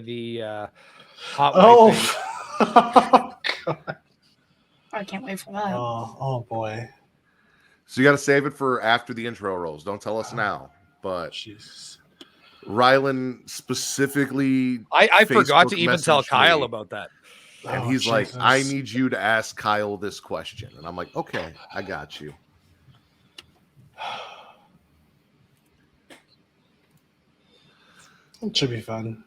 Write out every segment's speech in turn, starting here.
the hot wiping. I can't wait for that. Oh boy. So you got to save it for after the intro rolls. Don't tell us now. But Jesus. Rylan specifically, I forgot to Facebook even tell messaged Kyle me, about that. and he's like, "I need you to ask Kyle this question," and I'm like, "Okay, I got you." It should be fun.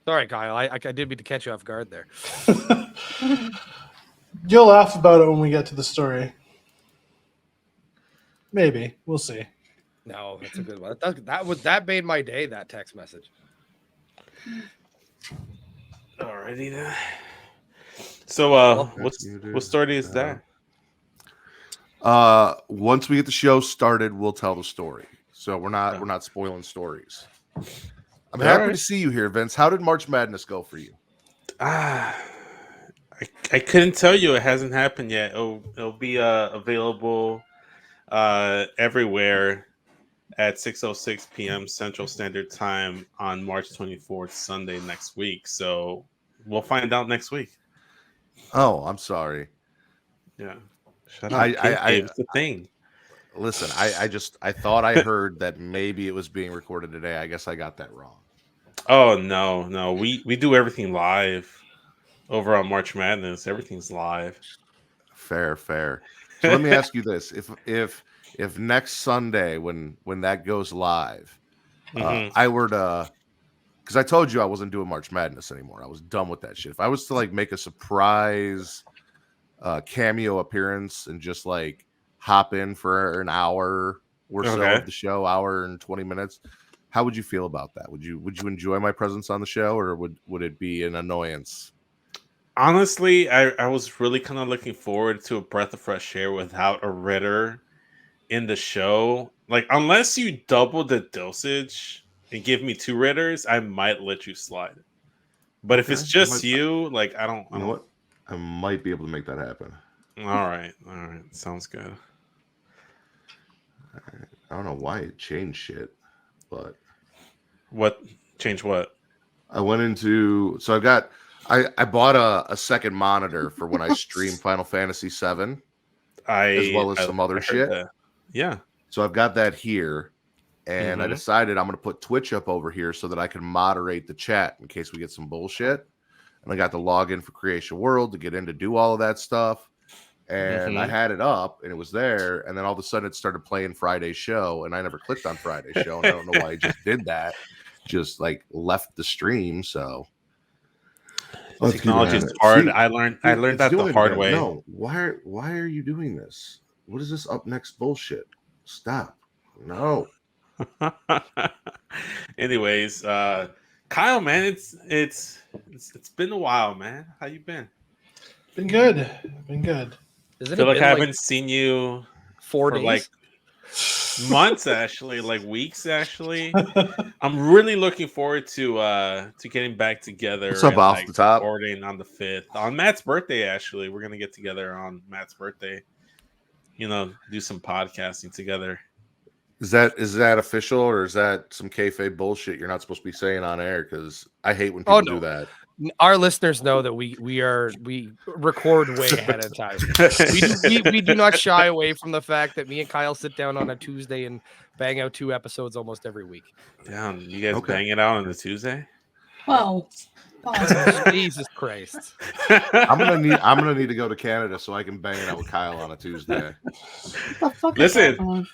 Sorry, Kyle. I did mean to catch you off guard there. You'll laugh about it when we get to the story. Maybe. We'll see. No, that's a good one. That made my day, that text message. Alrighty then. So what story is that? Once we get the show started, we'll tell the story. So we're not spoiling stories. I'm happy to see you here, Vince. How did March Madness go for you? I couldn't tell you. It hasn't happened yet. It'll be available everywhere at 6:06 p.m. Central Standard Time on March 24th, Sunday next week. So we'll find out next week. Oh, I'm sorry. Yeah, shut up. It's the thing. Listen, I thought I heard that maybe it was being recorded today. I guess I got that wrong. Oh no, we do everything live over on March Madness. Everything's live. Fair. So let me ask you this: if next Sunday when that goes live, I were to, because I told you I wasn't doing March Madness anymore. I was done with that shit. If I was to like make a surprise cameo appearance and just like hop in for an hour or so of the show, hour and 20 minutes, how would you feel about that? Would you enjoy my presence on the show, or would it be an annoyance? Honestly, I was really kind of looking forward to a breath of fresh air without a Ritter in the show. Like, unless you double the dosage and give me 2 Ritters, I might let you slide. But if it's just you, like, I don't know what? I might be able to make that happen. All right. Sounds good. I don't know why it changed shit, but what changed what? I went into, so I bought a second monitor for when I stream Final Fantasy VII, as well as some other shit. That. Yeah. So I've got that here, and I decided I'm going to put Twitch up over here so that I can moderate the chat in case we get some bullshit. And I got to log in for Creation World to get in to do all of that stuff. And I had it up, and it was there, and then all of a sudden it started playing Friday's show, and I never clicked on Friday's show, and I don't know why I just did that. Just like left the stream, so technology is hard. I learned that the hard way. No, why are you doing this? What is this up next bullshit? Stop. No. Anyways, Kyle, man, it's been a while, man. How you been? Been good. I feel like I haven't seen you 4 for days? like months, actually, like weeks, actually. I'm really looking forward to getting back together. What's up off the top? Recording on the 5th. On Matt's birthday, actually. We're gonna get together on Matt's birthday. You know, do some podcasting together. Is that official, or is that some kayfabe bullshit you're not supposed to be saying on air? Because I hate when people do that. Our listeners know that we record way ahead of time. We do not shy away from the fact that me and Kyle sit down on a Tuesday and bang out 2 episodes almost every week. Damn, you guys bang it out on a Tuesday? Well, Jesus Christ! I'm gonna need to go to Canada so I can bang it out with Kyle on a Tuesday. Listen,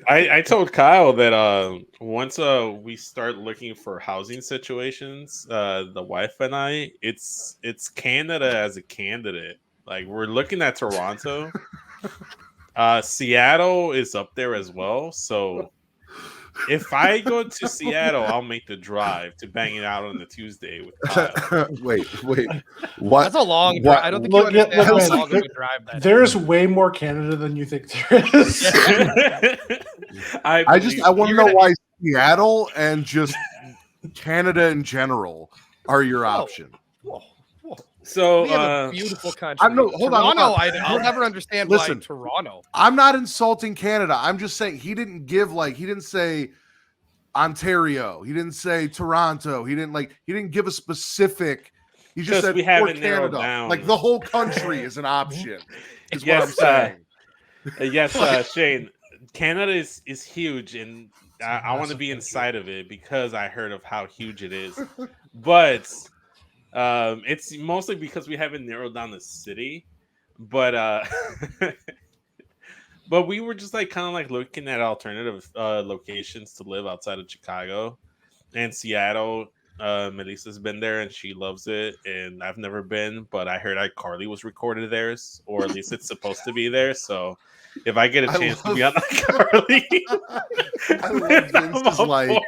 I told Kyle that once we start looking for housing situations, the wife and I, it's Canada as a candidate. Like, we're looking at Toronto. Seattle is up there as well. So if I go to Seattle, I'll make the drive to bang it out on the Tuesday with Kyle. Wait, what? That's a long drive. I don't think you understand how long of a drive that is. There's way more Canada than you think there is. I want to know why Seattle and just Canada in general are your option. So we have a beautiful country. Hold on. I'll never understand why Toronto. I'm not insulting Canada. I'm just saying he didn't say Ontario. He didn't say Toronto. He didn't give a specific. He just said we or haven't narrowed Canada. down. Like the whole country is an option. Is Yes, what I'm saying. Yes, Shane. Canada is huge, and I want to massive be country. inside of it because I heard of how huge it is. But it's mostly because we haven't narrowed down the city. But but we were just like kind of like looking at alternative locations to live outside of Chicago and Seattle. Melissa's been there and she loves it, and I've never been, but I heard iCarly was recorded there, or at least it's supposed to be there. So if I get a chance to be on iCarly, I love Vince's like,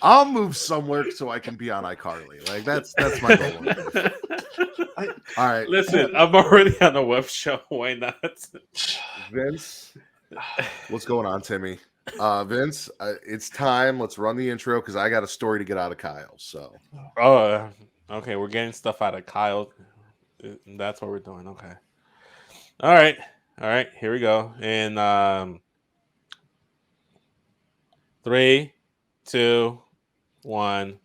I'll move somewhere so I can be on iCarly. Like that's my goal. All right, listen, I'm already on a web show. Why not? Vince, what's going on, Timmy? Vince, it's time. Let's run the intro because I got a story to get out of Kyle. So, Okay, we're getting stuff out of Kyle. That's what we're doing. Okay, all right. Here we go. And 3, 2, 1.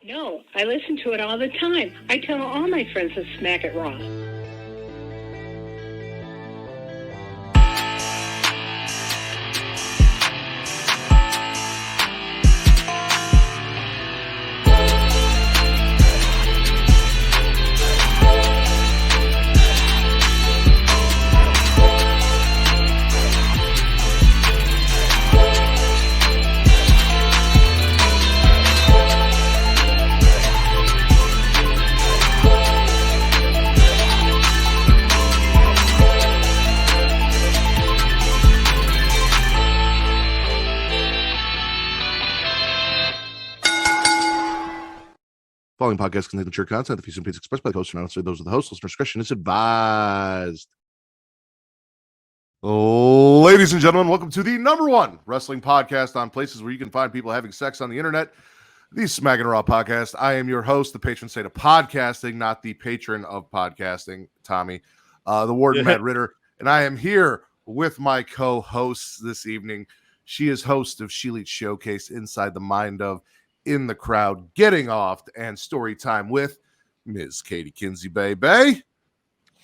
No, I listen to it all the time. I tell all my friends to Smack It Raw. following podcast contains mature content. The views and opinions expressed by the host are not necessarily those of the host. Listener discretion is advised. Ladies and gentlemen, welcome to the #1 wrestling podcast on places where you can find people having sex on the internet, the Smackin It Raw podcast. I am your host, the patron saint of podcasting, not the patron of podcasting, Tommy, the Warden Matt Ritter, and I am here with my co-hosts this evening. She is host of She Leads Showcase, Inside the Mind of, In the Crowd, Getting Off, and Story Time with Ms. Katie Kinsey Bay.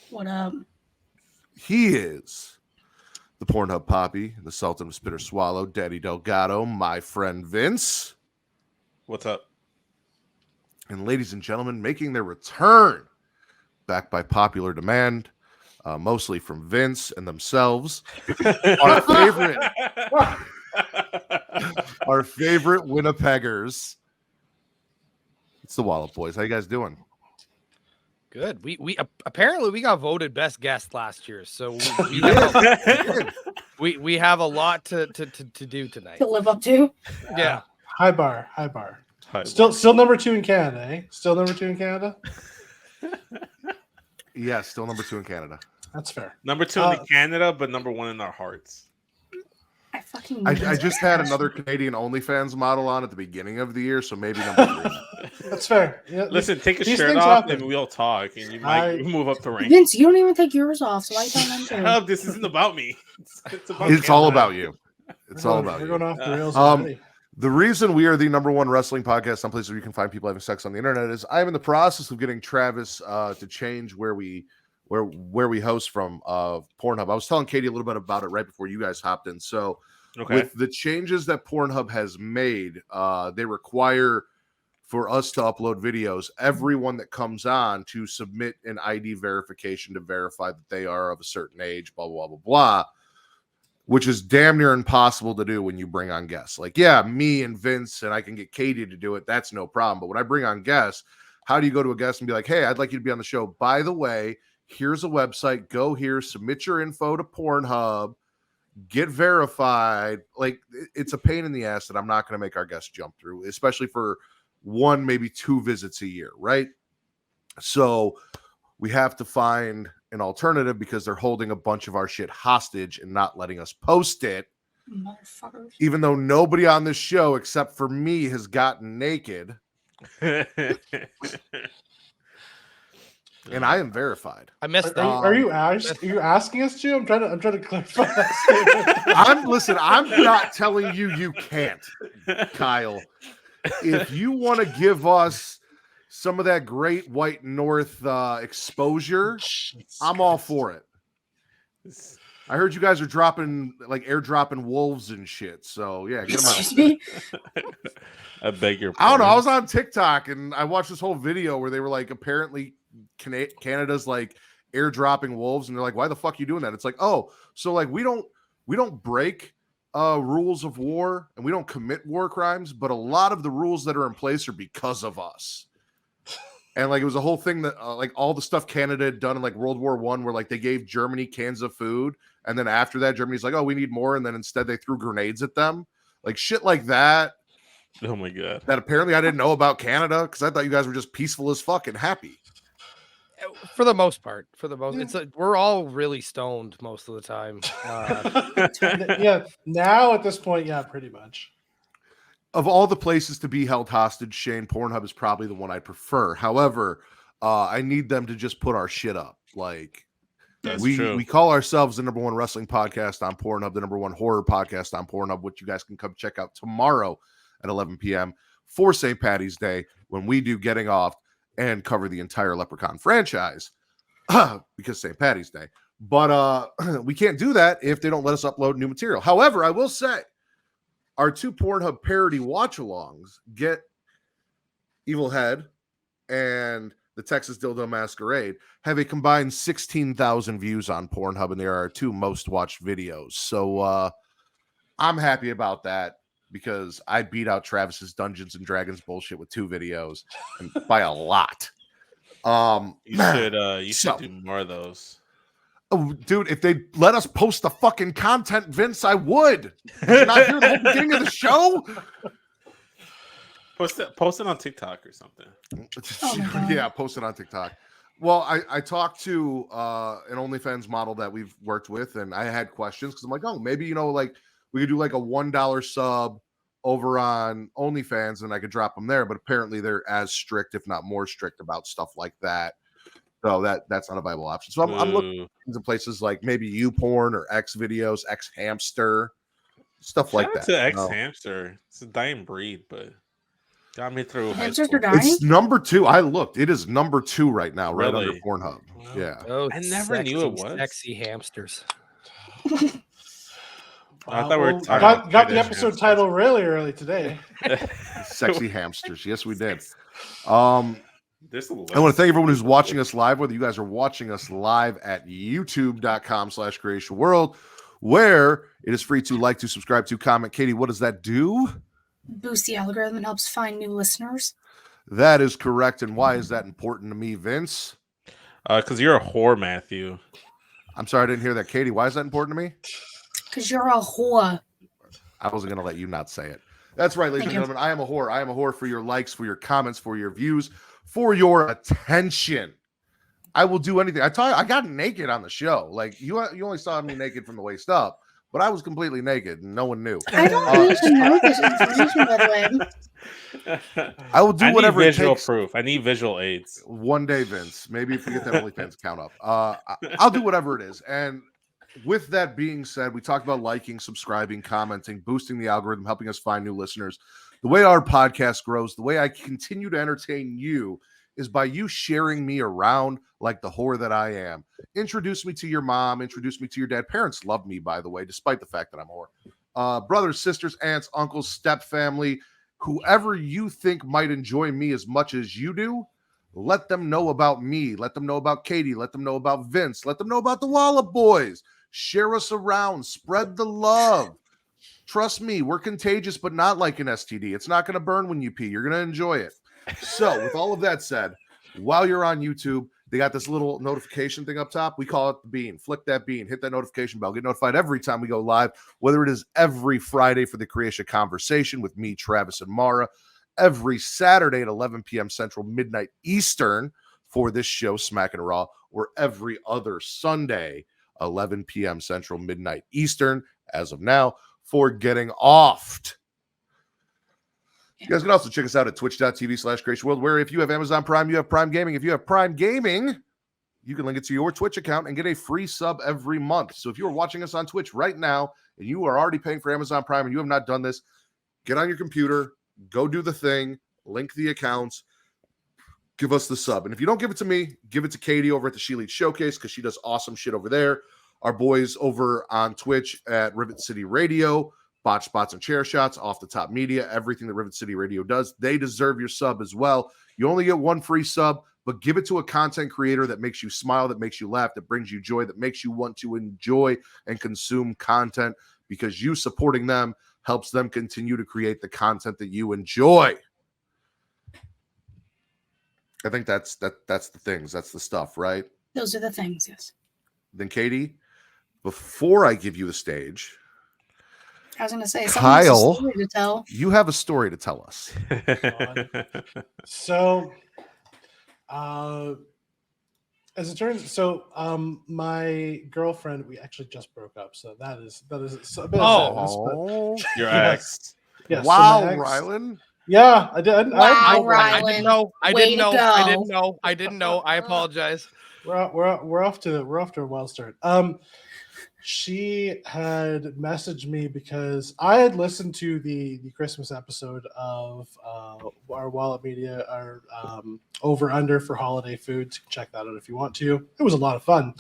What up? He is the Pornhub Poppy, the Sultan of Spitter Swallow, Daddy Delgado, my friend Vince. What's up? And ladies and gentlemen, making their return, back by popular demand, mostly from Vince and themselves, our favorite Winnipeggers. It's the Wallop Boys. How you guys doing? Good. We apparently we got voted best guest last year, so we have a lot to do tonight. To live up to? Yeah. High bar. Still #2 in Canada, eh? Still #2 in Canada? Yeah, still #2 in Canada. That's fair. #2 in Canada, but #1 in our hearts. I just had another Canadian OnlyFans model on at the beginning of the year, so maybe #3. That's fair. Yeah, Listen, take a these shirt things off happen. and we'll talk, and you might move up the rank. Vince, you don't even take yours off, so why tell them Shut to? up, this isn't about me. It's about It's all Canada. about you. It's all about We're you. going off the rails already. The reason we are the #1 wrestling podcast, some places where you can find people having sex on the internet, is I'm in the process of getting Travis to change where we host from Pornhub. I was telling Katie a little bit about it right before you guys hopped in. So with the changes that Pornhub has made, they require for us to upload videos, everyone that comes on to submit an ID verification to verify that they are of a certain age, blah, blah, blah, blah, which is damn near impossible to do when you bring on guests. Like, yeah, me and Vince, and I can get Katie to do it. That's no problem. But when I bring on guests, how do you go to a guest and be like, hey, I'd like you to be on the show. By the way, here's a website. Go here, submit your info to Pornhub, get verified. Like, it's a pain in the ass that I'm not going to make our guests jump through, especially for 1, maybe 2 visits a year, right? So we have to find an alternative because they're holding a bunch of our shit hostage and not letting us post it. Motherfuckers. Even though nobody on this show except for me has gotten naked. and I am verified. I missed that. Are you asking us to? I'm trying to clarify that statement. Listen, I'm not telling you can't, Kyle. If you want to give us some of that great white north exposure, I'm all for it. I heard you guys are airdropping wolves and shit. So yeah, get them out. Excuse me? I beg your I don't know. I pardon. was on TikTok and I watched this whole video where they were like, apparently Canada's like airdropping wolves, and they're like, why the fuck are you doing that? It's like, oh, so like we don't break rules of war and we don't commit war crimes, but a lot of the rules that are in place are because of us. And like it was a whole thing that like all the stuff Canada had done in like World War I, where like they gave Germany cans of food, and then after that Germany's like, oh, we need more, and then instead they threw grenades at them, like shit like that. Oh my god! That apparently I didn't know about Canada because I thought you guys were just peaceful as fuck and happy. For the most part, we're all really stoned most of the time. Yeah, now at this point, yeah, pretty much. Of all the places to be held hostage, Shane, Pornhub is probably the one I prefer. However, I need them to just put our shit up. Like we call ourselves the #1 wrestling podcast on Pornhub, the #1 horror podcast on Pornhub, which you guys can come check out tomorrow at 11 p.m. for St. Patty's Day when we do Getting Off and cover the entire Leprechaun franchise because St. Patty's Day. But we can't do that if they don't let us upload new material. However, I will say our 2 Pornhub parody watch-alongs, Get Evil Head and the Texas Dildo Masquerade, have a combined 16,000 views on Pornhub, and they are our 2 most watched videos. So I'm happy about that because I beat out Travis's Dungeons and Dragons bullshit with 2 videos and by a lot. You should do more of those. Oh, dude, if they let us post the fucking content, Vince, I would. Did you not hear the whole beginning of the show? Post it on TikTok or something. Oh post it on TikTok. Well, I talked to an OnlyFans model that we've worked with, and I had questions because I'm like, oh, maybe, like we could do like a $1 sub over on OnlyFans and I could drop them there. But apparently they're as strict, if not more strict, about stuff like that. So that's not a viable option. So I'm looking into places like maybe YouPorn or X Videos, X Hamster, stuff like that. To X Hamster, it's a dying breed, but got me through. Hamsters are dying? It's #2. I looked. It is #2 right now, right under Pornhub. Wow. Yeah. Oh, I never knew it was sexy hamsters. I thought we were got the episode title really early today. Sexy hamsters. Yes, we did. I want to thank everyone who's watching us live, whether you guys are watching us live at youtube.com/creationworld, where it is free to like, to subscribe, to comment. Katie, what does that do? Boost the algorithm and helps find new listeners. That is correct. And why is that important to me, Vince? Because you're a whore, Matthew. I'm sorry, I didn't hear that. Katie, why is that important to me? Because you're a whore. I wasn't going to let you not say it. That's right, ladies and gentlemen. I am a whore. I am a whore for your likes, for your comments, for your views, for your attention. I will do anything. I got naked on the show. Like you only saw me naked from the waist up, but I was completely naked and no one knew. I don't need to know this information, by the way. I will do whatever it takes. Visual proof. I need visual aids. One day, Vince. Maybe if we get that OnlyFans account up, I'll do whatever it is. And with that being said, we talked about liking, subscribing, commenting, boosting the algorithm, helping us find new listeners. The way our podcast grows, the way I continue to entertain you is by you sharing me around like the whore that I am. Introduce me to your mom, introduce me to your dad. Parents love me, by the way, despite the fact that I'm a whore. Brothers, sisters, aunts, uncles, step family, whoever you think might enjoy me as much as you do, let them know about me. Let them know about Katie. Let them know about Vince. Let them know about the Wallop boys. Share us around. Spread the love. Trust me, we're contagious, but not like an STD. It's not going to burn when you pee. You're going to enjoy it. So with all of that said, while you're on YouTube, they got this little notification thing up top. We call it the bean. Flick that bean. Hit that notification bell. Get notified every time we go live, whether it is every Friday for the Creation Conversation with me, Travis, and Mara, every Saturday at 11 p.m. Central, midnight Eastern for this show, Smackin It Raw, or every other Sunday, 11 p.m. Central, midnight Eastern, as of now, for Getting Offed. You guys can also check us out at twitch.tv/creationworld, where if you have Amazon Prime, you have Prime Gaming. If you have Prime Gaming, you can link it to your Twitch account and get a free sub every month. So if you are watching us on Twitch right now and you are already paying for Amazon Prime and you have not done this, get on your computer, go do the thing, link the accounts, give us the sub. And if you don't give it to me, give it to Katie over at the She Leads Showcase because she does awesome shit over there. Our boys over on Twitch at Rivet City Radio, Botch Spots and Chair Shots, Off the Top Media, everything that Rivet City Radio does, they deserve your sub as well. You only get one free sub, but give it to a content creator that makes you smile, that makes you laugh, that brings you joy, that makes you want to enjoy and consume content, because you supporting them helps them continue to create the content that you enjoy. I think that's the things. That's the stuff, right? Those are the things, yes. Then Katie, before I give you the stage, I was going to say, Kyle, story to tell. You have a story to tell us. So, as it turns, my girlfriend, we actually just broke up, so that is a bit of sadness, but your ex. yes, Wow, so my ex, Rylan. Yeah, I did. Wow, I Rylan. didn't know. I Way didn't to know. go. I didn't know. I apologize. We're off to a wild start. She had messaged me because I had listened to the Christmas episode of our Wallop Media, our over under for holiday food. Check that out if you want to. It was a lot of fun,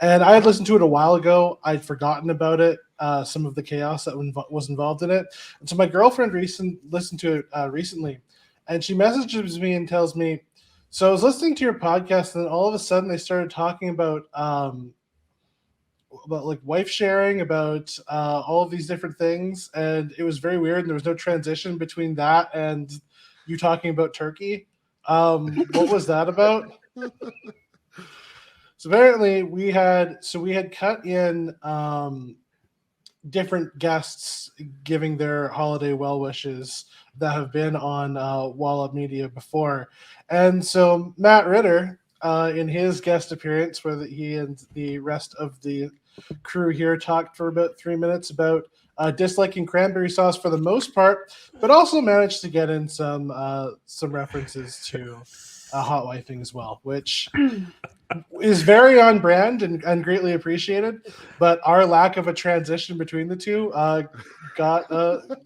and I had listened to it a while ago. I'd forgotten about it, some of the chaos that was involved in it, and so my girlfriend listened to it recently, and she messages me and tells me, "So I was listening to your podcast, and then all of a sudden they started talking about like wife sharing, about all of these different things, and it was very weird, and there was no transition between that and you talking about turkey. What was that about?" So apparently we had cut in different guests giving their holiday well wishes that have been on Wallop Media before, and so Matt Ritter, in his guest appearance, where he and the rest of the crew here talked for about 3 minutes about disliking cranberry sauce for the most part, but also managed to get in some references to hot wifing as well, which is very on brand and greatly appreciated. But our lack of a transition between the two got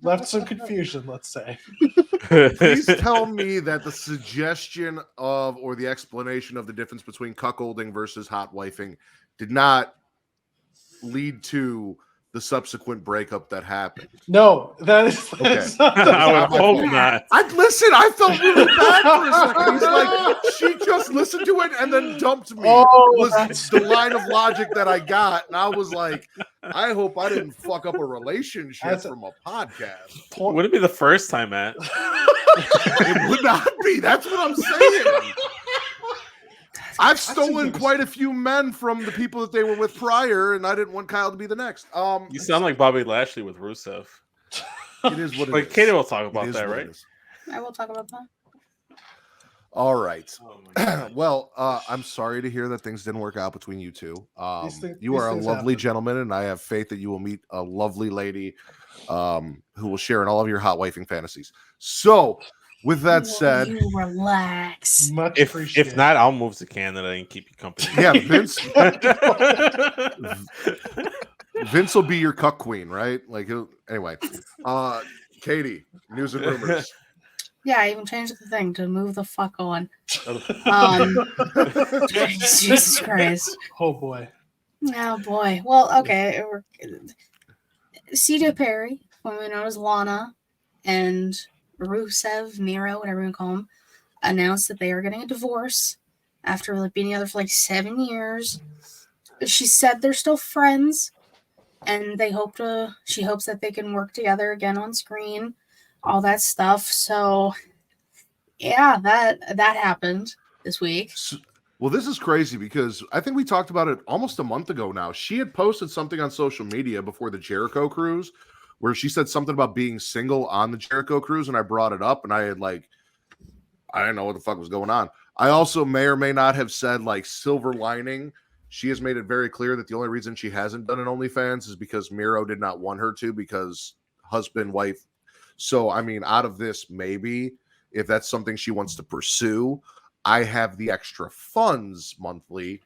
left some confusion, let's say. Please tell me that the suggestion of, or the explanation of the difference between cuckolding versus hot wifing did not lead to the subsequent breakup that happened. No, that is Okay. I would hope not. I felt really bad for a second. He's like, she just listened to it and then dumped me. Was the line of logic that I got, and I was like, I hope I didn't fuck up a relationship from a podcast. Would it be the first time, Matt? It would not be. That's what I'm saying. I've stolen quite a few men from the people that they were with prior, and I didn't want Kyle to be the next. You sound like Bobby Lashley with Rusev. It is what it is. Katie will talk about that, right? I will talk about that. All right. Well, I'm sorry to hear that things didn't work out between you two. You are a lovely gentleman, and I have faith that you will meet a lovely lady who will share in all of your hot wifing fantasies. So, with that said, you relax. Much if not, I'll move to Canada and keep you company. Yeah, Vince will be your cuck queen, right? Like, anyway. Katie, news and rumors. Yeah, I even changed the thing to move the fuck on. Jesus Christ. Oh boy. Oh boy. Well, okay. Cedar Perry, formerly known as Lana, and Rusev, Miro, whatever you call him, announced that they are getting a divorce after being together for 7 years. She said they're still friends, and she hopes that they can work together again on screen, all that stuff. So, yeah, that happened this week. Well, this is crazy because I think we talked about it almost a month ago now. She had posted something on social media before the Jericho cruise where she said something about being single on the Jericho cruise, and I brought it up, and I had I didn't know what the fuck was going on. I also may or may not have said silver lining. She has made it very clear that the only reason she hasn't done an OnlyFans is because Miro did not want her to, because husband, wife. So, I mean, out of this, maybe if that's something she wants to pursue, I have the extra funds monthly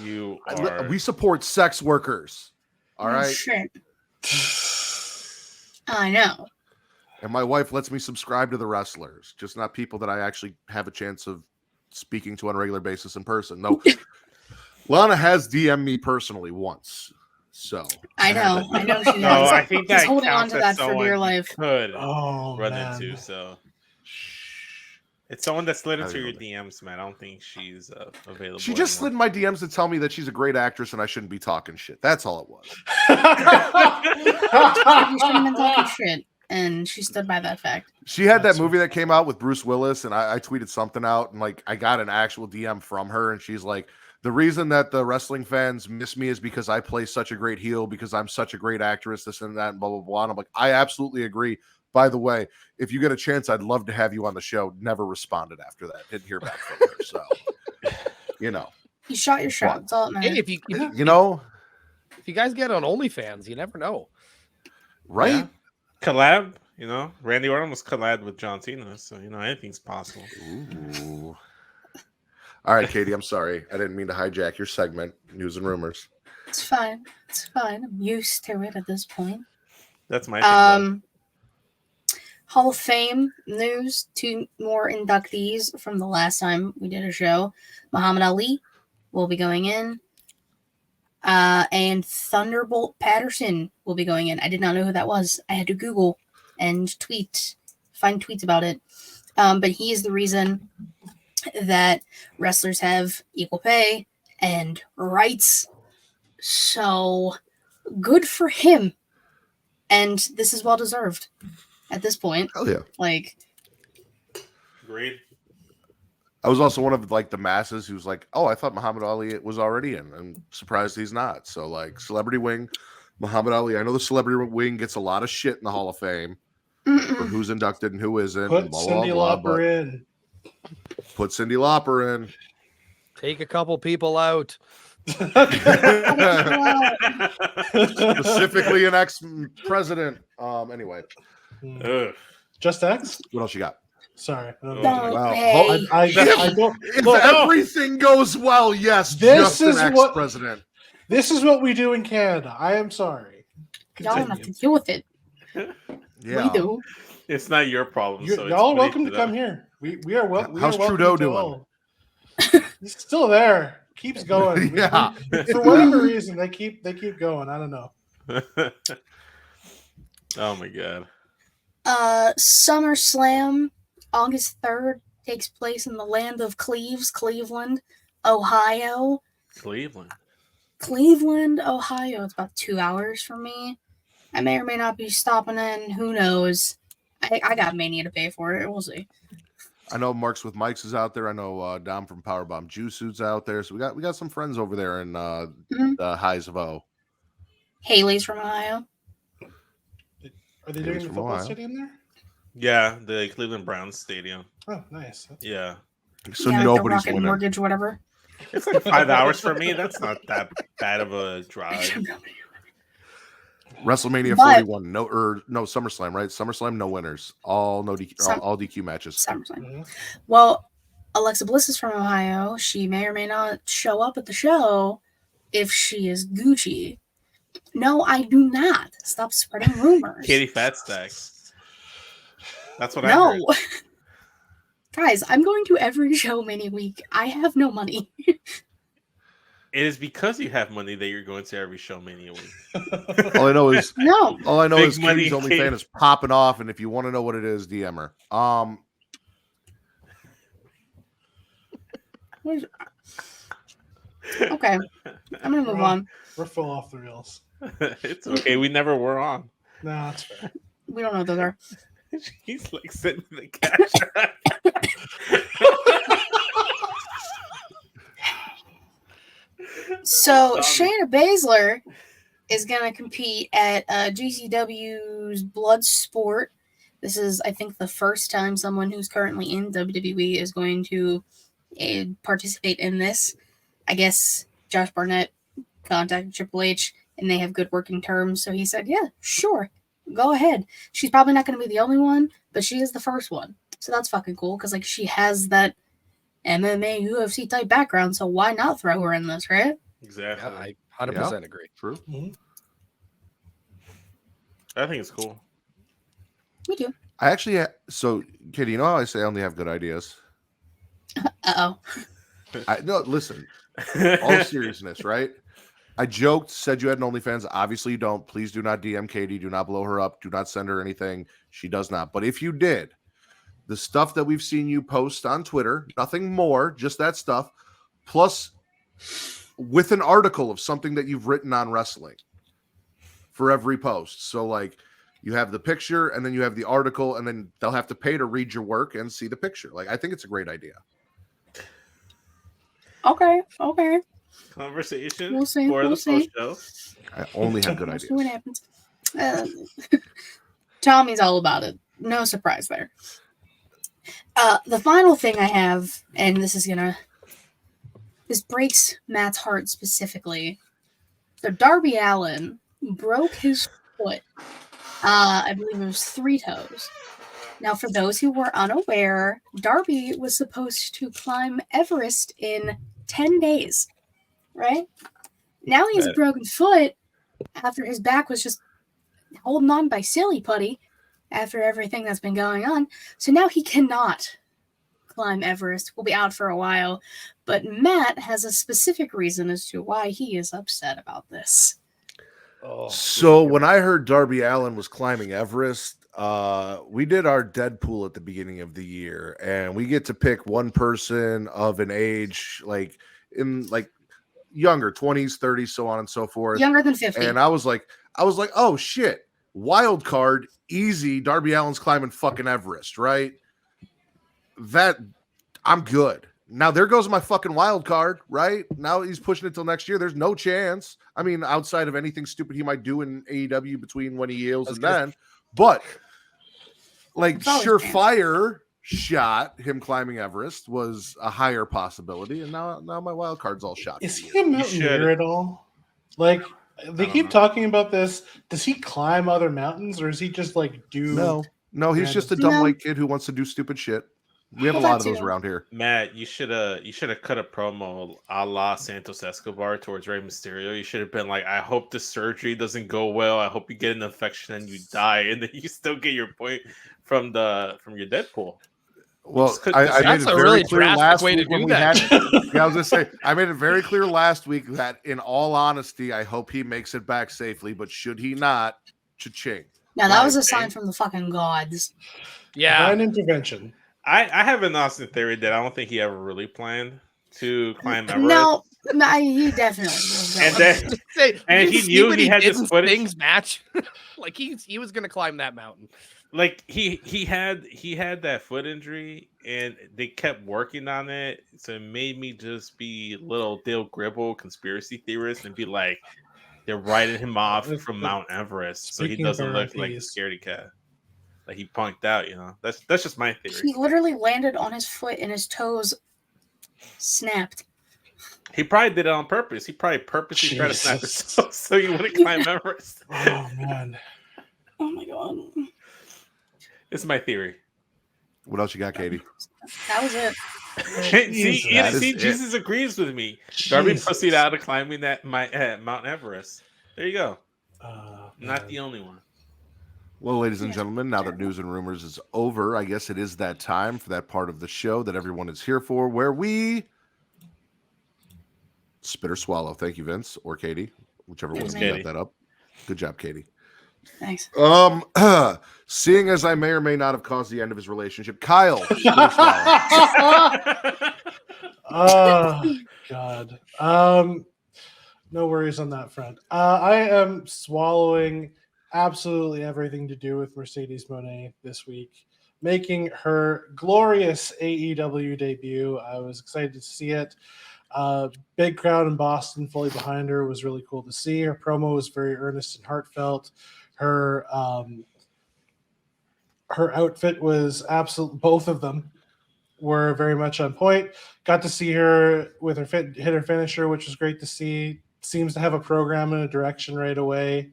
You are. We support sex workers. All right. Shit. I know. And my wife lets me subscribe to the wrestlers, just not people that I actually have a chance of speaking to on a regular basis in person. No, Lana has DM'd me personally once. So I know she has. No, I think that She's holding on counts to as that for dear life. Could Oh, run man. into so. It's someone that slid into I your don't DMs, man. I don't think she's available. she just slid in anymore. my DMs to tell me that she's a great actress and I shouldn't be talking shit. That's all it was. You shouldn't have been talking shit, and she stood by that fact. She had That's that movie that came out with Bruce Willis, and I tweeted something out, and like I got an actual DM from her, and she's like, "The reason that the wrestling fans miss me is because I play such a great heel, because I'm such a great actress, this and that, and blah blah blah." And I'm like, I absolutely agree. By the way, if you get a chance, I'd love to have you on the show. Never responded after that. Didn't hear back from her. So, you know, You shot your shot. That's all that Hey, matters. if you guys get on OnlyFans, you never know. right? Yeah. Collab, Randy Orton was collab with John Cena, so anything's possible. Ooh. All right, Katie, I'm sorry. I didn't mean to hijack your segment, news and rumors. It's fine. I'm used to it at this point. That's my thing. Hall of Fame news. 2 more inductees from the last time we did a show. Muhammad Ali will be going in. And Thunderbolt Patterson will be going in. I did not know who that was. I had to Google and find tweets about it. But he is the reason that wrestlers have equal pay and rights. So good for him. And this is well deserved at this point. Hell yeah. Like, Agreed. I was also one of like the masses who's like, oh, I thought Muhammad Ali was already in. I'm surprised he's not. So like celebrity wing, Muhammad Ali. I know the celebrity wing gets a lot of shit in the Hall of Fame for who's inducted and who isn't. Put and blah, Cyndi blah, blah, Lauper in. Put Cyndi Lauper in. Take a couple people out. Specifically an ex-president. Anyway. Ugh. Just X? What else you got? Sorry. Don't Wow. pay. I don't. If Look, everything goes well, yes, This just an is what- ex-president. this is what we do in Canada. I am sorry. Y'all don't have Continue. to deal with it. Yeah. We do. It's not your problem. So Y'all are it's welcome to them. come here. We are welcome. How's Trudeau doing? All. He's still there. Keeps going. Yeah. For whatever reason, they keep going. I don't know. Oh my god. SummerSlam, August 3rd, takes place in the land of Cleves, Cleveland, Ohio. Cleveland, Ohio. It's about 2 hours from me. I may or may not be stopping in. Who knows? I got Mania to pay for it. We'll see. I know Marks with Mikes is out there. I know Dom from Powerbomb Juice Suit's out there. So we got some friends over there in the highs of O. Haley's from Ohio. Are they It doing was the from football Ohio. stadium there? Yeah, the Cleveland Browns stadium. Oh, nice. Yeah. So yeah, like the nobody's Rocket winning. Mortgage, whatever. It's like 5 hours for me. That's not that bad of a drive. WrestleMania But- 41, no SummerSlam, right? SummerSlam, no winners, all no DQ, all DQ matches. SummerSlam. Mhm. Well, Alexa Bliss is from Ohio. She may or may not show up at the show if she is Gucci. No, I do not. Stop spreading rumors. Katie Fatstacks. That's what I heard. No. Guys, I'm going to every show many week. I have no money. It is because you have money that you're going to every show many a week. All I know is No. Katie's money, OnlyFans Katie. is popping off, and if you want to know what it is, DM her. Okay. I'm going to move on. We're full off the rails. It's okay. We never were on. No, that's fair. We don't know what those are. He's like sitting in the cash. So Shayna Baszler is going to compete at GCW's Bloodsport. This is, I think, the first time someone who's currently in WWE is going to participate in this. I guess Josh Barnett contacted Triple H, and they have good working terms. So he said, yeah, sure, go ahead. She's probably not going to be the only one, but she is the first one. So that's fucking cool because, like, she has that MMA, UFC type background, so why not throw her in this, right? Exactly. Yeah, I 100% agree. True. I think it's cool. Me too. I actually, so Katie, you know how I say I only have good ideas? Uh-oh. No, listen, all seriousness, right? I joked, said you had an OnlyFans. Obviously, you don't. Please do not DM Katie. Do not blow her up. Do not send her anything. She does not. But if you did, the stuff that we've seen you post on Twitter, nothing more, just that stuff, plus with an article of something that you've written on wrestling for every post. So, like, you have the picture, and then you have the article, and then they'll have to pay to read your work and see the picture. Like, I think it's a great idea. Okay. Conversation We'll see. for We'll the see. post show. I only have good We'll ideas. see what happens. Tommy's all about it. No surprise there. The final thing I have, and this breaks Matt's heart specifically. So Darby Allin broke his foot. I believe it was 3 toes. Now, for those who were unaware, Darby was supposed to climb Everest in 10 days, right? Now he has a broken foot after his back was just holding on by silly putty after everything that's been going on. So now he cannot climb Everest. Will be out for a while. But Matt has a specific reason as to why he is upset about this. So when I heard Darby Allin was climbing Everest, we did our Deadpool at the beginning of the year, and we get to pick one person of an age like in like younger 20s, 30s, so on and so forth. Younger than 50. And I was like, oh shit, wild card, easy. Darby Allin's climbing fucking Everest, right? That I'm good. Now there goes my fucking wild card, right? Now he's pushing it till next year. There's no chance. I mean, outside of anything stupid he might do in AEW between when he heals and then, but like surefire shot him climbing Everest was a higher possibility, and now my wild card's all shot. Is he a mountaineer at all? Like they keep talking about this. Does he climb other mountains, or is he just like No, he's just a dumb white kid who wants to do stupid shit. We have a lot of those around here. Matt, you should have cut a promo a la Santos Escobar towards Rey Mysterio. You should have been like, I hope the surgery doesn't go well. I hope you get an infection and you die, and then you still get your point from your Deadpool. Well, I made it very clear last week when we had. Yeah, I was gonna say I made it very clear last week that, in all honesty, I hope he makes it back safely. But should he not, cha-ching. Now that was a sign from the fucking gods. Yeah, an intervention. I have an Austin theory that I don't think he ever really planned to climb Everest. No, he definitely. And he knew he had this footage. Things match. Like he was gonna climb that mountain. Like he had that foot injury, and they kept working on it. So it made me just be little Dale Gribble conspiracy theorist and be like, they're writing him off from Mount Everest, so he doesn't look like a scaredy cat. Like he punked out, That's just my theory. He literally landed on his foot and his toes snapped. He probably did it on purpose. He probably purposely tried to snap his toes so he wouldn't climb Everest. Oh man. Oh my god. It's my theory. What else you got, Katie? That was it. See, Jesus agrees with me. Darby proceeded out of climbing Mount Everest. There you go. Not the only one. Well, ladies and gentlemen, now that news and rumors is over, I guess it is that time for that part of the show that everyone is here for, where we spit or swallow. Thank you, Vince or Katie, whichever one got that up. Good job, Katie. Thanks. Seeing as I may or may not have caused the end of his relationship, Kyle. Oh God. No worries on that front. I am swallowing absolutely everything to do with Mercedes Mone this week, making her glorious AEW debut. I was excited to see it. Big crowd in Boston, fully behind her, was really cool to see. Her promo was very earnest and heartfelt. Her outfit was absolute. Both of them were very much on point. Got to see her with her hit her finisher, which was great to see. Seems to have a program and a direction right away.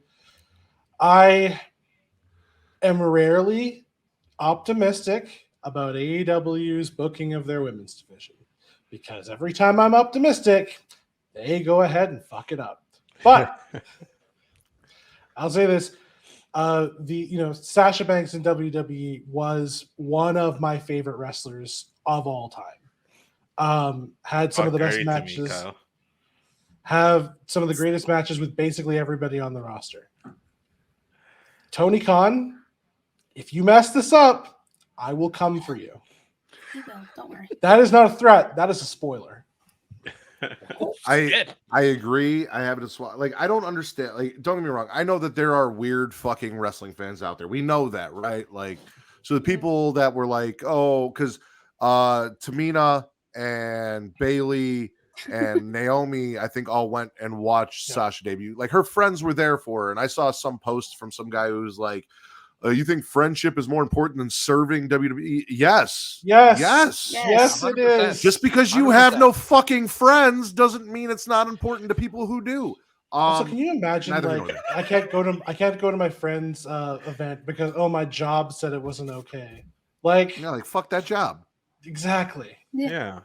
I am rarely optimistic about AEW's booking of their women's division. because every time I'm optimistic, they go ahead and fuck it up. But I'll say this. Sasha Banks in WWE was one of my favorite wrestlers of all time. Had some of the best matches. Have some of the greatest matches with basically everybody on the roster. Tony Khan, if you mess this up, I will come for you. You will, don't worry. That is not a threat. That is a spoiler. I agree. I have it as well. Like, I don't understand. Like, don't get me wrong. I know that there are weird fucking wrestling fans out there. We know that, right? Like, so the people that were like, oh, because Tamina and Bailey and Naomi, I think, all went and watched Sasha debut. Like, her friends were there for her, and I saw some post from some guy who was like, you think friendship is more important than serving WWE? Yes, it is. Just because you 100%. Have no fucking friends doesn't mean it's not important to people who do. Also, can you imagine? Like, I can't go to my friend's event because my job said it wasn't okay. Like, like fuck that job. Exactly. Yeah.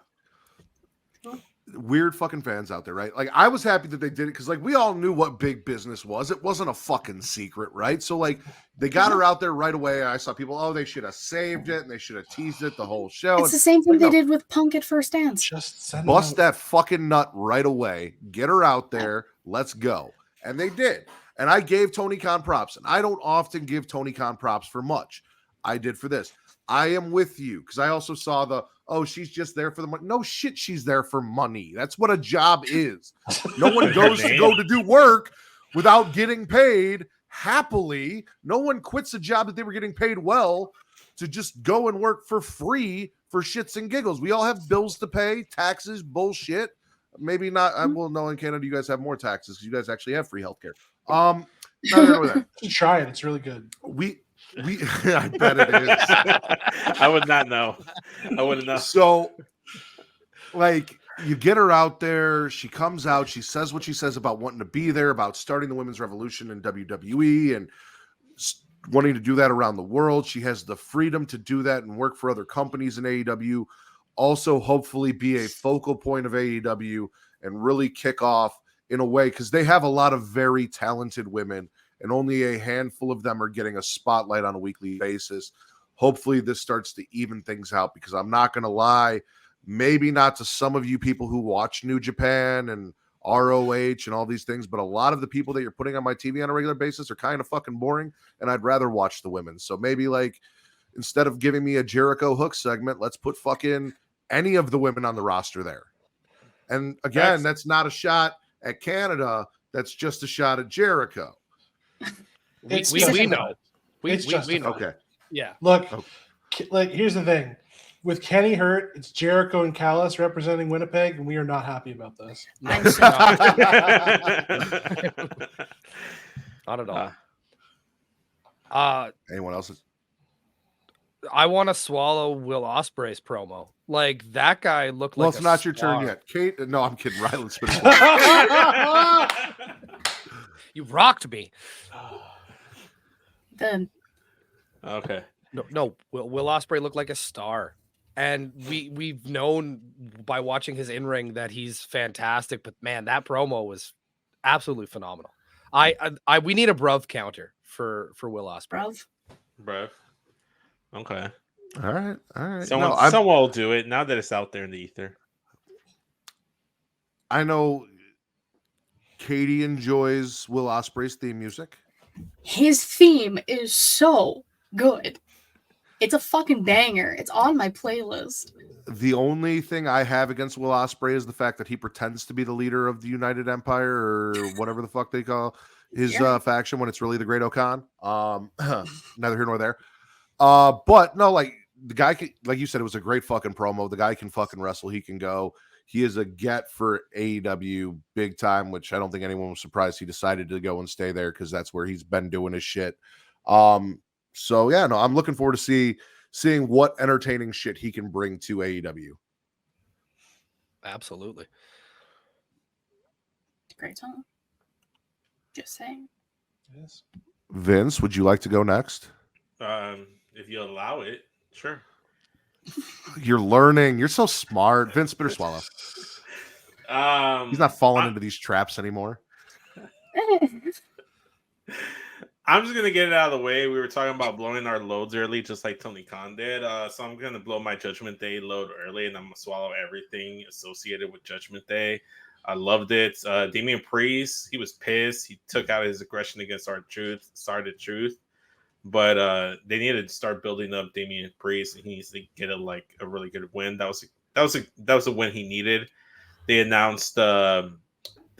Weird fucking fans out there, right? Like, I was happy that they did it because, like, we all knew what big business was. It wasn't a fucking secret, right? So, like, they got her out there right away. I saw people, they should have saved it and they should have teased it the whole show. It's the same thing they did with Punk at First Dance. Just bust that fucking nut right away. Get her out there. Let's go. And they did. And I gave Tony Khan props. And I don't often give Tony Khan props for much. I did for this. I am with you because I also saw she's just there for the money. No shit, she's there for money. That's what a job is. No one goes to do work without getting paid happily. No one quits a job that they were getting paid well to just go and work for free for shits and giggles. We all have bills to pay, taxes, bullshit. Maybe not. Well, no, in Canada, you guys have more taxes because you guys actually have free healthcare. Try it. It's really good. I bet it is. I would not know. I wouldn't know. So, like, you get her out there. She comes out. She says what she says about wanting to be there, about starting the women's revolution in WWE and wanting to do that around the world. She has the freedom to do that and work for other companies in AEW. Also, hopefully, be a focal point of AEW and really kick off in a way because they have a lot of very talented women. And only a handful of them are getting a spotlight on a weekly basis. Hopefully this starts to even things out because I'm not going to lie, maybe not to some of you people who watch New Japan and ROH and all these things, but a lot of the people that you're putting on my TV on a regular basis are kind of fucking boring, and I'd rather watch the women. So maybe, like, instead of giving me a Jericho Hook segment, let's put fucking any of the women on the roster there. And again, that's not a shot at Canada. That's just a shot at Jericho. We know. We know. Okay. Yeah. Look, like, here's the thing. With Kenny hurt, it's Jericho and Callis representing Winnipeg, and we are not happy about this. Not at all. Anyone else? I want to swallow Will Ospreay's promo. Like, that guy looked like. Well, it's not your turn yet, Kate. No, I'm kidding. Rylan's spinning. You rocked me. Okay. No. Will Ospreay looked like a star, and we've known by watching his in ring that he's fantastic. But man, that promo was absolutely phenomenal. We need a bruv counter for Will Ospreay. Bruv. Okay. All right. Someone will do it now that it's out there in the ether. I know Katie enjoys Will Ospreay's theme music. His theme is so good. It's a fucking banger. It's on my playlist. The only thing I have against Will Ospreay is the fact that he pretends to be the leader of the United Empire or whatever the fuck they call his faction when it's really the Great Okan. Neither here nor there. But no, like, the guy, like you said, it was a great fucking promo. The guy can fucking wrestle. He can go. He is a get for AEW big time, which I don't think anyone was surprised he decided to go and stay there because that's where he's been doing his shit. So yeah, no, I'm looking forward to seeing what entertaining shit he can bring to AEW. Absolutely. Great song. Just saying. Yes. Vince, would you like to go next? If you allow it, sure. You're learning. You're so smart. Vince, better swallow. He's not falling into these traps anymore. I'm just gonna get it out of the way. We were talking about blowing our loads early, just like Tony Khan did. So I'm gonna blow my Judgment Day load early, and I'm gonna swallow everything associated with Judgment Day. I loved it. Damian Priest, he was pissed. He took out his aggression against started Truth, but they needed to start building up Damian Priest, and he needs to get a really good win. That was a win he needed. They announced the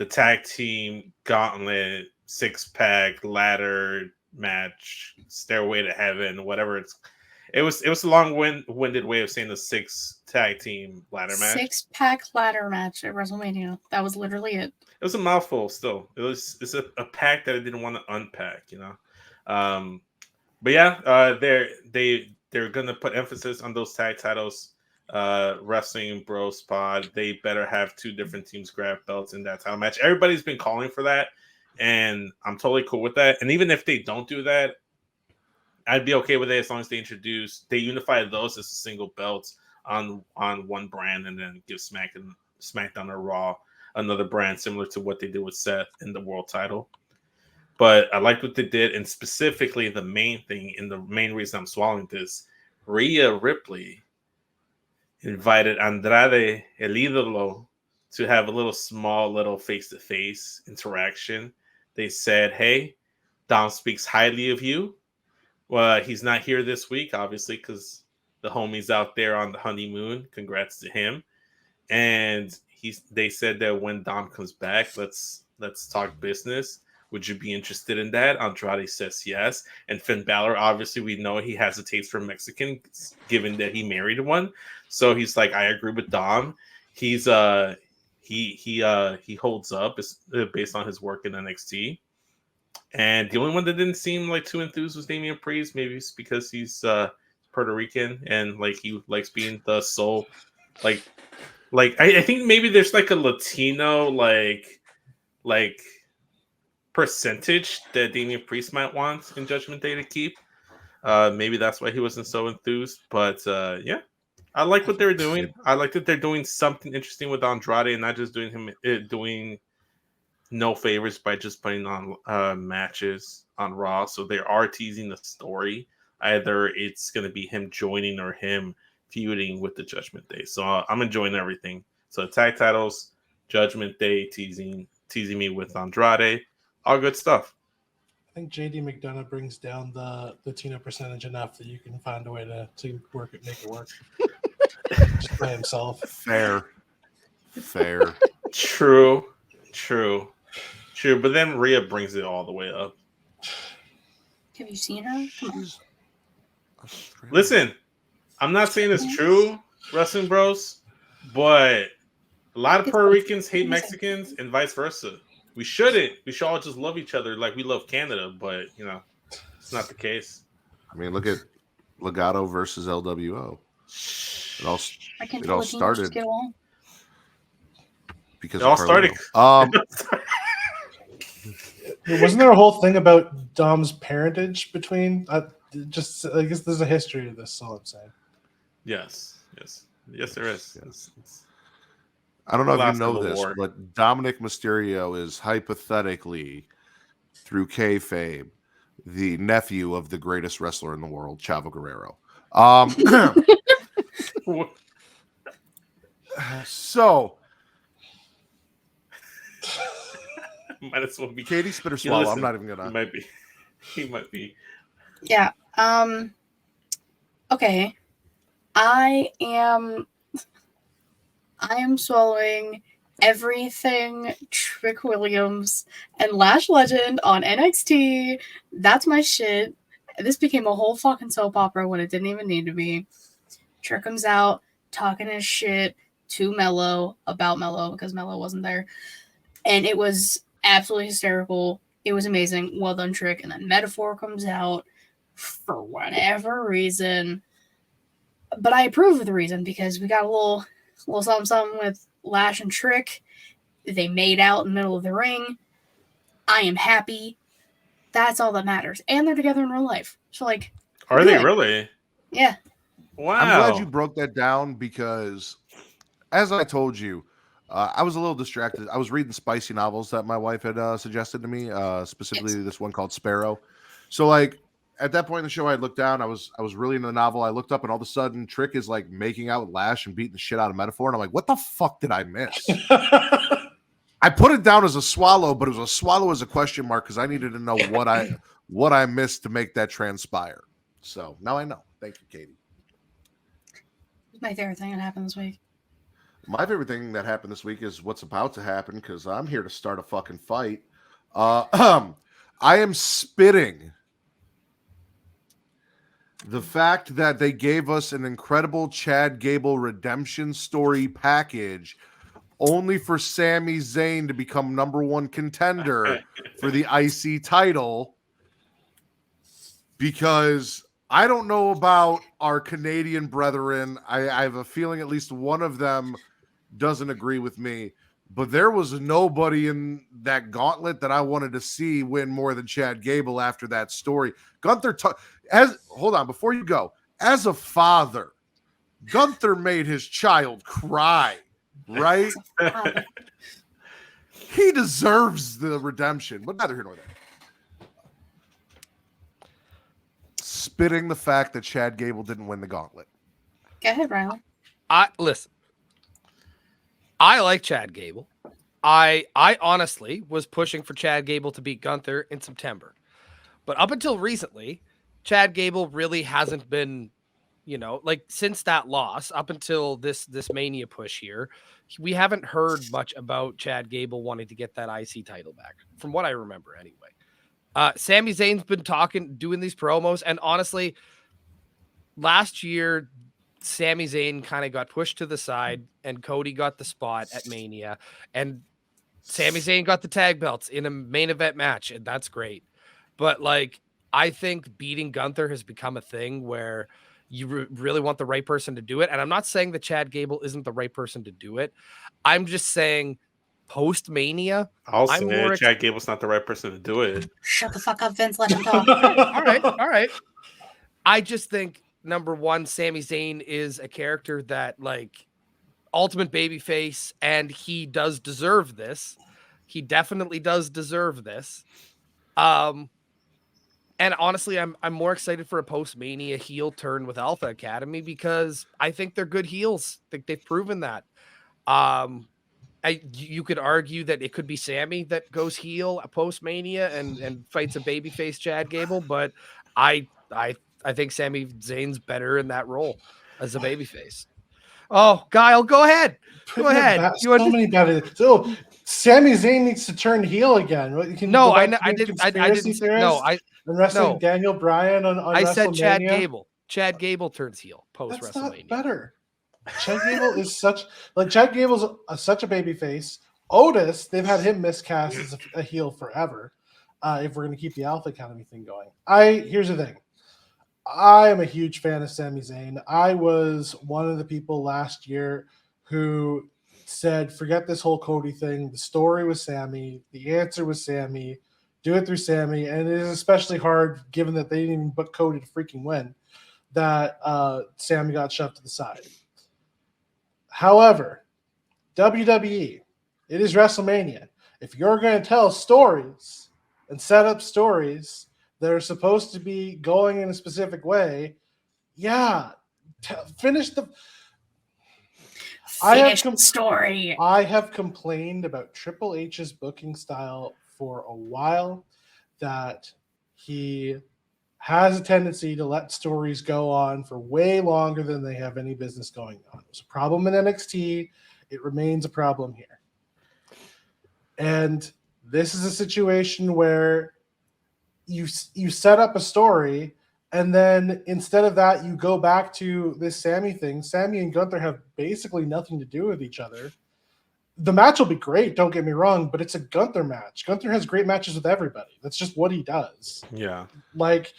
tag team gauntlet 6-pack ladder match, Stairway to Heaven, whatever it was a long-winded way of saying the 6 tag team ladder match. 6-pack ladder match at WrestleMania. That was literally it. It was a mouthful still. It's a pack that I didn't want to unpack, you know. But yeah, they're gonna put emphasis on those tag titles. Wrestling Bros Pod, they better have 2 different teams grab belts in that title match. Everybody's been calling for that, and I'm totally cool with that. And even if they don't do that, I'd be okay with it as long as they unify those as single belts on one brand, and then give SmackDown or Raw another brand similar to what they did with Seth in the world title. But I liked what they did, and specifically the main thing, and the main reason I'm swallowing this, Rhea Ripley invited Andrade El Idolo to have a small face-to-face interaction. They said, hey, Dom speaks highly of you. Well, he's not here this week, obviously, because the homie's out there on the honeymoon. Congrats to him. And they said that when Dom comes back, let's talk business. Would you be interested in that? Andrade says yes. And Finn Balor, obviously, we know he has a taste for Mexicans, given that he married one. So he's like, I agree with Dom. He holds up based on his work in NXT. And the only one that didn't seem like too enthused was Damian Priest. Maybe it's because he's Puerto Rican and like he likes being the soul. I think maybe there's like a Latino like percentage that Damian Priest might want in Judgment Day to keep. Maybe that's why he wasn't so enthused. But yeah, I like what they're doing. I like that they're doing something interesting with Andrade and not just doing no favors by just putting on matches on Raw. So they are teasing the story. Either it's going to be him joining or him feuding with the Judgment Day. So I'm enjoying everything. So tag titles, Judgment Day teasing me with Andrade. All good stuff. I think JD McDonough brings down the Latino percentage enough that you can find a way to make it work. Just by himself. Fair. True. But then Rhea brings it all the way up. Have you seen her? Come on. Listen, I'm not saying it's true, Wrestling Bros, but a lot of Puerto Ricans hate Mexicans and vice versa. We shouldn't. We should all just love each other like we love Canada, but it's not the case. I mean, look at Legado versus LWO. It all started because it all started. Wasn't there a whole thing about Dom's parentage between? I guess there's a history to this. All I'm saying. Yes, there is. Yes. I don't know if you know this, but Dominic Mysterio is hypothetically, through kayfabe, the nephew of the greatest wrestler in the world, Chavo Guerrero. So, might as well be Katie spit or swallow. I'm not even gonna. He might be. Yeah. Okay. I am swallowing everything Trick Williams and Lash Legend on NXT. That's my shit. This became a whole fucking soap opera when it didn't even need to be. Trick comes out talking his shit to Mello about Mello because Mello wasn't there. And it was absolutely hysterical. It was amazing. Well done, Trick. And then Metaphor comes out for whatever reason. But I approve of the reason because we got a little something with Lash and Trick. They made out in the middle of the ring. I am happy. That's all that matters. And they're together in real life. So, are they really? Yeah. Wow. I'm glad you broke that down because, as I told you, I was a little distracted. I was reading spicy novels that my wife had suggested to me, specifically this one called Sparrow. So, like, at that point in the show, I looked down. I was really into the novel. I looked up, and all of a sudden, Trick is like making out with Lash and beating the shit out of Metaphor. And I'm like, what the fuck did I miss? I put it down as a swallow, but it was a swallow as a question mark because I needed to know what I missed to make that transpire. So now I know. Thank you, Katie. My favorite thing that happened this week. My favorite thing that happened this week is what's about to happen because I'm here to start a fucking fight. I am spitting the fact that they gave us an incredible Chad Gable redemption story package only for Sami Zayn to become -- contender for the IC title, because I don't know about our Canadian brethren. I have a feeling at least one of them doesn't agree with me, but there was nobody in that gauntlet that I wanted to see win more than Chad Gable after that story. Gunther, hold on, before you go, as a father, Gunther made his child cry, right? He deserves the redemption, but neither here nor there. Spitting the fact that Chad Gable didn't win the gauntlet. Go ahead, Rylan. Listen. I like Chad Gable. I honestly was pushing for Chad Gable to beat Gunther in September. But up until recently, Chad Gable really hasn't been, like since that loss, up until this Mania push here, we haven't heard much about Chad Gable wanting to get that IC title back, from what I remember anyway. Sami Zayn's been doing these promos, and honestly, last year, Sami Zayn kind of got pushed to the side, and Cody got the spot at Mania, and Sami Zayn got the tag belts in a main event match, and that's great. But like, I think beating Gunther has become a thing where you really want the right person to do it. And I'm not saying that Chad Gable isn't the right person to do it. I'm just saying post Mania, Chad Gable's not the right person to do it. Shut the fuck up, Vince. Let him talk. All right. I just think, number one, Sami Zayn is a character that, like, ultimate babyface, and he does deserve this. He definitely does deserve this. And honestly, I'm more excited for a post-Mania heel turn with Alpha Academy because I think they're good heels. I think they've proven that. You could argue that it could be Sammy that goes heel post-Mania and fights a babyface Chad Gable, but I think Sami Zayn's better in that role as a babyface. Oh, Kyle, go ahead. Go ahead. So many bad. So Sami Zayn needs to turn heel again. No, I didn't. No, and wrestling Daniel Bryan on I said Chad WrestleMania. Gable. Chad Gable turns heel post That's WrestleMania. not better. Chad Gable is Chad Gable's such a baby face. Otis, they've had him miscast as a heel forever. If we're going to keep the Alpha Academy thing going, here's the thing. I am a huge fan of Sami Zayn. I was one of the people last year who said, forget this whole Cody thing. The story was Sami. The answer was Sami. Do it through Sami. And it is especially hard, given that they didn't even book Cody to freaking win, that Sami got shoved to the side. However, WWE, it is WrestleMania. If you're going to tell stories and set up stories that are supposed to be going in a specific way, finish the story. I have complained about Triple H's booking style for a while, that he has a tendency to let stories go on for way longer than they have any business going on. It was a problem in NXT. It remains a problem here. And this is a situation where you set up a story, and then instead of that, you go back to this Sami thing. Sami and Gunther have basically nothing to do with each other. The match will be great, don't get me wrong, but it's a Gunther match. Gunther has great matches with everybody. That's just what he does. Yeah. Like,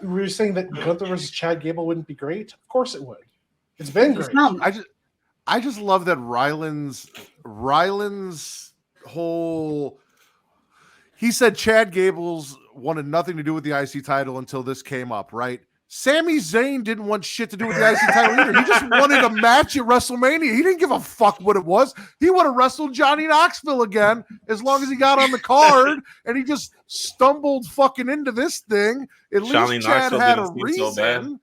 we were saying that Gunther versus Chad Gable wouldn't be great. Of course it would. It's been great. I just love that Ryland's whole. He said Chad Gable's wanted nothing to do with the IC title until this came up, right? Sami Zayn didn't want shit to do with the IC title either. He just wanted a match at WrestleMania. He didn't give a fuck what it was. He would have wrestled Johnny Knoxville again as long as he got on the card, and he just stumbled fucking into this thing. At Johnny least Chad Knoxville had a didn't seem so bad. reason.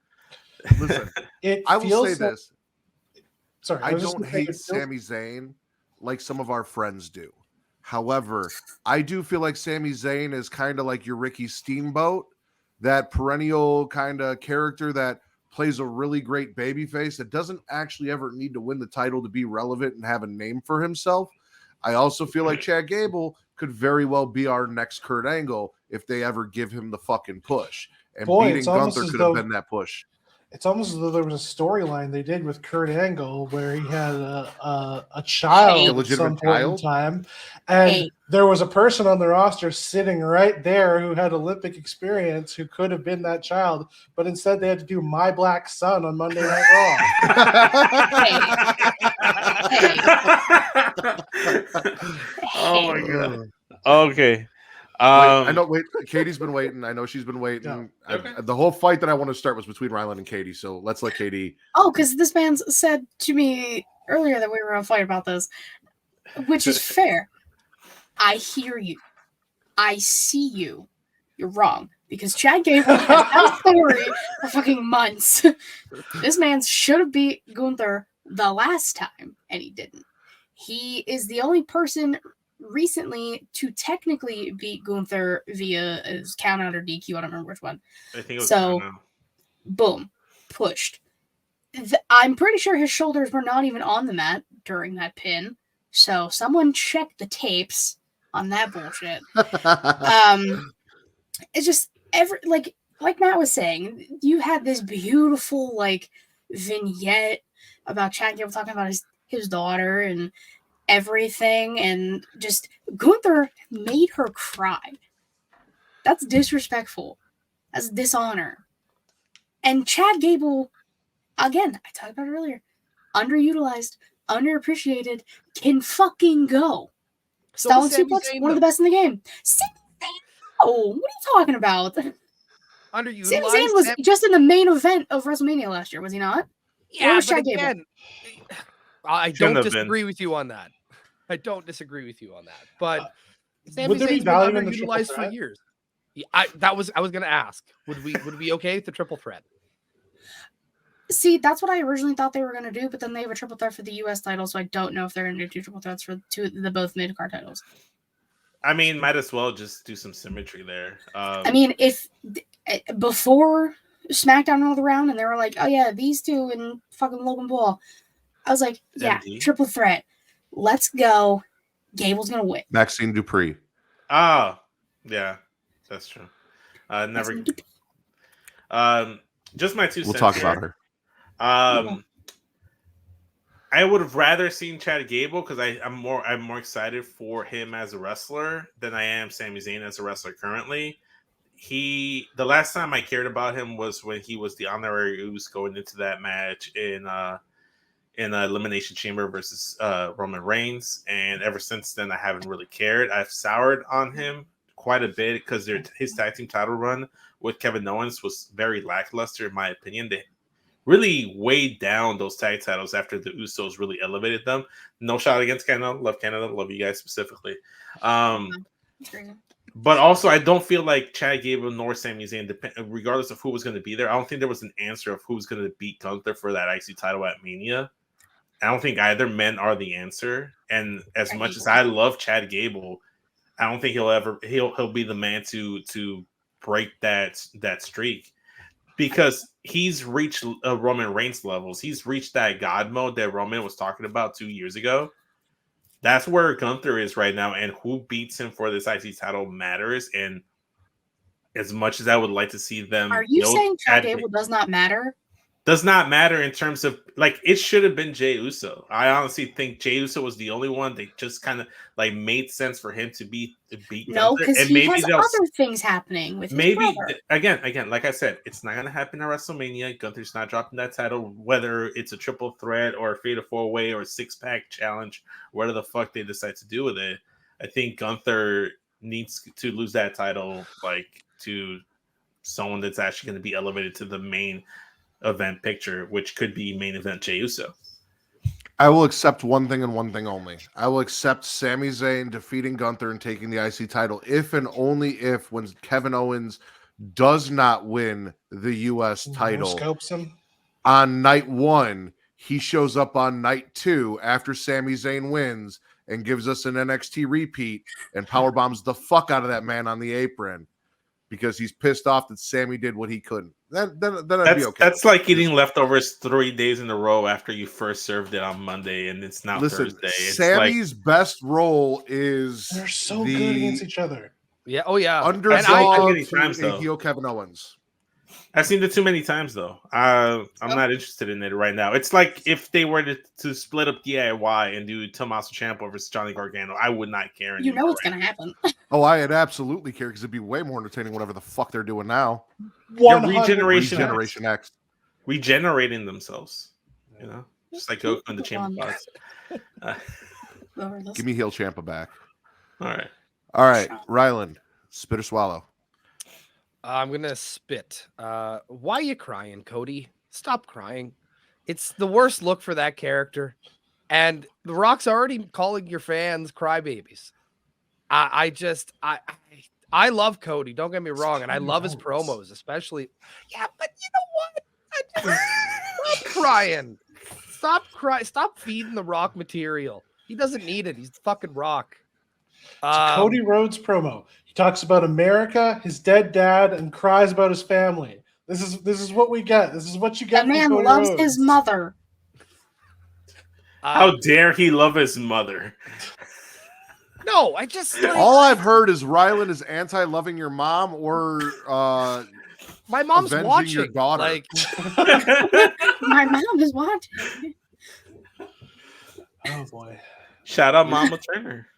Listen, It I will say feels like- this. Sorry, I was just don't gonna say, hate it feels- Sami Zayn like some of our friends do. However, I do feel like Sami Zayn is kind of like your Ricky Steamboat, that perennial kind of character that plays a really great babyface that doesn't actually ever need to win the title to be relevant and have a name for himself. I also feel like Chad Gable could very well be our next Kurt Angle if they ever give him the fucking push. And Boy, beating it's almost Gunther as could have though- been that push. It's almost as though there was a storyline they did with Kurt Angle where he had a child at Illegitimate some point in child? time, and Hey. there was a person on the roster sitting right there who had Olympic experience who could have been that child, but instead they had to do My Black Son on Monday Night Oh my Hey. god. Okay. I know. Wait, Katie's been waiting. I know she's been waiting. Yeah. Okay. The whole fight that I want to start was between Rylan and Katie. So let's let Katie. Oh, because this man said to me earlier that we were on fight about this, which is fair. I hear you. I see you. You're wrong. Because Chad Gable had that story for fucking months. This man should have beat Gunther the last time, and he didn't. He is the only person recently to technically beat Gunther via his count out or DQ. I don't remember which one. I think it was So- now. Boom. Pushed. I'm pretty sure his shoulders were not even on the mat during that pin. So someone checked the tapes on that bullshit. It's just like Matt was saying, you had this beautiful like vignette about Chad Gable talking about his daughter and everything, and just Gunther made her cry. That's disrespectful. That's dishonor. And Chad Gable, again, I talked about it earlier, underutilized, underappreciated, can fucking go. So Stalin is Sami suplex, Zayn, one of the though. best in the game. Oh, what are you talking about? Sami Underutilized. Zayn was just in the main event of WrestleMania last year, was he not? Yeah, was but Chad Gable? again, I Shouldn't don't have been. disagree with you on that. I don't disagree with you on that. But Sami would there be Zayn's been value in the triple underutilized for threat? years. Yeah, I was going to ask. Would we be okay with the triple threat? See, that's what I originally thought they were going to do, but then they have a triple threat for the U.S. title, so I don't know if they're going to do two triple threats for the both mid-card titles. I mean, might as well just do some symmetry there. I mean, if before SmackDown rolled around and they were like, oh yeah, these two and fucking Logan Paul, I was like, yeah, MD? triple threat. Let's go. Gable's going to win. Maxine Dupree. oh, yeah, that's true. Never. Just my 2 We'll cents. talk here. about her. I would have rather seen Chad Gable because I'm more excited for him as a wrestler than I am Sami Zayn as a wrestler currently. The last time I cared about him was when he was the honorary Uso going into that match in Elimination Chamber versus Roman Reigns, and ever since then I haven't really cared. I've soured on him quite a bit because his tag team title run with Kevin Owens was very lackluster in my opinion. They really weighed down those tag titles after the Usos really elevated them. No shot against Canada, love you guys specifically. But also, I don't feel like Chad Gable nor Sami Zayn, regardless of who was going to be there, I don't think there was an answer of who was going to beat Gunther for that IC title at Mania. I don't think either men are the answer. And as much as I love Chad Gable, I don't think he'll be the man to break that streak, because he's reached Roman Reigns levels. He's reached that God mode that Roman was talking about 2 years ago. That's where Gunther is right now, and who beats him for this IC title matters. And as much as I would like to see them, Are you saying Chad Gable does not matter? Does not matter in terms of, like, it should have been Jey Uso. I honestly think Jey Uso was the only one that just kind of like made sense for him to beat No, Gunther. because And he has other things happening with his maybe brother. again, like I said, it's not gonna happen at WrestleMania. Gunther's not dropping that title, whether it's a triple threat or a fatal 4-way or a 6-pack challenge, whatever the fuck they decide to do with it. I think Gunther needs to lose that title, like, to someone that's actually going to be elevated to the main event picture, which could be main event Jey Uso. I will accept one thing and one thing only. I will accept Sami Zayn defeating Gunther and taking the IC title if and only if when Kevin Owens does not win the US title Scopes him. on night 1, he shows up on night 2 after Sami Zayn wins and gives us an NXT repeat and powerbombs the fuck out of that man on the apron because he's pissed off that Sammy did what he couldn't. Then I'd be okay. That's like eating leftovers 3 days in a row after you first served it on Monday and it's now Thursday. It's Sammy's best role is they're so good against each other. Yeah. Oh yeah. Underdog many times, to though. heel Kevin Owens. I've seen it too many times, though. I'm not interested in it right now. It's like if they were to split up DIY and do Tommaso Ciampa versus Johnny Gargano, I would not care anymore. You know what's going to happen. Oh, I'd absolutely care because it'd be way more entertaining whatever the fuck they're doing now. Regeneration X. Regenerating themselves. You know? Just like Goku and the Ciampa pods. Give me heel Ciampa back. All right. Rylan, spit or swallow? I'm gonna spit. Why are you crying, Cody? Stop crying. It's the worst look for that character. And The Rock's already calling your fans crybabies. I love Cody. Don't get me wrong, and I love his promos, especially. Yeah, but you know what? Stop crying. Stop crying. Stop feeding The Rock material. He doesn't need it. He's the fucking Rock. Cody Rhodes promo. He talks about America, his dead dad, and cries about his family. This is what we get. This is what you get. That man Cody loves Rhodes. his mother. How dare he love his mother? No, I just all I've heard is Rylan is anti-loving your mom or my mom's watching your daughter. Like my mom is watching. Oh boy! Shout out Mama Turner.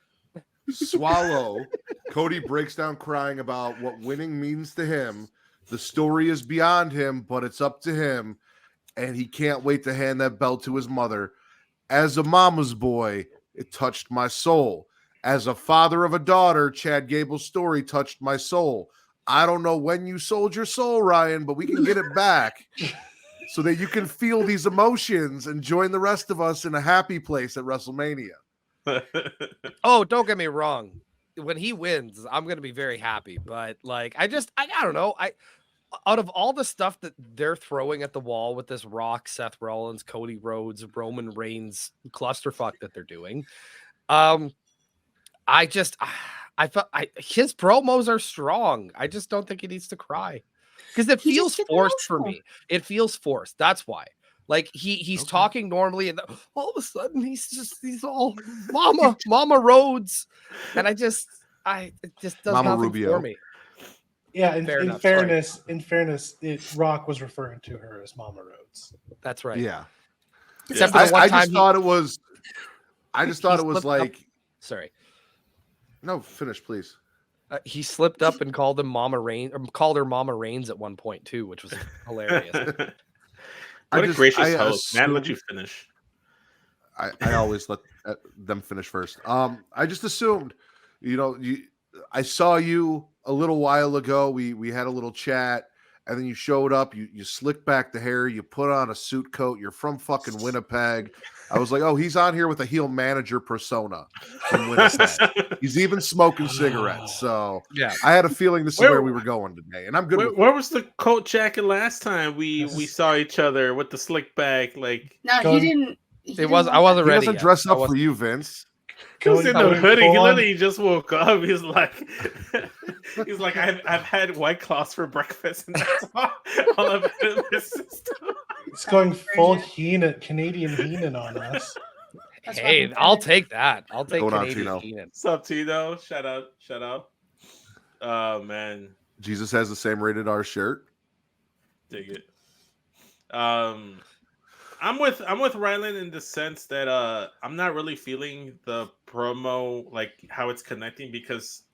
Swallow. Cody breaks down crying about what winning means to him. The story is beyond him, but it's up to him, and he can't wait to hand that belt to his mother. As a mama's boy, it touched my soul. As a father of a daughter, Chad Gable's story touched my soul. I don't know when you sold your soul, Ryan, but we can get it back so that you can feel these emotions and join the rest of us in a happy place at WrestleMania. Oh, don't get me wrong. When he wins, I'm going to be very happy. But like, I don't know. Out of all the stuff that they're throwing at the wall with this Rock, Seth Rollins, Cody Rhodes, Roman Reigns clusterfuck that they're doing, I felt his promos are strong. I just don't think he needs to cry because it feels forced for me. It feels forced. That's why. Like he's talking normally, and all of a sudden he's all Mama Rhodes, and it just does Mama nothing Rubio. for me. Yeah, in fairness, Rock was referring to her as Mama Rhodes. That's right. Yeah. Except for the one I time just thought it was. I just thought it was like. Sorry. No, finish, please. He slipped up and called him Mama Rain, or called her Mama Reigns at one point too, which was hilarious. What a gracious host. Man, let you finish. I always let them finish first. I just assumed, I saw you a little while ago. We had a little chat, and then you showed up. You slicked back the hair. You put on a suit coat. You're from fucking Winnipeg. I was like, oh, he's on here with a heel manager persona from Winnipeg. He's even smoking cigarettes. So yeah, I had a feeling this is where we were going today, and I'm good. Where was the coat jacket last time we saw each other with the slick back? Like, no, he didn't. I wasn't ready. He doesn't dress up for you, Vince. He was in the hoodie. He literally just woke up. He's like, I've had White Claws for breakfast, and that's all I've had in my system. It's going full Canadian Heenan on us. Hey, I'll take that. I'll take Canadian Heenan. What's up, Tino? Shout out. Oh man, Jesus has the same rated R shirt. Dig it. I'm with Rylan in the sense that I'm not really feeling the promo, like how it's connecting, because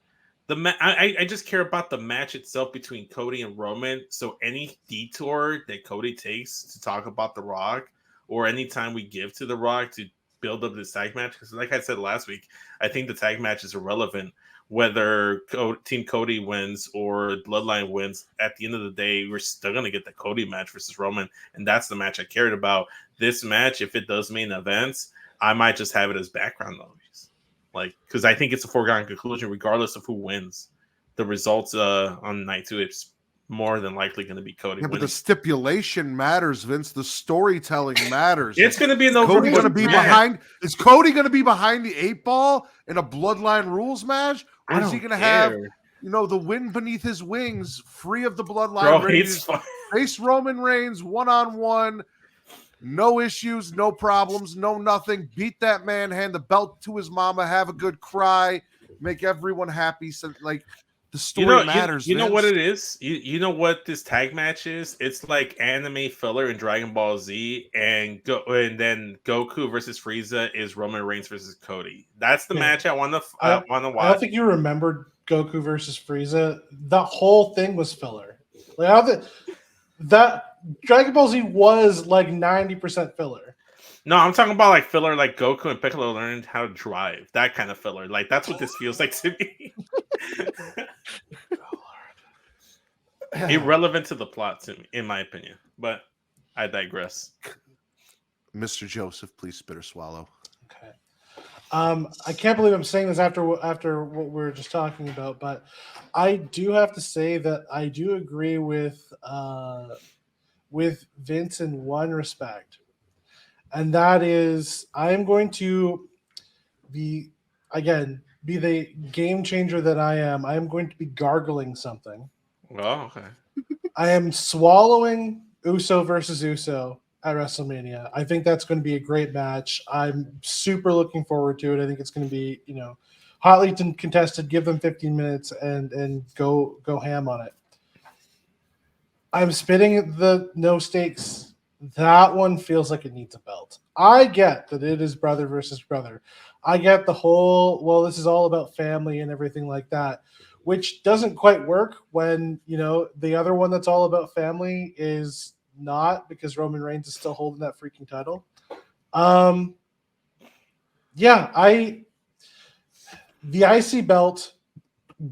I just care about the match itself between Cody and Roman. So any detour that Cody takes to talk about The Rock, or any time we give to The Rock to build up this tag match because, like I said last week, I think the tag match is irrelevant whether Team Cody wins or Bloodline wins. At the end of the day, we're still gonna get the Cody match versus Roman, and that's the match I cared about. This match, if it does main events, I might just have it as background noise, like because I think it's a foregone conclusion regardless of who wins. The results on night 2, it's more than likely going to be Cody. Yeah, winning. but the stipulation matters, Vince. The storytelling matters. It's going to be an Cody going to overbooked be match. behind? Is Cody going to be behind the 8 ball in a Bloodline rules match, or is he going to have the wind beneath his wings, free of the Bloodline, ready to face Roman Reigns 1-on-1? No issues, no problems, no nothing. Beat that man, hand the belt to his mama, have a good cry, make everyone happy. So, like, the story matters. You know what it is? You know what this tag match is? It's like anime filler in Dragon Ball Z, and then Goku versus Frieza is Roman Reigns versus Cody. That's the match I want to watch. I don't think you remembered Goku versus Frieza. The whole thing was filler. Like that Dragon Ball Z was like 90% filler. No, I'm talking about like filler, like Goku and Piccolo learned how to drive. That kind of filler. Like that's what this feels like to me. Irrelevant to the plot, to me, in my opinion. But I digress. Mr. Joseph, please spit or swallow. Okay. I can't believe I'm saying this after what we were just talking about, but I do have to say that I do agree with Vince in one respect, and that is I am going to be the game changer that I am. I am going to be gargling something. Oh, okay. I am swallowing Uso versus Uso at WrestleMania. I think that's going to be a great match. I'm super looking forward to it. I think it's going to be, hotly contested. Give them 15 minutes and go ham on it. I'm spitting the no stakes. That one feels like it needs a belt. I get that it is brother versus brother. I get the whole, this is all about family and everything like that, which doesn't quite work when, the other one that's all about family is not, because Roman Reigns is still holding that freaking title. The IC belt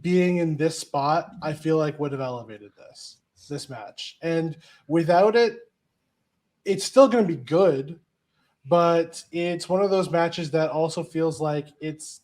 being in this spot, I feel like would have elevated this match. And without it, it's still going to be good, but it's one of those matches that also feels like it's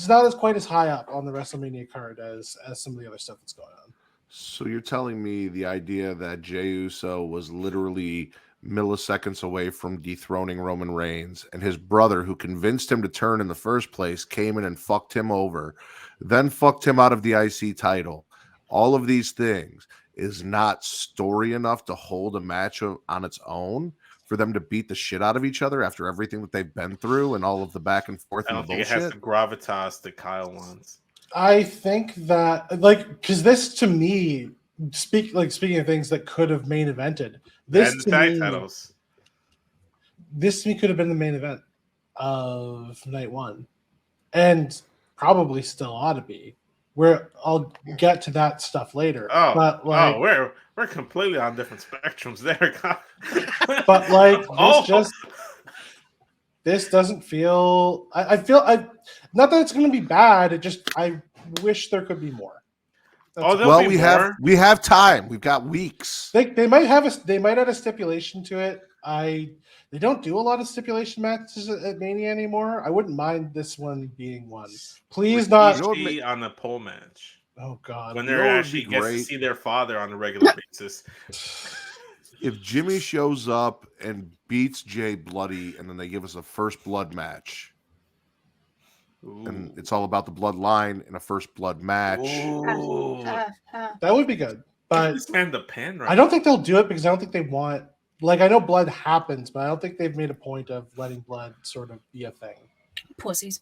not as quite as high up on the WrestleMania card as some of the other stuff that's going on. So you're telling me the idea that Jey Uso was literally milliseconds away from dethroning Roman Reigns, and his brother, who convinced him to turn in the first place, came in and fucked him over, then fucked him out of the IC title. All of these things is not story enough to hold a match on its own for them to beat the shit out of each other after everything that they've been through and all of the back and forth. I don't think it has the gravitas that Kyle wants. I think that, because this to me, speaking of things that could have main evented, this to me could have been the main event of night 1, and probably still ought to be. Where I'll get to that stuff later. We're completely on different spectrums there. But this doesn't feel. I feel not that it's going to be bad. I wish there could be more. We have time. We've got weeks. They might add a stipulation to it. They don't do a lot of stipulation matches at Mania anymore. I wouldn't mind this one being one. Please not on the pole match. Oh God! When they're actually gets to see their father on a regular basis. If Jimmy shows up and beats Jay bloody, and then they give us a first blood match, and it's all about the bloodline in a first blood match, that would be good. But the pen, right? I don't think they'll do it because I don't think they want. I know blood happens, but I don't think they've made a point of letting blood sort of be a thing. Pussies.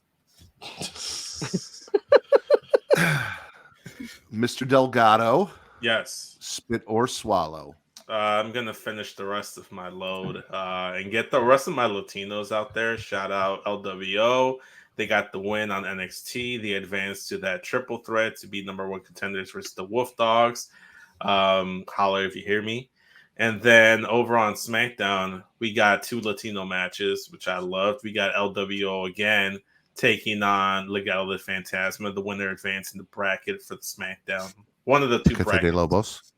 Mr. Delgado. Yes. Spit or swallow. I'm going to finish the rest of my load and get the rest of my Latinos out there. Shout out LWO. They got the win on NXT. They advanced to that triple threat to be #1 contenders versus the Wolf Dogs. Holler if you hear me. And then over on SmackDown, we got 2 Latino matches, which I loved. We got LWO again taking on Legado del Fantasma. The winner advancing the bracket for the SmackDown. One of the 2 Paquete brackets. de Lobos.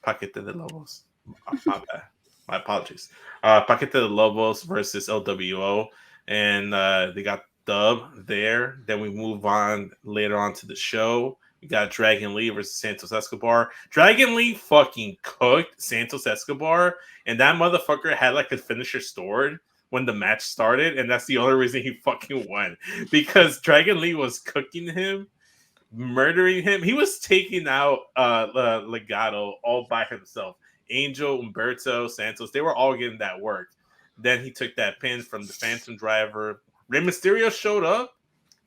Paquete de Lobos. My bad. My apologies. Paquete de Lobos versus LWO. And they got dub there. Then we move on later on to the show. We got Dragon Lee versus Santos Escobar. Dragon Lee fucking cooked Santos Escobar, and that motherfucker had like a finisher stored when the match started, and that's the only reason he fucking won. Because Dragon Lee was cooking him, murdering him. He was taking out Legado all by himself. Angel, Humberto, Santos, they were all getting that work. Then he took that pin from the Phantom Driver. Rey Mysterio showed up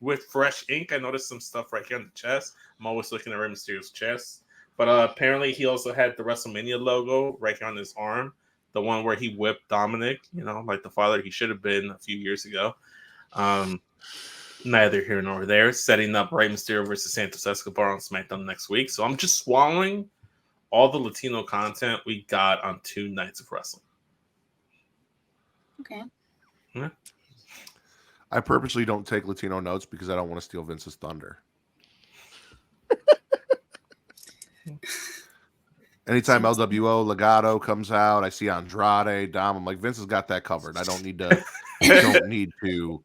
with fresh ink. I noticed some stuff right here on the chest. I'm always looking at Rey Mysterio's chest. But apparently he also had the WrestleMania logo right here on his arm. The one where he whipped Dominic, like the father he should have been a few years ago. Neither here nor there. Setting up Rey Mysterio versus Santos Escobar on SmackDown next week. So I'm just swallowing all the Latino content we got on 2 nights of wrestling. Okay. Yeah. I purposely don't take Latino notes because I don't want to steal Vince's thunder. Anytime LWO Legado comes out, I see Andrade, Dom. I'm like, Vince has got that covered. I don't need to.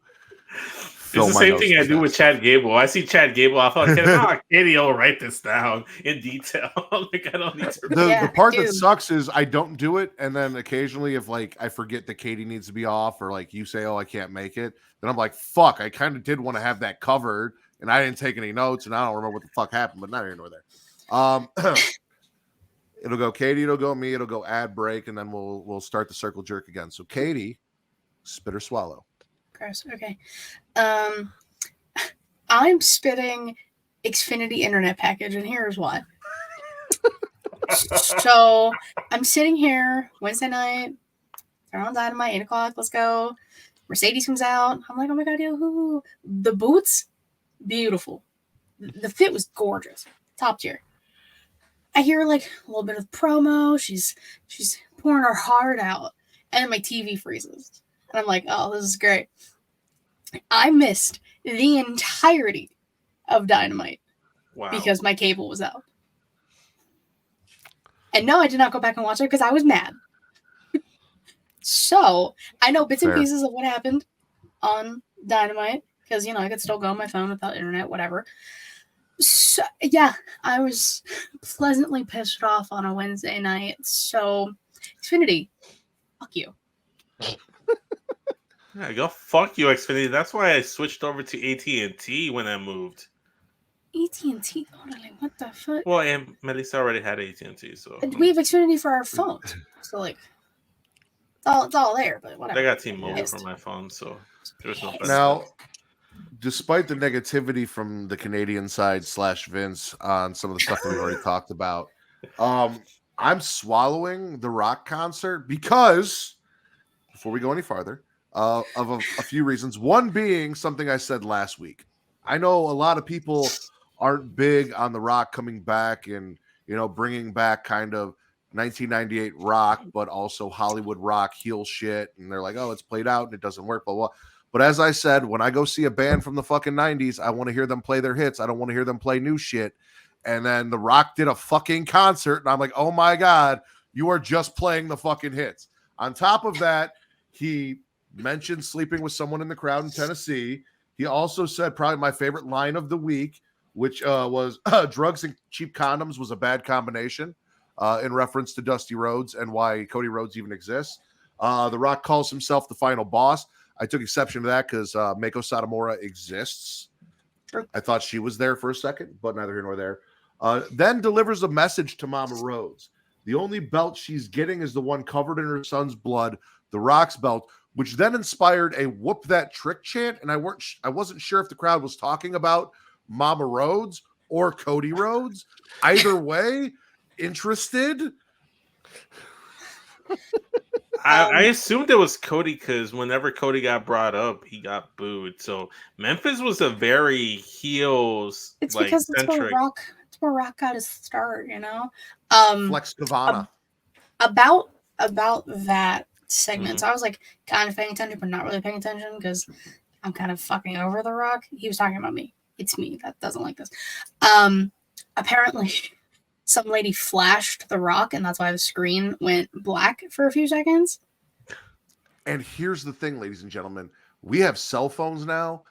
It's the same thing I do with Chad Gable. I see Chad Gable. I thought, Katie will write this down in detail. Like, I don't need to. The part that sucks is I don't do it, and then occasionally, if like I forget that Katie needs to be off, or like you say, "Oh, I can't make it," then I'm like, "Fuck!" I kind of did want to have that covered, and I didn't take any notes, and I don't remember what the fuck happened. But not here nor there. It'll go Katie, it'll go me, it'll go ad break, and then we'll start the circle jerk again. So Katie, spit or swallow. Gross. Okay. I'm spitting Xfinity internet package, and here's why. So I'm sitting here Wednesday night, turn on Dynamite, 8 o'clock, let's go. Mercedes comes out. I'm like, oh my god, yo, the boots, beautiful. The fit was gorgeous, top tier. I hear like a little bit of promo. She's pouring her heart out, and my TV freezes. And I'm like, oh, this is great. I missed the entirety of Dynamite because my cable was out. And no, I did not go back and watch it because I was mad. So I know bits and pieces of what happened on Dynamite because, I could still go on my phone without internet, whatever. So, yeah, I was pleasantly pissed off on a Wednesday night. So, Xfinity, fuck you. Yeah, go fuck you, Xfinity. That's why I switched over to AT&T when I moved. AT&T? What the fuck? Well, and Melissa already had AT&T, so we have Xfinity for our phones. So, like, it's all there, but whatever. I got T-Mobile for my phone, so there's no. Now, despite the negativity from the Canadian side / Vince on some of the stuff that we already talked about, I'm swallowing the Rock concert because, before we go any farther, of a few reasons. One being something I said last week. I know a lot of people aren't big on the Rock coming back and, bringing back kind of 1998 Rock, but also Hollywood Rock heel shit. And they're like, oh, it's played out and it doesn't work, blah, blah. But as I said, when I go see a band from the fucking 90s, I want to hear them play their hits. I don't want to hear them play new shit. And then The Rock did a fucking concert, and I'm like, oh my God, you are just playing the fucking hits. On top of that, he mentioned sleeping with someone in the crowd in Tennessee. He also said probably my favorite line of the week, which was drugs and cheap condoms was a bad combination, in reference to Dusty Rhodes and why Cody Rhodes even exists. The Rock calls himself the final boss. I took exception to that because Meiko Satomura exists. Sure. I thought she was there for a second, but neither here nor there. Then delivers a message to Mama Rhodes. The only belt she's getting is the one covered in her son's blood, the Rock's belt, which then inspired a whoop that trick chant. And I wasn't sure if the crowd was talking about Mama Rhodes or Cody Rhodes. Either way, interested. I assumed it was Cody because whenever Cody got brought up, he got booed. So Memphis was a very heels. It's because it's where Rock got his start, Flex Kavana. about that segment. So I was like kind of paying attention, but not really paying attention because I'm kind of fucking over The Rock. He was talking about me. It's me that doesn't like this. Apparently, some lady flashed The Rock, and that's why the screen went black for a few seconds. And here's the thing, ladies and gentlemen, we have cell phones now.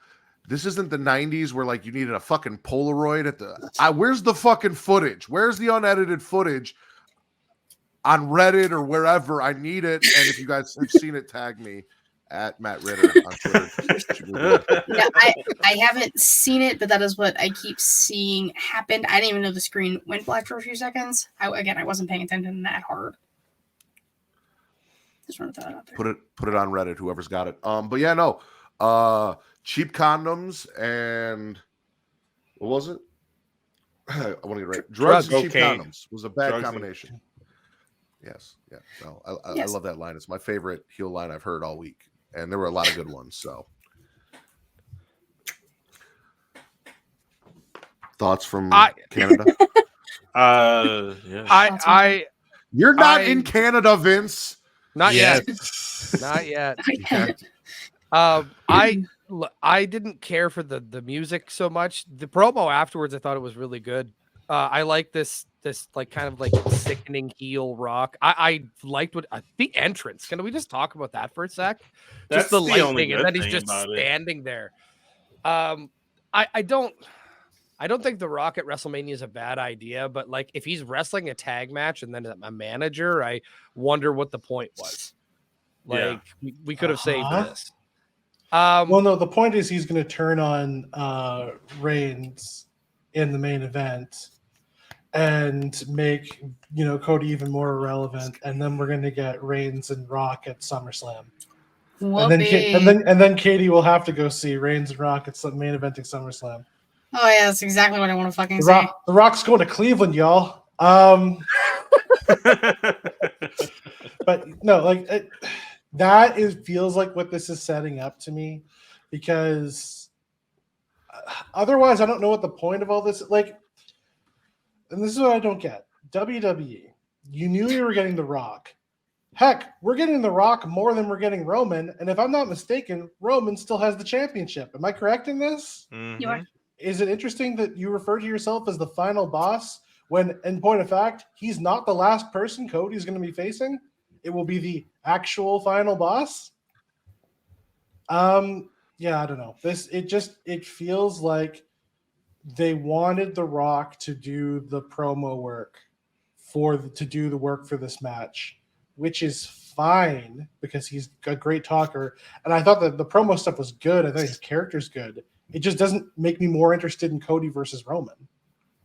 This isn't the 90s where like you needed a fucking Polaroid at the. Where's the fucking footage? Where's the unedited footage on Reddit or wherever? I need it. And if you guys have seen it, tag me at Matt Ritter on Twitter. No, I haven't seen it, but that is what I keep seeing happen. I didn't even know the screen went black for a few seconds. I wasn't paying attention that hard. Just want to throw that out there. Put it on Reddit, whoever's got it. But yeah, no. Cheap condoms and what was it? I want to get it right. Drugs and cheap condoms was a bad combination. Yes, yeah. No, I love that line. It's my favorite heel line I've heard all week, and there were a lot of good ones. So, thoughts from Canada? Yeah. You're not in Canada, Vince. Not yet. Not yet. I didn't care for the music so much. The promo afterwards, I thought it was really good. I like this like kind of like sickening heel Rock. I liked the entrance. Can we just talk about that for a sec? That's just the lightning, and then he's just standing there. I don't think The Rock at WrestleMania is a bad idea, but like if he's wrestling a tag match and then a manager, I wonder what the point was. Like we could have saved this. Well, no, the point is he's going to turn on Reigns in the main event and make Cody even more irrelevant, and then we're going to get Reigns and Rock at SummerSlam. And then Katie will have to go see Reigns and Rock at main eventing SummerSlam. Oh yeah, that's exactly what I want to fucking say. The Rock's going to Cleveland, y'all. But no, like feels like what this is setting up to me, because otherwise I don't know what the point of all this like. And this is what I don't get. WWE, you knew you were getting The Rock. Heck, we're getting The Rock more than we're getting Roman, and if I'm not mistaken, Roman still has the championship. Am I correct in this? Mm-hmm. You are. Is it interesting that you refer to yourself as the final boss when, in point of fact, he's not the last person Cody's going to be facing? It will be the actual final boss. Yeah, I don't know. It feels like they wanted The Rock to do the promo work to do the work for this match, which is fine because he's a great talker. And I thought that the promo stuff was good. I think his character's good. It just doesn't make me more interested in Cody versus Roman,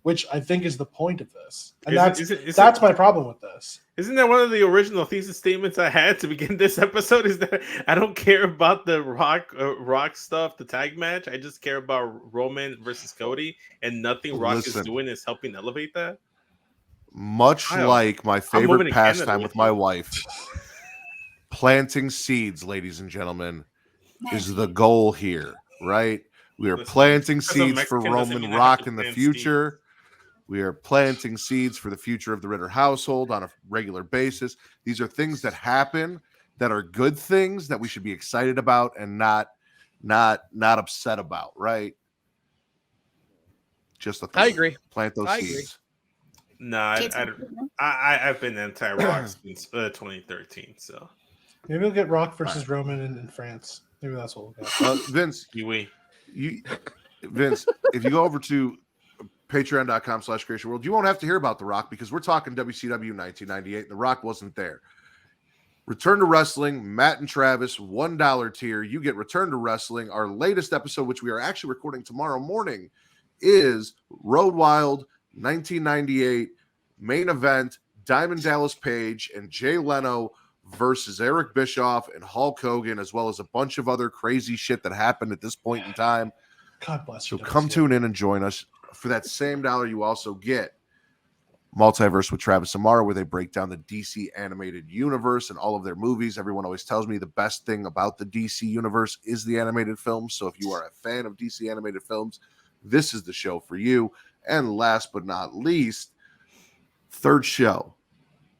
which I think is the point of this. And that's my problem with this. Isn't that one of the original thesis statements I had to begin this episode? Is that I don't care about the Rock stuff, the tag match. I just care about Roman versus Cody, and nothing Rock is doing is helping elevate that. Much like my favorite pastime with my wife, planting seeds, ladies and gentlemen, is the goal here, right? We are planting seeds for Roman Rock in the future. We are planting seeds for the future of the Ritter household on a regular basis. These are things that happen that are good things that we should be excited about and not upset about, right? Just I agree. Plant those seeds. Agree. No, I've been anti-Rock since 2013. So maybe we'll get Rock versus Roman in France. Maybe that's what we'll get. Vince, Vince, if you go over to patreon.com/Creation World, you won't have to hear about The Rock because we're talking WCW 1998. The Rock wasn't there. Return to Wrestling, Matt and Travis, $1 tier. You get Return to Wrestling. Our latest episode, which we are actually recording tomorrow morning, is Road Wild 1998 main event. Diamond Dallas Page and Jay Leno versus Eric Bischoff and Hulk Hogan, as well as a bunch of other crazy shit that happened at this point in time. God bless you. So come tune in and join us. For that same dollar, you also get Multiverse with Travis Amara, where they break down the DC animated universe and all of their movies. Everyone always tells me the best thing about the DC universe is the animated films. So if you are a fan of DC animated films, this is the show for you. And last but not least, third show,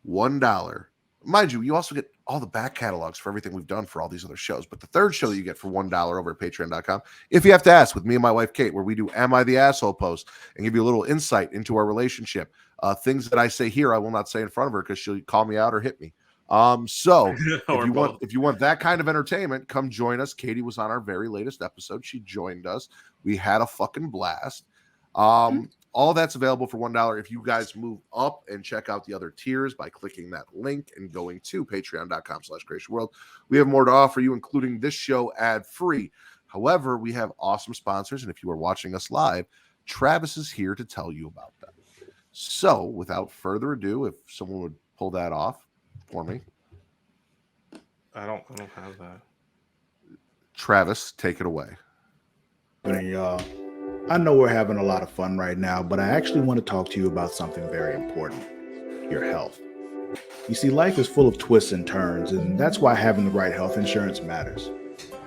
$1 mind you, you also get all the back catalogs for everything we've done for all these other shows. But the third show that you get for $1 over at patreon.com, if you have to ask, with me and my wife, Kate, where we do Am I the Asshole post and give you a little insight into our relationship. Things that I say here, I will not say in front of her because she'll call me out or hit me. So if you want that kind of entertainment, come join us. Katie was on our very latest episode. She joined us. We had a fucking blast. All that's available for $1. If you guys move up and check out the other tiers by clicking that link and going to patreon.com/creationworld, we have more to offer you, including this show ad-free. However, we have awesome sponsors, and if you are watching us live, Travis is here to tell you about them. So, without further ado, if someone would pull that off for me. I don't have that. Travis, take it away. Y'all, I know we're having a lot of fun right now, but I actually want to talk to you about something very important: your health. You see, life is full of twists and turns, and that's why having the right health insurance matters.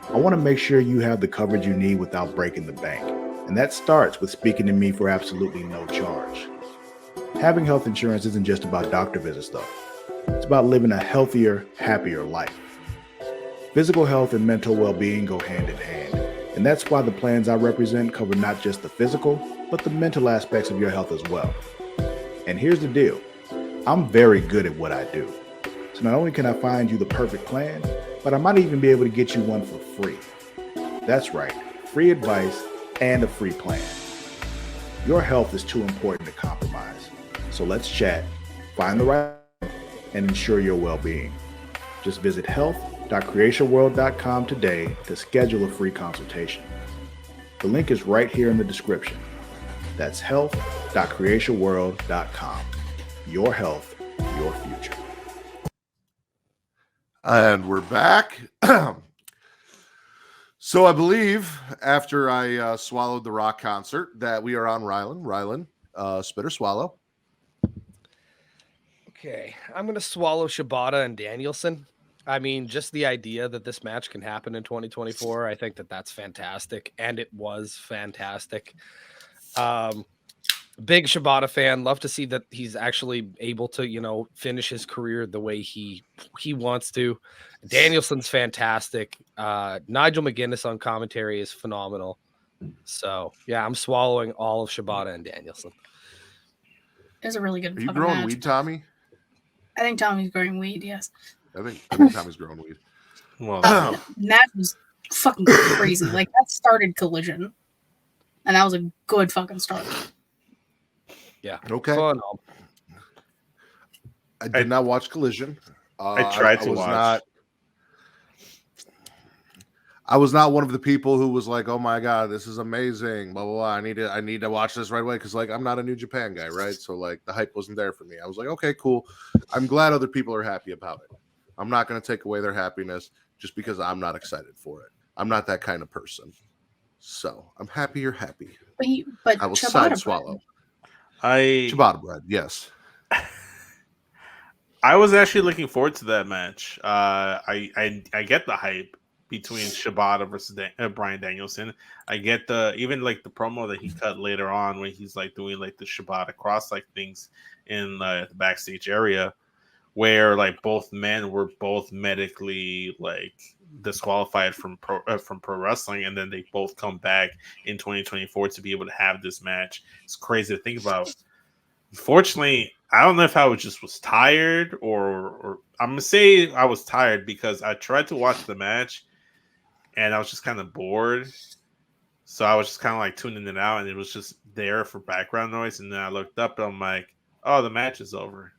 I want to make sure you have the coverage you need without breaking the bank, and that starts with speaking to me for absolutely no charge. Having health insurance isn't just about doctor visits, though. It's about living a healthier, happier life. Physical health and mental well-being go hand in hand. And that's why the plans I represent cover not just the physical, but the mental aspects of your health as well. And here's the deal. I'm very good at what I do. So not only can I find you the perfect plan, but I might even be able to get you one for free. That's right, free advice and a free plan. Your health is too important to compromise. So let's chat, find the right and ensure your well-being. Just visit health.creationworld.com today to schedule a free consultation. The link is right here in the description. That's health.creationworld.com. Your health, your future. And we're back. So I believe after I swallowed the rock concert that we are on Rylan. Rylan, spit or swallow. Okay, I'm going to swallow Shibata and Danielson. I mean, just the idea that this match can happen in 2024, I think that's fantastic, and it was fantastic. Big Shibata fan. Love to see that he's actually able to, finish his career the way he wants to. Danielson's fantastic. Nigel McGuinness on commentary is phenomenal. So, yeah, I'm swallowing all of Shibata and Danielson. It was a really good. Are you growing weed, Tommy? I think Tommy's growing weed. Yes. I think Tommy's growing weed. Well, that was fucking crazy. Like, that started Collision, and that was a good fucking start. Yeah. Okay. Fun. I did not watch Collision. I tried to watch. I was not one of the people who was like, "Oh my god, this is amazing!" Blah blah blah. I need to watch this right away because I'm not a New Japan guy, right? So the hype wasn't there for me. I was like, "Okay, cool. I'm glad other people are happy about it. I'm not going to take away their happiness just because I'm not excited for it. I'm not that kind of person. So I'm happy you're happy. But I will Ciabatta side bread. swallow. I Ciabatta bread, yes. I was actually looking forward to that match. I get the hype between Shibata versus Bryan Danielson. I get the promo that he cut later on when he's doing the Shibata cross things in the backstage area, where both men were both medically disqualified from pro wrestling, and then they both come back in 2024 to be able to have this match. It's crazy to think about. Unfortunately, I don't know if I was tired or I'm gonna say I was tired because I tried to watch the match and I was just kind of bored. So I was just kind of tuning it out, and it was just there for background noise. And then I looked up and I'm like, oh, the match is over.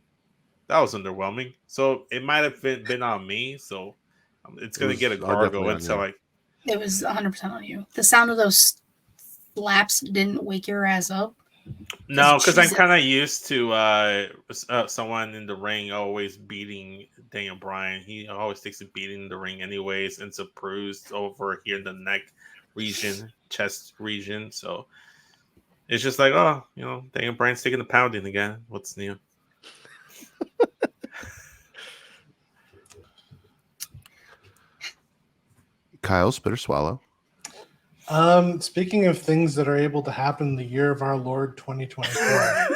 That was underwhelming. So it might have been on me. So it's going to get a gargle until It was 100% on you. The sound of those slaps didn't wake your ass up. No, because I'm kind of used to someone in the ring always beating Daniel Bryan. He always takes a beating in the ring anyways, and it's a bruise over here in the neck region, chest region. So it's just Daniel Bryan's taking the pounding again. What's new? Kyle, spit or swallow? Speaking of things that are able to happen the year of our Lord 2024.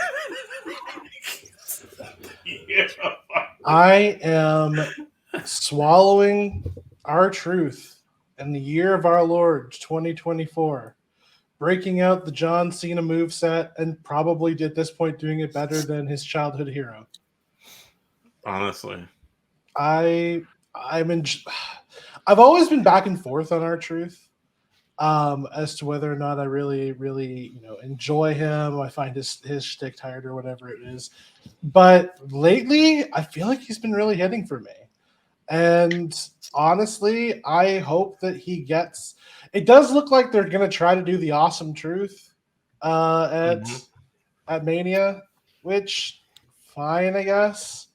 I am swallowing R-Truth in the year of our Lord 2024, breaking out the John Cena moveset and probably at this point doing it better than his childhood hero. Honestly, I've always been back and forth on R-Truth as to whether or not I really enjoy him. I find his shtick tired or whatever it is. But lately, I feel like he's been really hitting for me. And honestly, I hope that he gets. It does look like they're going to try to do the awesome truth at Mania, which fine, I guess.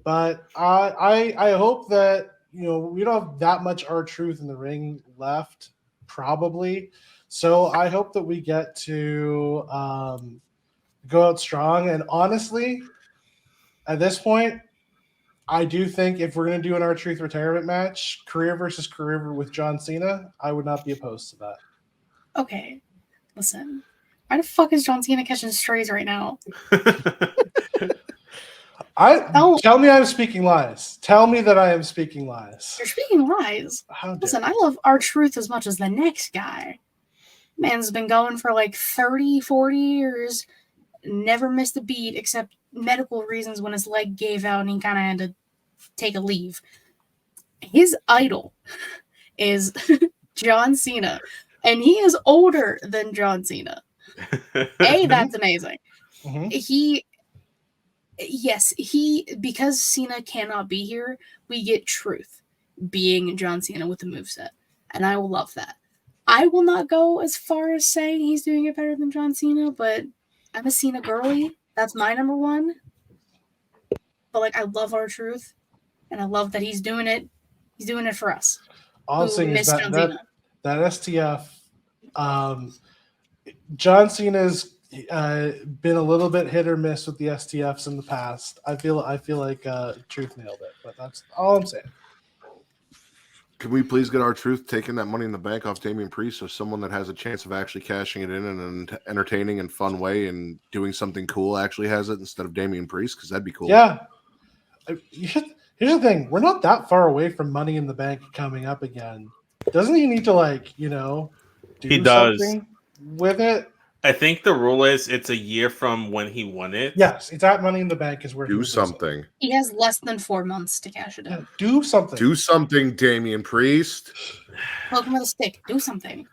But I hope that we don't have that much R-Truth in the ring left, probably. So I hope that we get to go out strong. And honestly, at this point, I do think if we're going to do an R-Truth retirement match, career versus career with John Cena, I would not be opposed to that. Okay, listen. Why the fuck is John Cena catching strays right now? Tell me I'm speaking lies. Tell me that I am speaking lies. You're speaking lies. Listen, I love R-Truth as much as the next guy. Man's been going for like 30, 40 years, never missed a beat except medical reasons when his leg gave out and he kind of had to take a leave. His idol is John Cena, and he is older than John Cena. That's amazing. Mm-hmm. Because Cena cannot be here, we get Truth being John Cena with the moveset, and I will love that. I will not go as far as saying he's doing it better than John Cena, but I'm a Cena girly. That's my number one. But like, I love R-Truth, and I love that he's doing it. He's doing it for us. All I'm saying is that STF, John Cena's been a little bit hit or miss with the STFs in the past. I feel like Truth nailed it, but that's all I'm saying. Can we please get R-Truth taking that Money in the Bank off Damian Priest, so someone that has a chance of actually cashing it in an entertaining and fun way and doing something cool actually has it instead of Damian Priest? Because that'd be cool. Yeah. Here's the thing. We're not that far away from Money in the Bank coming up again. Doesn't he need to do something with it? I think the rule is it's a year from when he won it. Yes, it's at Money in the Bank is where do something. He has less than 4 months to cash it in. Yeah, do something. Do something, Damian Priest. Poke him with a stick. Do something.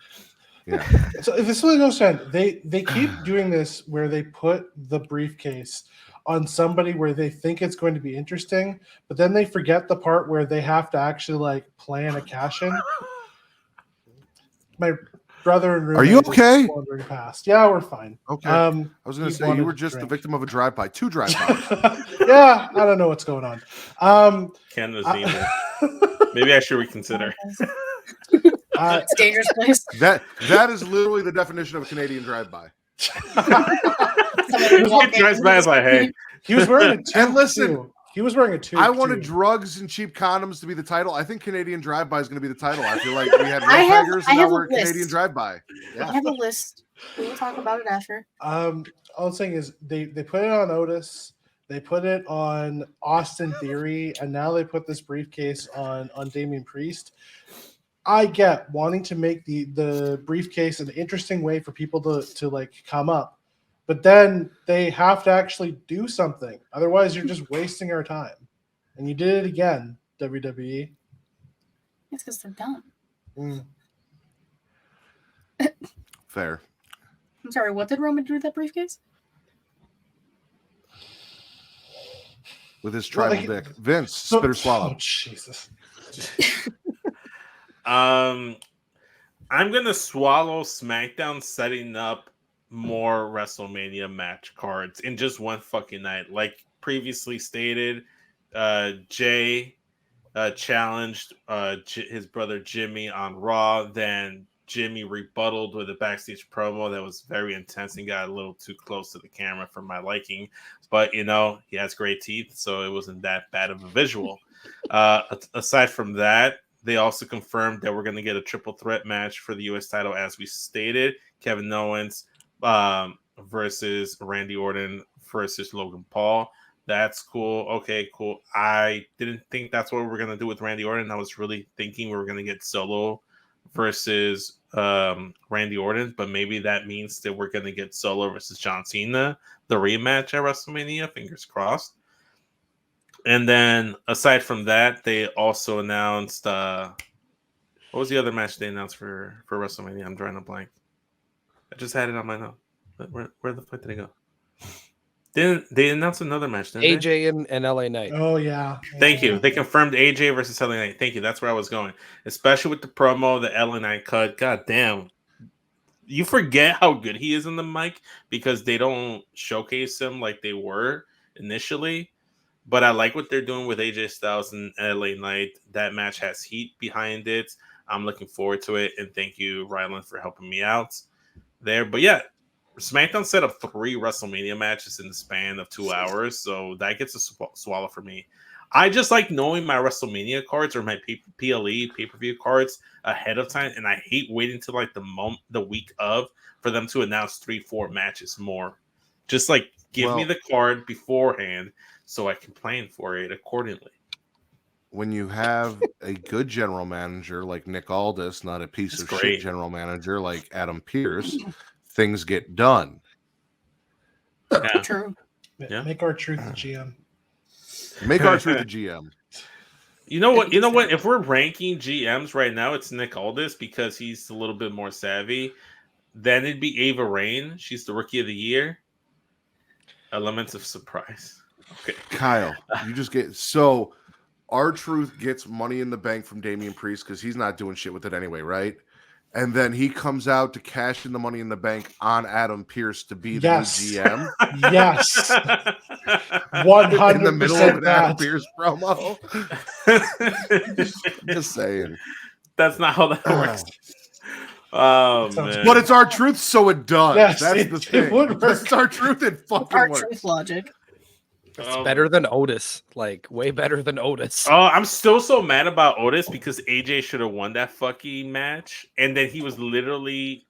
Yeah. So if this really goes down, they keep doing this where they put the briefcase on somebody where they think it's going to be interesting, but then they forget the part where they have to actually plan a cash in. My brother and roommate. Are you okay? Wandering past. Yeah, we're fine. Okay. I was going to say you were just the victim of a drive-by. 2 drive-bys. Yeah, I don't know what's going on. Canada's evil. Maybe I should reconsider. It's a dangerous place. That is literally the definition of a Canadian drive-by. Drives by as I hate. He was wearing a 2. And listen. He was wearing a 2. I wanted drugs and cheap condoms to be the title. I think Canadian Drive-By is going to be the title. I feel like we had Red Tigers and now we're Canadian Drive-By. Yeah. I have a list. We'll talk about it after. All I'm saying is they put it on Otis, they put it on Austin Theory, and now they put this briefcase on Damian Priest. I get wanting to make the briefcase an interesting way for people to come up. But then they have to actually do something. Otherwise, you're just wasting our time. And you did it again, WWE. It's because they're dumb. Fair. I'm sorry, what did Roman do with that briefcase? With his tribal dick. Vince, spit or swallow. Oh, Jesus. I'm going to swallow Smackdown setting up more WrestleMania match cards in just one fucking night. Like previously stated, Jay challenged his brother Jimmy on Raw. Then Jimmy rebutted with a backstage promo that was very intense and got a little too close to the camera for my liking. But, he has great teeth, so it wasn't that bad of a visual. Aside from that, they also confirmed that we're going to get a triple threat match for the U.S. title, as we stated. Kevin Owens versus Randy Orton versus Logan Paul. That's cool. Okay, cool. I didn't think that's what we were gonna do with Randy Orton. I was really thinking we were gonna get Solo versus Randy Orton, but maybe that means that we're gonna get Solo versus John Cena, the rematch at WrestleMania. Fingers crossed. And then aside from that, they also announced what was the other match they announced for WrestleMania? I'm drawing a blank. I just had it on my note. Where the fuck did it go? They announced another match, didn't they? AJ and LA Knight. Oh yeah. Thank you. They confirmed AJ versus LA Knight. Thank you. That's where I was going. Especially with the promo, the LA Knight cut. God damn. You forget how good he is in the mic because they don't showcase him like they were initially. But I like what they're doing with AJ Styles and LA Knight. That match has heat behind it. I'm looking forward to it. And thank you, Rylan, for helping me out there. But yeah, SmackDown set up 3 WrestleMania matches in the span of 2 hours, so that gets a swallow for me. I just like knowing my WrestleMania cards or my PLE pay-per-view cards ahead of time, and I hate waiting till like the week of for them to announce 3-4 matches more. Just like give me the card beforehand so I can plan for it accordingly. When you have a good general manager like Nick Aldis, not a piece of shit general manager like Adam Pearce, things get done. Yeah. True. Yeah. Make our truth the GM. Make our truth the GM. You know what? You know what? If we're ranking GMs right now, it's Nick Aldis because he's a little bit more savvy. Then it'd be Ava Rain. She's the Rookie of the Year. Elements of surprise. Okay, Kyle, you just get so. R-Truth gets Money in the Bank from Damian Priest because he's not doing shit with it anyway, right? And then he comes out to cash in the Money in the Bank on Adam Pearce to be the new GM. Yes. 100% in the middle of an Adam Pearce promo. Just saying. That's not how that works. Oh, man. But it's R-Truth, so it does. Yes, That's the thing. That's R-Truth. It fucking works. R-Truth logic. It's better than Otis, like way better than Otis. Oh, I'm still so mad about Otis because AJ should have won that fucking match, and then he was literally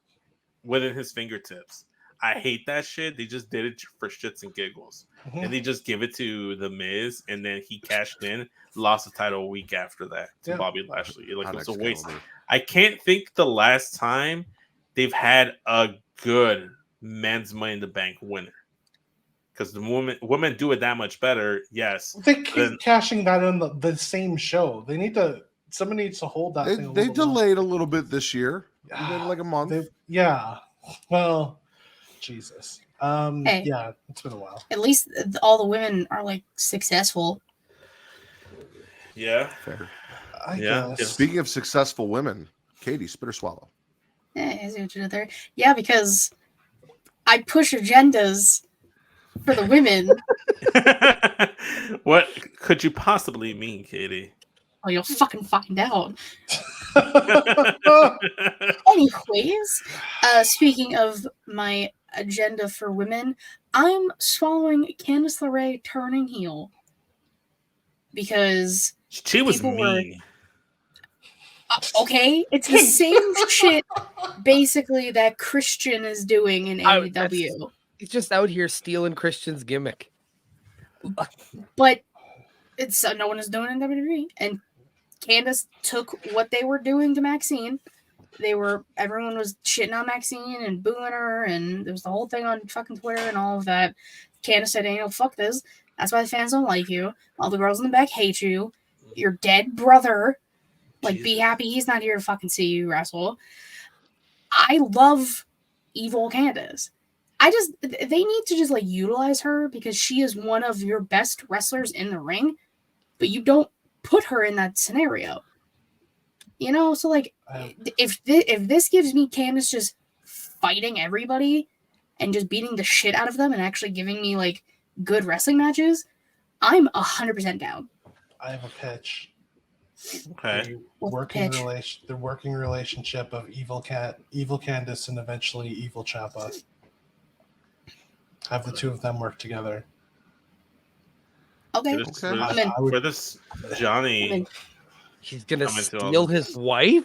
within his fingertips. I hate that shit. They just did it for shits and giggles, and they just give it to the Miz, and then he cashed in, lost the title a week after that to Bobby Lashley. Like, it was a waste. I can't think the last time they've had a good men's Money in the Bank winner. Because the women do it that much better, yes. They keep cashing that in the same show. They need to. Somebody needs to hold that thing. They delayed a little bit this year. Like a month. Well, Jesus. Hey, yeah, it's been a while. At least all the women are like successful. Yeah. Fair. I guess. Speaking of successful women, Katie, spit or swallow. I see what you did there. Yeah, because I push agendas for the women. What could you possibly mean, Katie? Oh, you'll fucking find out. Anyways, speaking of my agenda for women, I'm swallowing Candice LeRae turning heel because she was mean. Okay, it's the same shit basically that Christian is doing in AEW. He's just out here stealing Christian's gimmick. But it's no one is doing it in WWE. And Candice took what they were doing to Maxine. Everyone was shitting on Maxine and booing her, and there was the whole thing on fucking Twitter and all of that. Candice said, "Hey, no, fuck this. That's why the fans don't like you. All the girls in the back hate you. Your dead brother. Like, be happy he's not here to fucking see you wrestle." I love evil Candice. They need to just like utilize her because she is one of your best wrestlers in the ring, but you don't put her in that scenario. You know, so like if this gives me Candice just fighting everybody and just beating the shit out of them and actually giving me like good wrestling matches, I'm 100% down. I have a pitch. Okay. The working relationship of evil Candice, and eventually evil Ciampa. Have the two of them work together. Okay. For this Johnny, he's gonna steal his wife.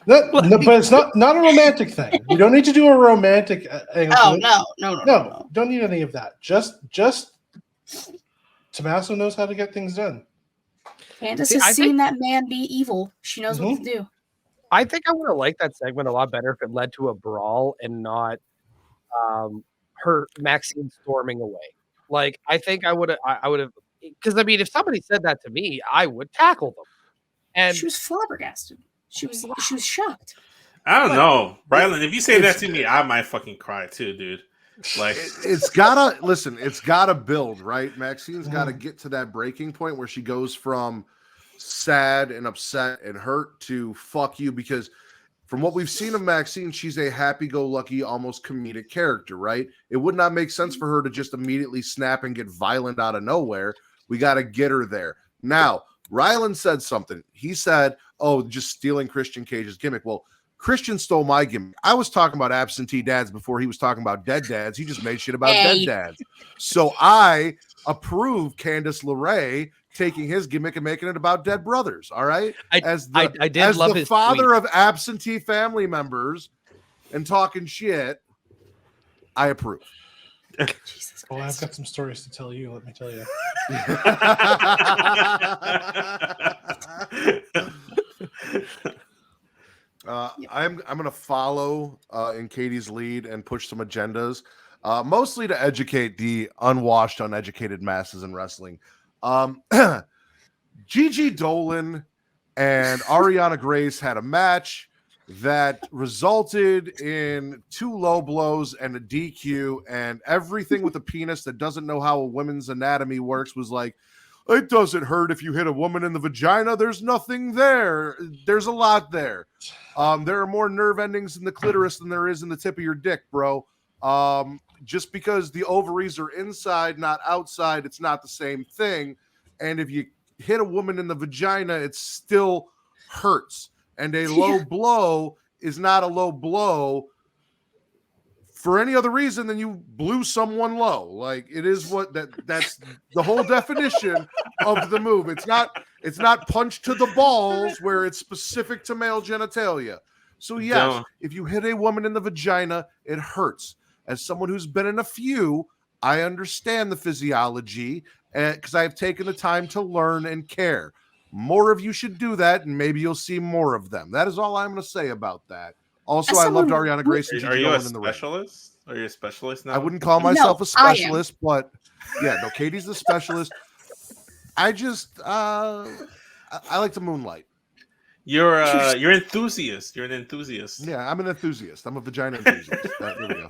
No, but it's not a romantic thing. You don't need to do a romantic. No. Don't need any of that. Just Tommaso knows how to get things done. Candace See, I has seen that man be evil. She knows what to do. I think I would have liked that segment a lot better if it led to a brawl and not her Maxine storming away. Like, I think I would have, because I mean, if somebody said that to me, I would tackle them. And She was flabbergasted. She was shocked. I don't know, Rylan. If you say that to me, I might fucking cry too, dude. Like, it's gotta build, right? Maxine's gotta get to that breaking point where she goes from sad and upset and hurt to fuck you, because from what we've seen of Maxine, she's a happy-go-lucky, almost comedic character, right? It would not make sense for her to just immediately snap and get violent out of nowhere. We got to get her there. Now, Rylan said something. He said, oh, just stealing Christian Cage's gimmick. Well, Christian stole my gimmick. I was talking about absentee dads before he was talking about dead dads. He just made shit about dead dads. So I approve Candice LeRae taking his gimmick and making it about dead brothers. All right. I did love his father tweet of absentee family members and talking shit. I approve. Jesus Well, Christ. I've got some stories to tell you. Let me tell you. I'm going to follow in Katie's lead and push some agendas, mostly to educate the unwashed, uneducated masses in wrestling. Gigi Dolan and Ariana Grace had a match that resulted in 2 low blows and a DQ, and everything with a penis that doesn't know how a woman's anatomy works was like, it doesn't hurt if you hit a woman in the vagina. There's nothing there. There's a lot there. There are more nerve endings in the clitoris than there is in the tip of your dick, bro. Just because the ovaries are inside, not outside, it's not the same thing. And if you hit a woman in the vagina, it still hurts. And a low blow is not a low blow for any other reason than you blew someone low. Like, it is what that's the whole definition of the move. It's not punch to the balls where it's specific to male genitalia. So yes, if you hit a woman in the vagina, it hurts. As someone who's been in a few, I understand the physiology because I have taken the time to learn and care. More of you should do that, and maybe you'll see more of them. That is all I'm going to say about that. Also, I loved Ariana Grace and Gigi Dolan in the ring. Are you a specialist now? I wouldn't call myself a specialist, but yeah, no, Katie's the specialist. I just I like to moonlight. You're enthusiast. You're an enthusiast. Yeah, I'm an enthusiast. I'm a vagina enthusiast. There we go.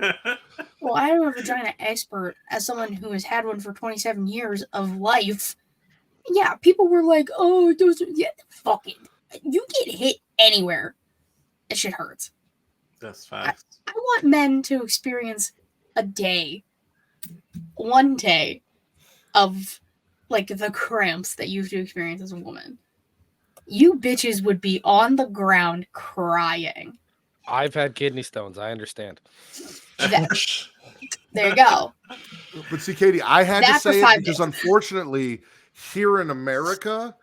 Well, I'm a vagina expert as someone who has had one for 27 years of life. Yeah, people were like, "Oh, those are fucking." You get hit anywhere, that shit hurts. That's facts. I want men to experience one day, of like the cramps that you have to experience as a woman. You bitches would be on the ground crying. I've had kidney stones. I understand. There you go. But see, Katie, I had to say it because unfortunately, here in America,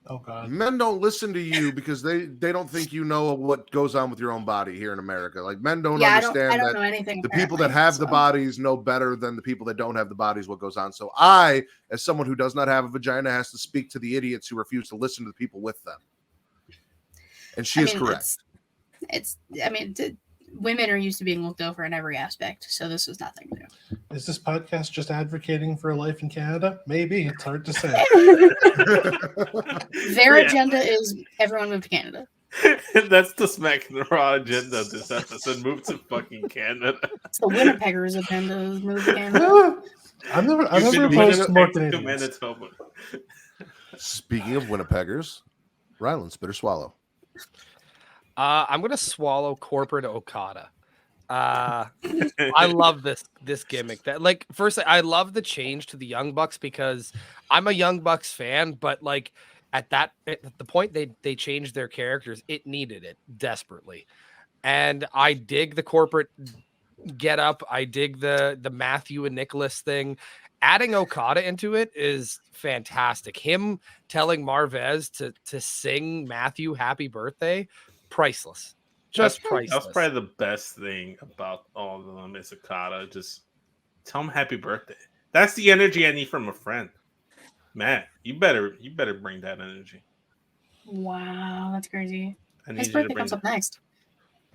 oh God, men don't listen to you because they don't think you know what goes on with your own body here in America. Like, men don't understand I don't that know anything the people that have the bodies know better than the people that don't have the bodies what goes on. So I, as someone who does not have a vagina, has to speak to the idiots who refuse to listen to the people with them. And she is correct. Women are used to being looked over in every aspect, so this was nothing new. Is this podcast just advocating for a life in Canada? Maybe. It's hard to say. Their agenda is everyone move to Canada. That's the Smackin It Raw agenda of this episode. Move to fucking Canada. It's the Winnipeggers agenda is move to Canada. I'm never opposed to more Canadians. Speaking of Winnipeggers, Rylan, spit or swallow? I'm gonna swallow corporate Okada. I love this gimmick. That, like, first, I love the change to the Young Bucks because I'm a Young Bucks fan, but like at the point they changed their characters, it needed it desperately. And I dig the corporate get up. I dig the Matthew and Nicholas thing. Adding Okada into it is fantastic. Him telling Marvez to sing Matthew happy birthday. Priceless. Priceless. That's probably the best thing about all of them is Okada. Just tell him happy birthday. That's the energy I need from a friend. Matt, you better bring that energy. Wow, that's crazy. I need His you to birthday bring comes up next.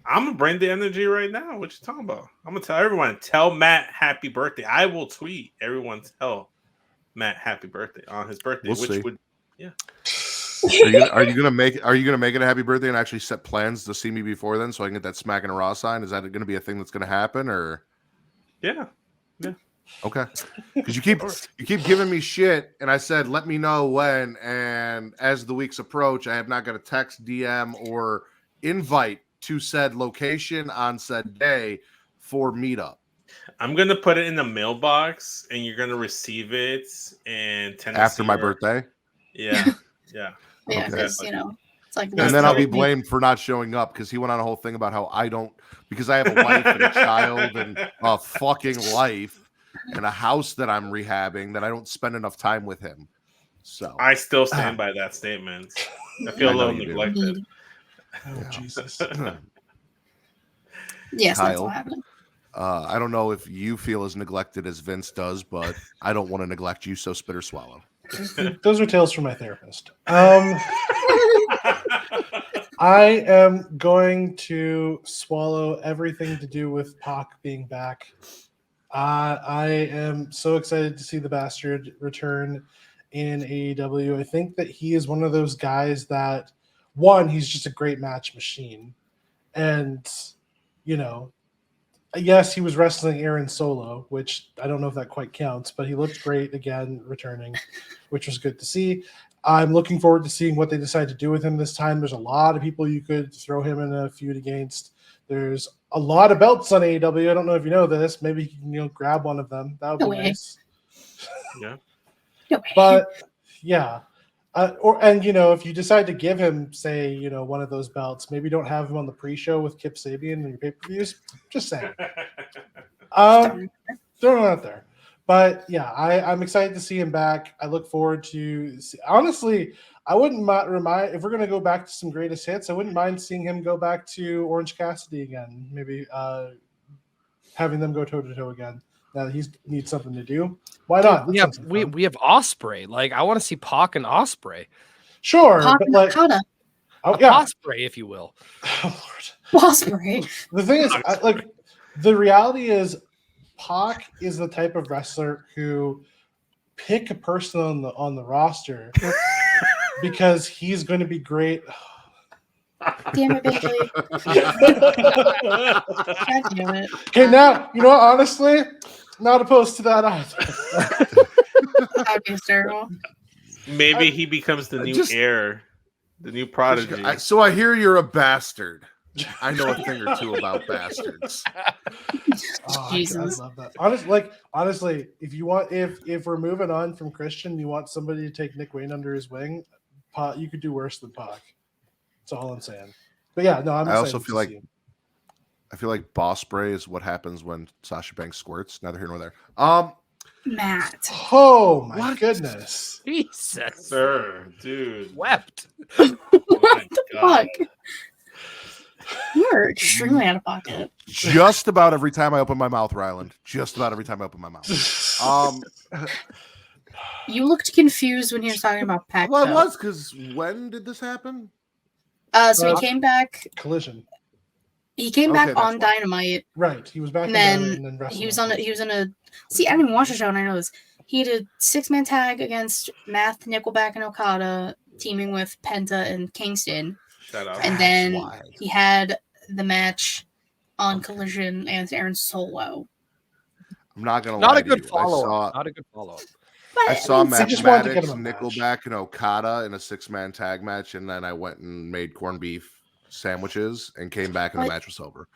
I'm gonna bring the energy right now. What you talking about? I'm gonna tell everyone. Tell Matt happy birthday. I will tweet everyone. Tell Matt happy birthday on his birthday. We'll which see. would yeah. Are you gonna make it a happy birthday and actually set plans to see me before then so I can get that Smackin It Raw sign? Is that gonna be a thing that's gonna happen or? Yeah. Okay. Because you keep giving me shit, and I said let me know when. And as the weeks approach, I have not got a text, DM, or invite to said location on said day for meetup. I'm gonna put it in the mailbox, and you're gonna receive it in Tennessee After my birthday. Yeah. Yeah, Okay. because it's like. And then I'll be blamed for not showing up because he went on a whole thing about how I don't, because I have a wife and a child and a fucking life and a house that I'm rehabbing, that I don't spend enough time with him. So I still stand by that statement. I feel a little neglected. Oh, Jesus. Yes, that's Kyle, what happened. I don't know if you feel as neglected as Vince does, but I don't want to neglect you, so spit or swallow. Those are tales from my therapist. I am going to swallow everything to do with Pac being back. I am so excited to see the Bastard return in AEW. I think that he is one of those guys that, one, he's just a great match machine. And, yes, he was wrestling Aaron Solo, which I don't know if that quite counts, but he looked great again returning, which was good to see. I'm looking forward to seeing what they decide to do with him this time. There's a lot of people you could throw him in a feud against. There's a lot of belts on AEW. I don't know if you know this. Maybe you can grab one of them. That would be nice. Yeah. But yeah. If you decide to give him, say, one of those belts, maybe don't have him on the pre-show with Kip Sabian in your pay-per-views. Just saying. Throwing it out there. But yeah, I'm excited to see him back. I look forward to. Honestly, I wouldn't mind if we're going to go back to some greatest hits. I wouldn't mind seeing him go back to Orange Cassidy again. Maybe having them go toe to toe again. Now that he needs something to do. Why not? We have Osprey. Like, I want to see Pac and Osprey. Sure, Pac but and like, Okada. Osprey, if you will. Oh, Lord. Osprey. The thing is, the reality is, Pac is the type of wrestler who pick a person on the roster because he's going to be great. Damn it, Bailey. God damn it. Okay, now, you know what, honestly, not opposed to that either. That would be hysterical. Maybe he becomes the new heir, the new prodigy. So I hear you're a bastard. I know a thing or two about bastards. Oh, Jesus. I love that. Honestly, if we're moving on from Christian, you want somebody to take Nick Wayne under his wing, you could do worse than Pac. That's all I'm saying. But yeah, no, I also feel like boss spray is what happens when Sasha Banks squirts. Neither here nor there. Matt. Oh my goodness. Jesus. Sir, dude. Wept. What the fuck? You're extremely out of pocket. Just about every time I open my mouth, Ryland. Just about every time I open my mouth. You looked confused when he was talking about Pac. Well, I was, because when did this happen? So he came back. Collision. He came back on Dynamite. Right. He was back. And then he was in a. See, I didn't even watch the show, and I know this. He did a 6-man tag against Math, Nickelback, and Okada, teaming with Penta and Kingston. Shut up. And then he had the match on Collision against Aaron Solo. I'm not gonna Not lie a good to you. follow-up. Not a good follow-up. I saw just wanted to get Mathematics, him a match. Nickelback, and Okada in a 6-man tag match, and then I went and made corned beef sandwiches and came back and the match was over.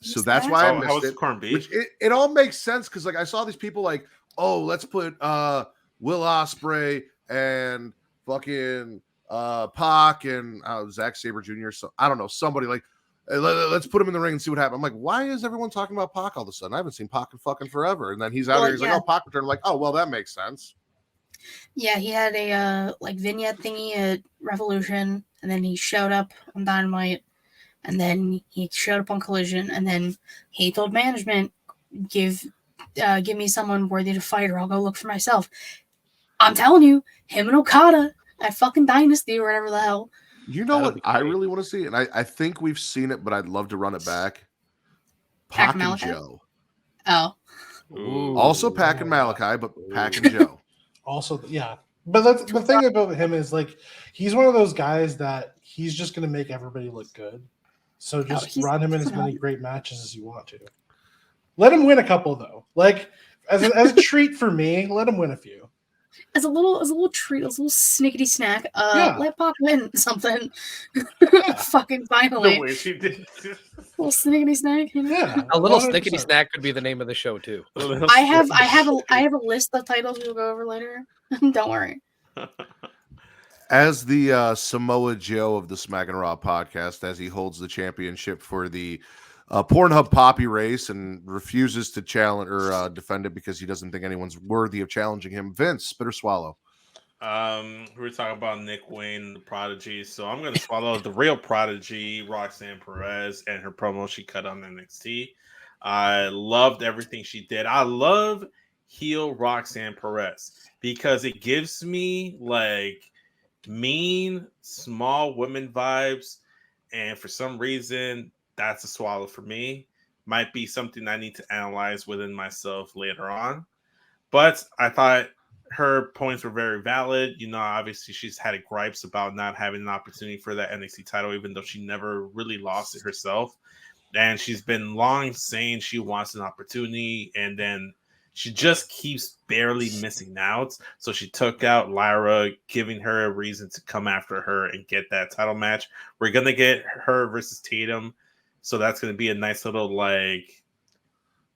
So that's why I missed it. Corned beef? Which it all makes sense because like I saw these people like, oh, let's put Will Ospreay and fucking Pac and Zack Sabre Jr. So I don't know, somebody like let's put him in the ring and see what happens. I'm like, why is everyone talking about Pac all of a sudden? I haven't seen Pac in fucking forever. And then he's out here. He's like, oh, Pac returned. I'm like, oh, well, that makes sense. Yeah, he had a vignette thingy at Revolution, and then he showed up on Dynamite, and then he showed up on Collision, and then he told management, give me someone worthy to fight, or I'll go look for myself. I'm telling you, him and Okada at fucking Dynasty or whatever the hell. You know That'll what be I great. really want to see, and I think we've seen it, but I'd love to run it back. Pac Pac and Malachi? Joe. Oh, Ooh. Also Pac and Malachi, but Pac and Joe. Also, yeah. But that's the thing about him is like he's one of those guys that he's just going to make everybody look good. So just he's run him in as many phenomenal. great matches as you want to. Let him win a couple though. Like as a treat for me, let him win a few. as a little treat, as a little snickety snack. Yeah. Let Pac win something. Yeah. Fucking The finally, way she did. little snickety snack. You know? Yeah. A little 100%. snickety snack could be the name of the show too. I have a list of titles we'll go over later. Don't worry. As the Samoa Joe of the Smackin' It Raw podcast, as he holds the championship for the Pornhub Poppy race and refuses to challenge or defend it because he doesn't think anyone's worthy of challenging him. Vince, spit or swallow? We were talking about Nick Wayne, the prodigy. So I'm going to swallow the real prodigy, Roxanne Perez, and her promo she cut on NXT. I loved everything she did. I love heel Roxanne Perez because it gives me like mean, small women vibes. And for some reason, that's a swallow for me. Might be something I need to analyze within myself later on. But I thought her points were very valid. You know, obviously she's had gripes about not having an opportunity for that NXT title, even though she never really lost it herself. And she's been long saying she wants an opportunity, and then she just keeps barely missing out. So she took out Lyra, giving her a reason to come after her and get that title match. We're going to get her versus Tatum. So that's going to be a nice little like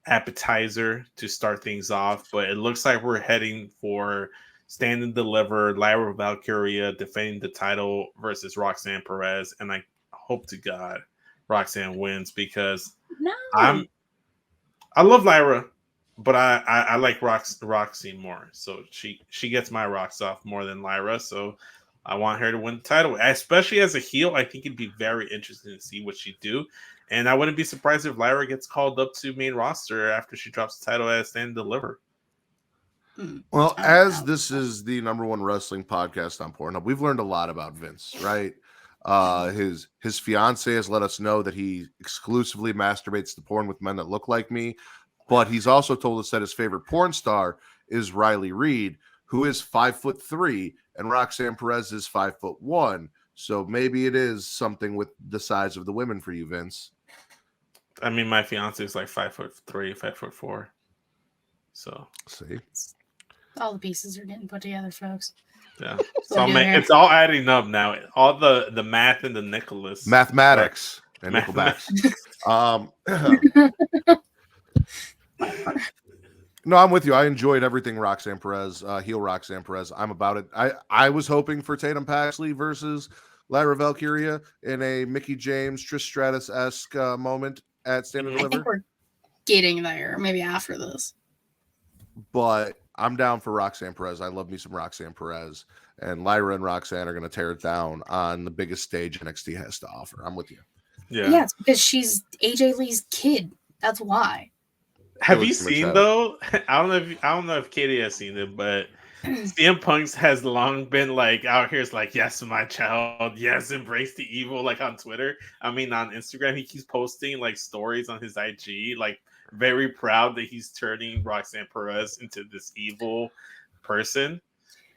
appetizer to start things off. But it looks like we're heading for Stand and Deliver, Lyra Valkyria defending the title versus Roxanne Perez. And I hope to God Roxanne wins because No. I love Lyra, but I like Roxy more. So she gets my rocks off more than Lyra. So I want her to win the title, especially as a heel. I think it'd be very interesting to see what she do. And I wouldn't be surprised if Lyra gets called up to main roster after she drops the title as Stand and Deliver. Well, as this is the #1 wrestling podcast on Pornhub, we've learned a lot about Vince, right? His fiance has let us know that he exclusively masturbates to porn with men that look like me, but he's also told us that his favorite porn star is Riley Reid, who is 5'3", and Roxanne Perez is 5'1". So maybe it is something with the size of the women for you, Vince. I mean, my fiance is like 5'3", 5'4". So see, all the pieces are getting put together, folks. Yeah, it's all adding up now. All the math and the Nicholas mathematics and Nickelbacks. No, I'm with you. I enjoyed everything Roxanne Perez, heel Roxanne Perez. I'm about it. I was hoping for Tatum Paxley versus Lyra Valkyria in a Mickie James, Trish Stratus-esque moment at Stand and Deliver. I think we're getting there, maybe after this. But I'm down for Roxanne Perez. I love me some Roxanne Perez. And Lyra and Roxanne are going to tear it down on the biggest stage NXT has to offer. I'm with you. Yeah, it's because she's AJ Lee's kid. That's why. Have you seen though? I don't know if Katie has seen it, but CM Punk's has long been like out here. It's like, yes, my child, yes, embrace the evil. Like on Twitter, I mean on Instagram, he keeps posting like stories on his IG, like very proud that he's turning Roxanne Perez into this evil person.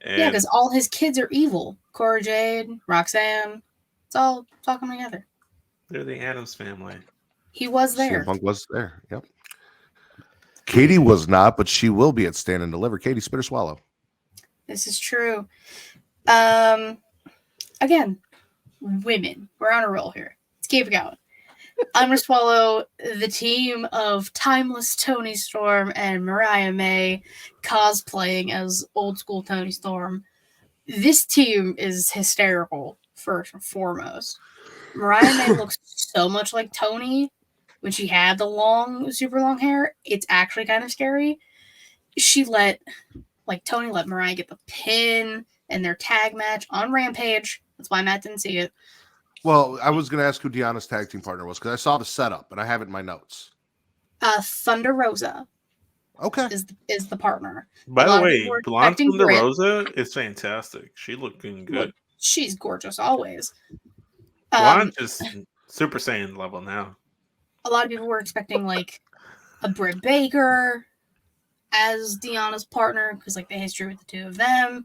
And yeah, because all his kids are evil. Cora Jade, Roxanne, it's all coming together. They're the Addams family. He was there. CM Punk was there. Yep. Katie was not, but she will be at Stand and Deliver. Katie, spit or swallow. This is true. Again, women. We're on a roll here. Let's keep it going. I'm going to swallow the team of Timeless Toni Storm and Mariah May cosplaying as old school Toni Storm. This team is hysterical, first and foremost. Mariah May looks so much like Toni when she had the super long hair. It's actually kind of scary. Toni let Mariah get the pin in their tag match on Rampage. That's why Matt didn't see it. Well, I was going to ask who Deanna's tag team partner was because I saw the setup and I have it in my notes. Thunder Rosa. Okay. is the partner. By A the lot of way, people were Blonde expecting Thunder Britt. Rosa is fantastic. She looking good. Look, she's gorgeous always. Blonde just Super Saiyan level now. A lot of people were expecting like a Britt Baker as Deanna's partner because like the history with the two of them.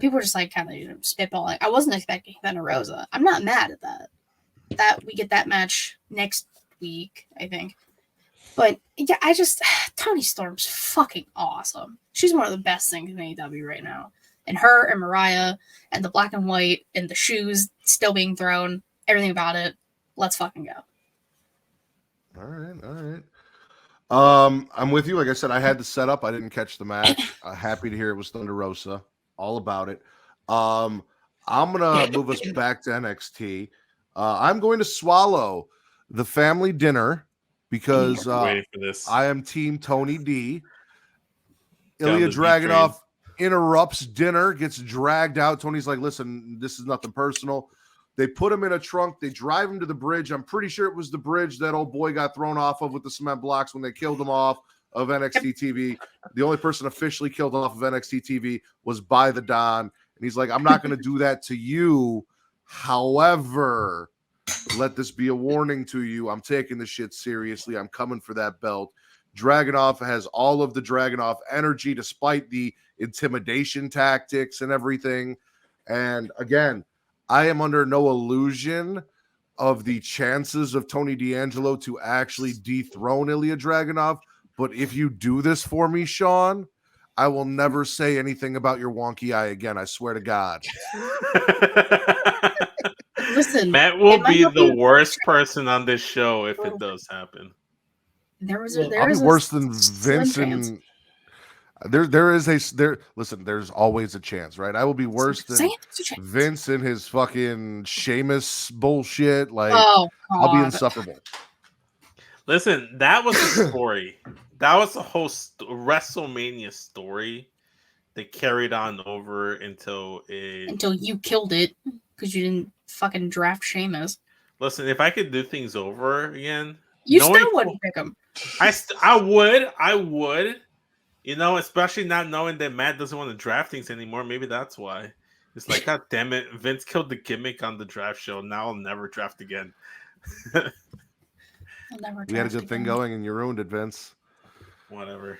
People were just like kind of spitballing. I wasn't expecting Thunder Rosa. I'm not mad at that. That we get that match next week, I think. But yeah, Toni Storm's fucking awesome. She's one of the best things in AEW right now. And her and Mariah and the black and white and the shoes still being thrown, everything about it. Let's fucking go. All right. I'm with you. Like I said, I had the setup. I didn't catch the match. Happy to hear it was Thunder Rosa. All about it. I'm gonna move us back to NXT. I'm going to swallow the family dinner because Waiting for this. I am Team Tony D. Down Ilija the Dragunov interrupts dinner, gets dragged out. Tony's like, listen, this is nothing personal. They put him in a trunk. They drive him to the bridge. I'm pretty sure it was the bridge that old boy got thrown off of with the cement blocks when they killed him off of NXT TV. The only person officially killed off of NXT TV was By the Don. And he's like, I'm not going to do that to you. However, let this be a warning to you. I'm taking this shit seriously. I'm coming for that belt. Dragunov has all of the Dragunov energy despite the intimidation tactics and everything. And again, I am under no illusion of the chances of Tony D'Angelo to actually dethrone Ilija Dragunov. But if you do this for me, Sean, I will never say anything about your wonky eye again. I swear to God. Listen, Matt will be the worst person on this show if it does happen. I'll be worse than Vince and Listen, there's always a chance, right? I will be worse than Vince and his fucking Sheamus bullshit. Like, I'll be insufferable. Listen, that was a story. That was a whole WrestleMania story that carried on over until you killed it because you didn't fucking draft Sheamus. Listen, if I could do things over again, you still wouldn't pick him. I would. You know, especially not knowing that Matt doesn't want to draft things anymore. Maybe that's why. It's like, God damn it, Vince killed the gimmick on the draft show. Now I'll never draft again. We had a good thing going, and you ruined it, Vince. Whatever.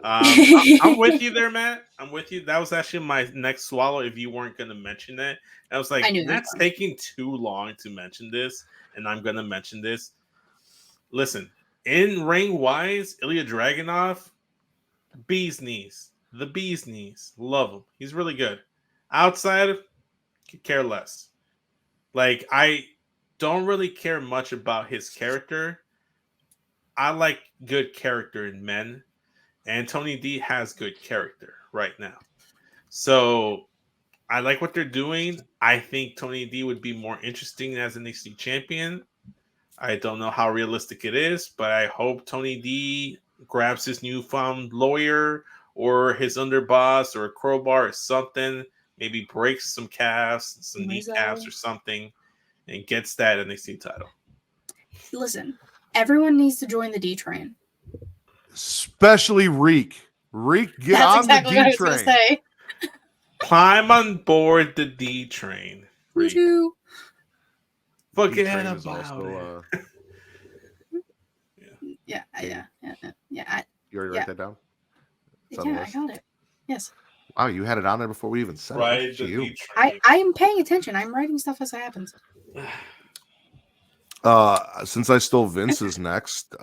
I'm with you there, Matt. I'm with you. That was actually my next swallow. If you weren't going to mention it, I was like, Matt's taking too long to mention this, and I'm going to mention this. Listen, in ring wise, Ilija Dragunov. Bee's knees. The bee's knees. Love him. He's really good. Outside, could care less. Like, I don't really care much about his character. I like good character in men. And Tony D has good character right now. So, I like what they're doing. I think Tony D would be more interesting as an NXT champion. I don't know how realistic it is, but I hope Tony D grabs his newfound lawyer or his underboss or a crowbar or something, maybe breaks some calves, some kneecaps or something, and gets that NXT title. Listen, everyone needs to join the D train. Especially Reek. Reek, get That's on exactly the D what I was train. gonna say. Climb on board the D train. Reek. Forget D-train about is also, it. Yeah. You already write that down? I got it. Yes. Wow, you had it on there before we even said it. You. I am paying attention. I'm writing stuff as it happens. Since I stole Vince's next,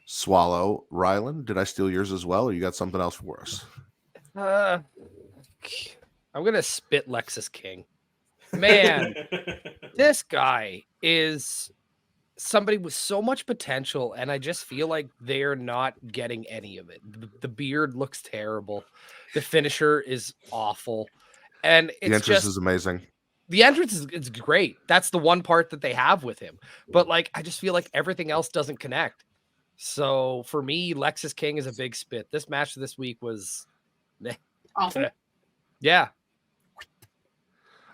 swallow, Rylan, did I steal yours as well, or you got something else for us? I'm gonna spit Lexus King. Man, this guy is somebody with so much potential, and I just feel like they're not getting any of it. The beard looks terrible. The finisher is awful. And it's the entrance is amazing. The entrance is great. That's the one part that they have with him. But like, I just feel like everything else doesn't connect. So for me, Lexus King is a big spit. This match this week was awful. Yeah.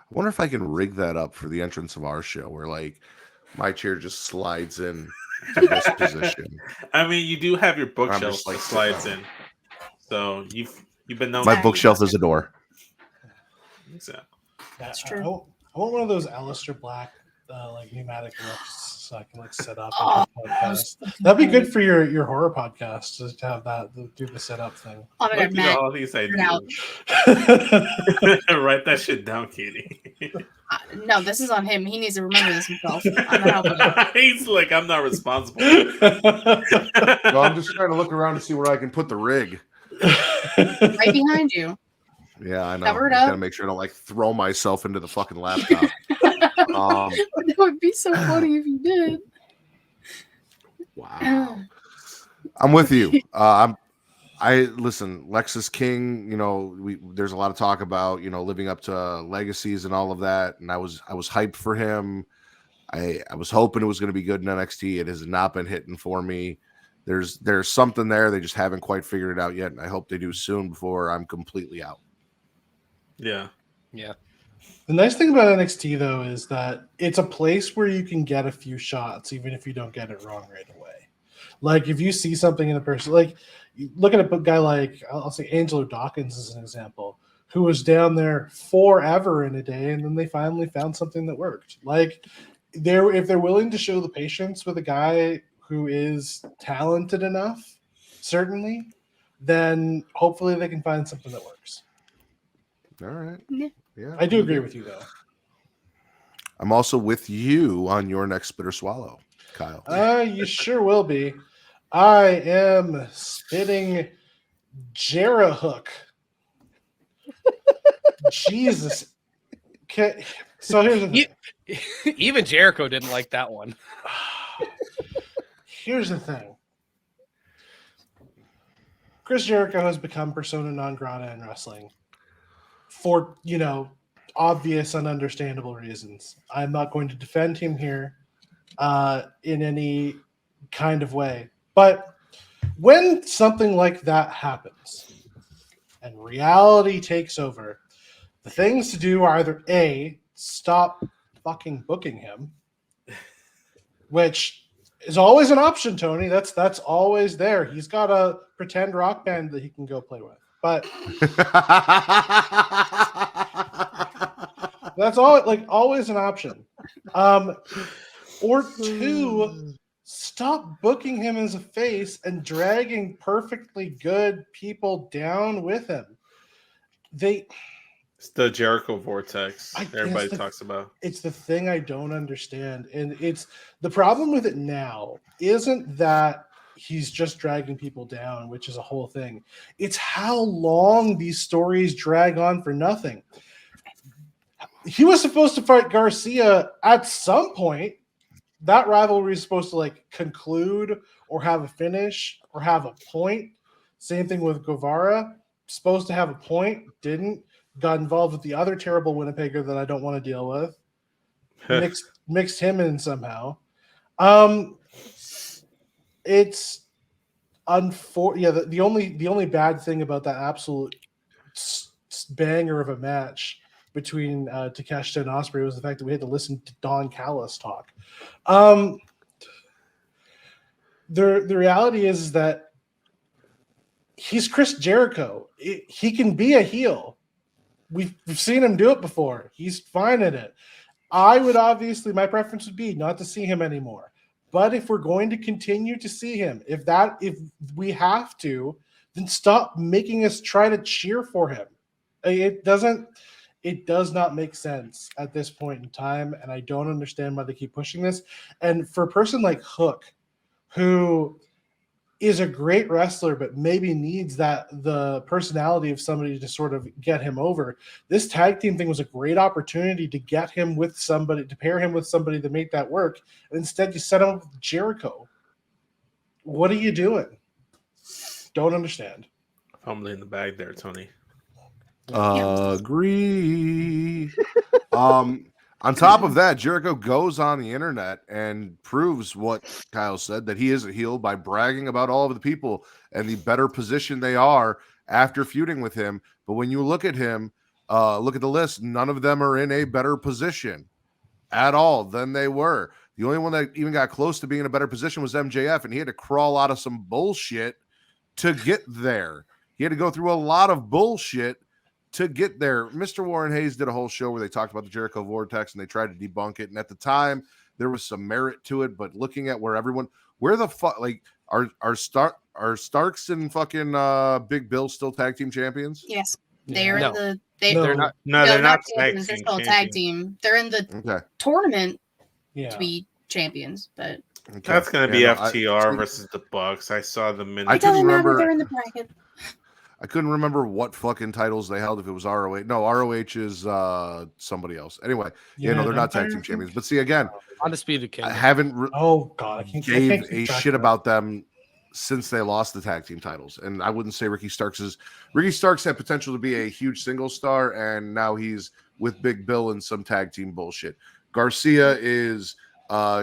I wonder if I can rig that up for the entrance of our show where like my chair just slides in to this position. I mean, you do have your bookshelf just that like, slides in, so you've been known. My Exactly. bookshelf is a door. Exactly. That's I true. want one of those Alistair Black like pneumatic lifts so I can like set up Oh, and do podcasts. that's That'd be fucking good for your horror podcast to have that do the setup thing. Oh my Look god, at Matt. all these it out. ideas. Write that shit down, Katie. No, this is on him. He needs to remember this himself. I'm not helping him. He's like, I'm not responsible. No, I'm just trying to look around to see where I can put the rig. Right behind you. Yeah, I know. Cover it I up. gotta make sure I don't like throw myself into the fucking laptop. That would be so funny if you did. Wow. I'm with you. I listen, Lexus King, you know, there's a lot of talk about, you know, living up to legacies and all of that. And I was hyped for him. I was hoping it was going to be good in NXT. It has not been hitting for me. There's something there. They just haven't quite figured it out yet. And I hope they do soon before I'm completely out. Yeah. Yeah. The nice thing about NXT though is that it's a place where you can get a few shots, even if you don't get it wrong right away. Like if you see something in a person, like you look at a guy like I'll say Angelo Dawkins as an example, who was down there forever in a day, and then they finally found something that worked. Like if they're willing to show the patience with a guy who is talented enough, certainly, then hopefully they can find something that works. All right. Yeah. Yeah. I do agree with you though. I'm also with you on your next spit or swallow, Kyle. You sure will be. I am spitting Jarrah Hook. Jesus. Okay. So here's the thing. Even Jericho didn't like that one. Here's the thing. Chris Jericho has become persona non grata in wrestling for, you know, obvious and understandable reasons. I'm not going to defend him here in any kind of way. But when something like that happens and reality takes over, the things to do are either A, stop fucking booking him, which is always an option, Tony. That's always there. He's got a pretend rock band that he can go play with. But that's all, like always an option. Or two, stop booking him as a face and dragging perfectly good people down with him. It's the Jericho vortex everybody guess talks about. It's the thing I don't understand. And it's the problem with it now isn't that he's just dragging people down, which is a whole thing. It's how long these stories drag on for nothing. He was supposed to fight Garcia at some point. That rivalry is supposed to like conclude or have a finish or have a point. Same thing with Guevara. Supposed to have a point, didn't. Got involved with the other terrible Winnipegger that I don't want to deal with. Mixed him in somehow. It's unfortunate. Yeah, the only bad thing about that absolute banger of a match between Takeshita and Ospreay was the fact that we had to listen to Don Callis talk. The reality is that he's Chris Jericho. He can be a heel. We've seen him do it before. He's fine at it. I would obviously, my preference would be not to see him anymore. But if we're going to continue to see him, if we have to, then stop making us try to cheer for him. It does not make sense at this point in time, and I don't understand why they keep pushing this. And for a person like Hook, who is a great wrestler, but maybe needs the personality of somebody to sort of get him over. This tag team thing was a great opportunity to get him with somebody, to pair him with somebody to make that work. And instead you set him up with Jericho. What are you doing? Don't understand. Fumbling in the bag there, Tony. Agree. On top of that, Jericho goes on the internet and proves what Kyle said, that he is a heel by bragging about all of the people and the better position they are after feuding with him. But when you look at him, look at the list, none of them are in a better position at all than they were. The only one that even got close to being in a better position was MJF, and he had to crawl out of some bullshit to get there. He had to go through a lot of bullshit to get there. Mr. Warren Hayes did a whole show where they talked about the Jericho Vortex and they tried to debunk it. And at the time, there was some merit to it. But looking at where the fuck, like, are Starks and fucking Big Bill still tag team champions? Yes, they're No. in the. They're not. No, they're not tag champions. They're team still a tag champions. team. They're in the Okay. tournament Yeah. to be champions, but Okay. That's going to be Yeah, FTR versus the Bucks. I saw the minute. I it doesn't couldn't matter. remember- They're in the bracket. I couldn't remember what fucking titles they held. If it was ROH, no, ROH is somebody else. Anyway, yeah, no, they're not tag team champions. But see, again, Undisputed I Kingdom. haven't Oh God, I can't gave keep a track shit of about them since they lost the tag team titles. And I wouldn't say Ricky Starks had potential to be a huge single star, and now he's with Big Bill and some tag team bullshit. Garcia is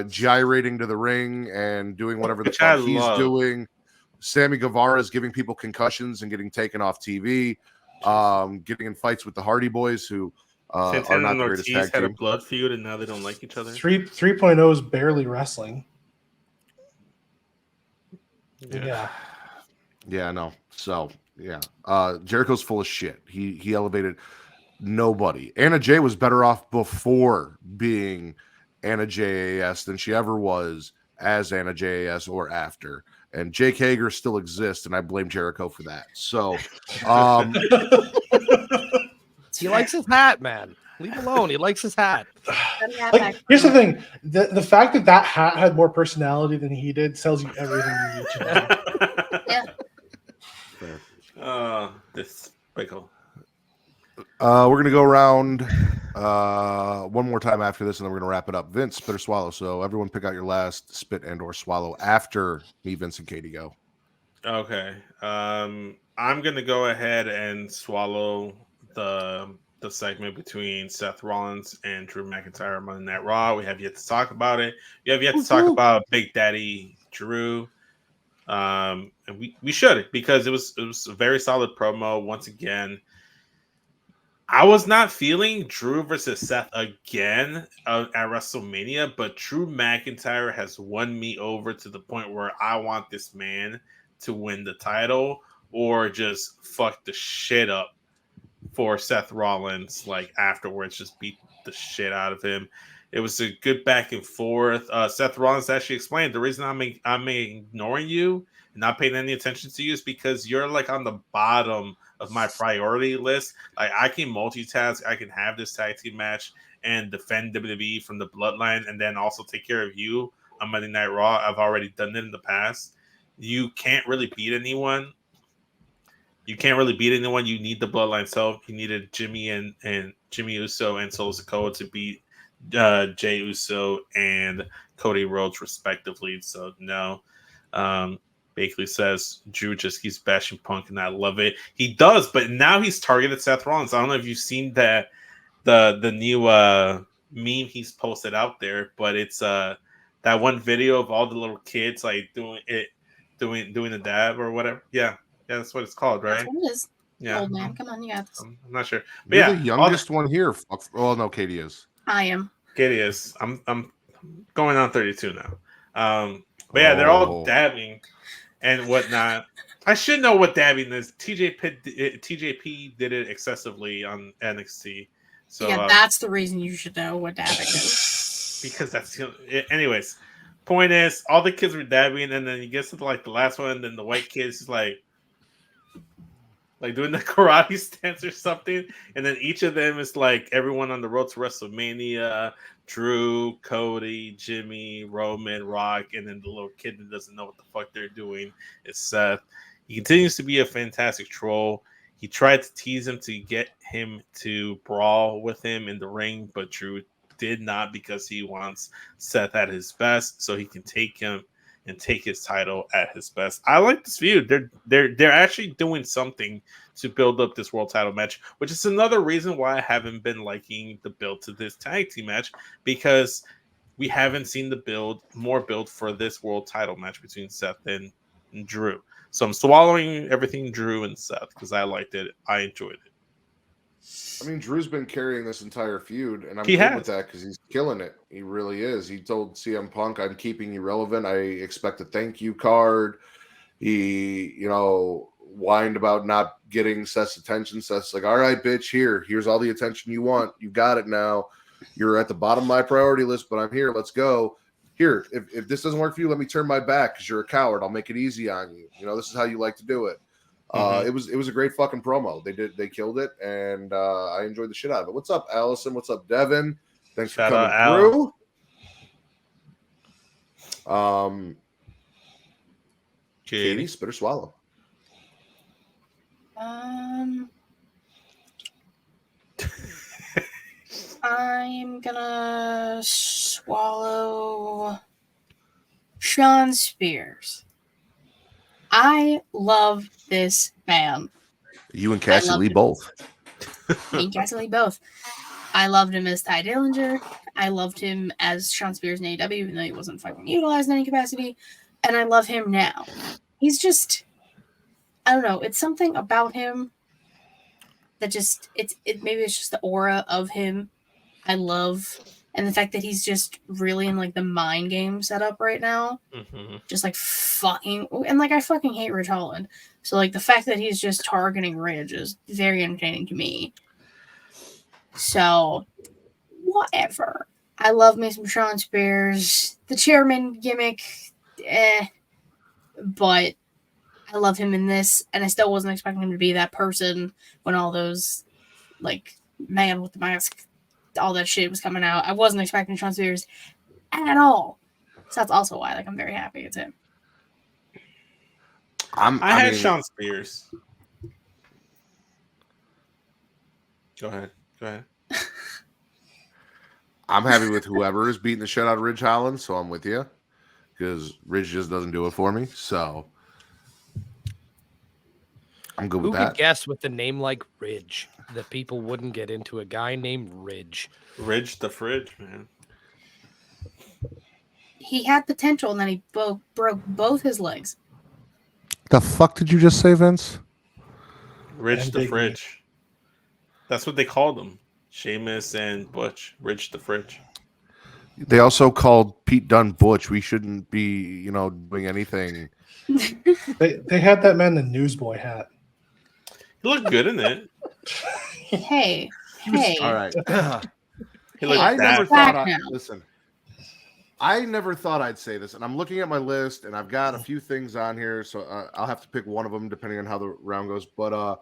gyrating to the ring and doing whatever the Which I fuck he's love. doing. Sammy Guevara is giving people concussions and getting taken off TV, getting in fights with the Hardy Boys, who are Santana not and the greatest Ortiz tag had a team. blood feud, and now they don't like each other. 3.0 is barely wrestling. Yeah. Yeah, no. So yeah, Jericho's full of shit. He elevated nobody. Anna Jay was better off before being Anna JAS than she ever was as Anna JAS or after. And Jake Hager still exists, and I blame Jericho for that. So, He likes his hat, man. Leave him alone. He likes his hat. Like, here's the thing: the fact that hat had more personality than he did tells you everything you need to know. Yeah. This pickle. we're gonna go around one more time after this, and then we're gonna wrap it up. Vince, spit or swallow. So everyone, pick out your last spit and or swallow after me, Vince, and Katie go. Okay. I'm gonna go ahead and swallow the segment between Seth Rollins and Drew McIntyre on Monday Night Raw. We have yet to talk about it. We have yet to talk about Big Daddy Drew. And we should, because it was a very solid promo. Once again, I was not feeling Drew versus Seth again at WrestleMania, but Drew McIntyre has won me over to the point where I want this man to win the title or just fuck the shit up for Seth Rollins, like afterwards, just beat the shit out of him. It was a good back and forth. Seth Rollins actually explained the reason I'm ignoring you and not paying any attention to you is because you're like on the bottom of my priority list. Like, I can multitask. I can have this tag team match and defend WWE from the bloodline and then also take care of you on Monday Night Raw. I've already done it in the past. You can't really beat anyone. You need the bloodline self. You needed Jimmy and Jimmy Uso and Solo Sikoa to beat Jey Uso and Cody Rhodes respectively. So no. Basically says Drew just keeps bashing Punk, and I love it. He does, but now he's targeted Seth Rollins. I don't know if you've seen that the new meme he's posted out there, but it's that one video of all the little kids like doing the dab or whatever. Yeah, that's what it's called, right? That's what it is. Yeah, Old man, come on, you got this. I'm not sure, but You're yeah, the youngest one here. Oh no, Katie is. I am. Katie is. I'm going on 32 now. But yeah, they're all dabbing and whatnot. I should know what dabbing is. TJP did it excessively on NXT. So Yeah, that's the reason you should know what dabbing is. because that's anyways. Point is, all the kids were dabbing, and then you get to like the last one, and then the white kids is like doing the karate stance or something, and then each of them is like everyone on the road to WrestleMania. Drew, Cody, Jimmy, Roman, Rock, and then the little kid that doesn't know what the fuck they're doing is Seth. He continues to be a fantastic troll. He tried to tease him to get him to brawl with him in the ring, but Drew did not because he wants Seth at his best so he can take him and take his title at his best. I like this feud. They're actually doing something to build up this world title match, which is another reason why I haven't been liking the build to this tag team match, because we haven't seen more build for this world title match between Seth and Drew. So I'm swallowing everything Drew and Seth because I liked it. I enjoyed it. I mean, Drew's been carrying this entire feud, and I'm He good has. with that because he's killing it. He really is. He told CM Punk, "I'm keeping you relevant. I expect a thank you card." He, whined about not getting Seth's attention. Seth's like, "All right, bitch, here's all the attention you want. You got it now. You're at the bottom of my priority list, but I'm here. Let's go. Here, if this doesn't work for you, let me turn my back because you're a coward. I'll make it easy on you. This is how you like to do it." It was a great fucking promo. They killed it, and I enjoyed the shit out of it. What's up, Allison? What's up, Devin? Thanks Shout for coming through. Katie, spit or swallow. I'm gonna swallow Sean Spears. I love this man. You and Cassie Lee both. Me and Cassie Lee both. I loved him as Ty Dillinger. I loved him as Sean Spears in AEW, even though he wasn't fucking utilized in any capacity. And I love him now. He's just, I don't know. It's something about him that just, maybe it's just the aura of him I love. And the fact that he's just really in like the mind game setup right now. Just like fucking, and like I fucking hate Ridge Holland. So like the fact that he's just targeting Ridge is very entertaining to me. So whatever. I love me some Sean Spears. The chairman gimmick, but I love him in this, and I still wasn't expecting him to be that person when all those like man with the mask, all that shit was coming out. I wasn't expecting Sean Spears at all. So that's also why I'm very happy it's him. I had Sean Spears. Go ahead. I'm happy with whoever is beating the shit out of Ridge Holland, so I'm with you because Ridge just doesn't do it for me. So I'm good with that. Who could guess with the name like Ridge that people wouldn't get into a guy named Ridge? Ridge the Fridge, man. He had potential, and then he broke both his legs. The fuck did you just say, Vince? Ridge the Fridge. That's what they called him. Sheamus and Butch. Ridge the Fridge. They also called Pete Dunne Butch. We shouldn't be, doing anything. They had that man in the newsboy hat. He looked good in it. Hey. All right. He looked I never bad. thought. Listen. I never thought I'd say this, and I'm looking at my list, and I've got a few things on here, so I'll have to pick one of them depending on how the round goes. But I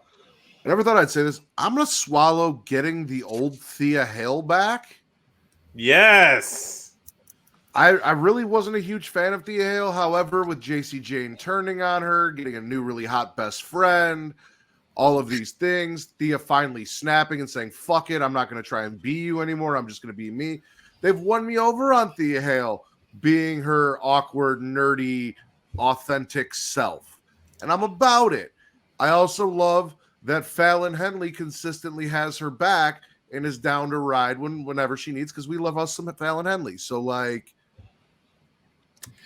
never thought I'd say this. I'm gonna swallow getting the old Thea Hale back. Yes. I really wasn't a huge fan of Thea Hale. However, with JC Jane turning on her, getting a new really hot best friend, all of these things, Thea finally snapping and saying, "Fuck it, I'm not gonna try and be you anymore. I'm just gonna be me." They've won me over on Thea Hale being her awkward, nerdy, authentic self. And I'm about it. I also love that Fallon Henley consistently has her back and is down to ride whenever she needs because we love us some Fallon Henley. So,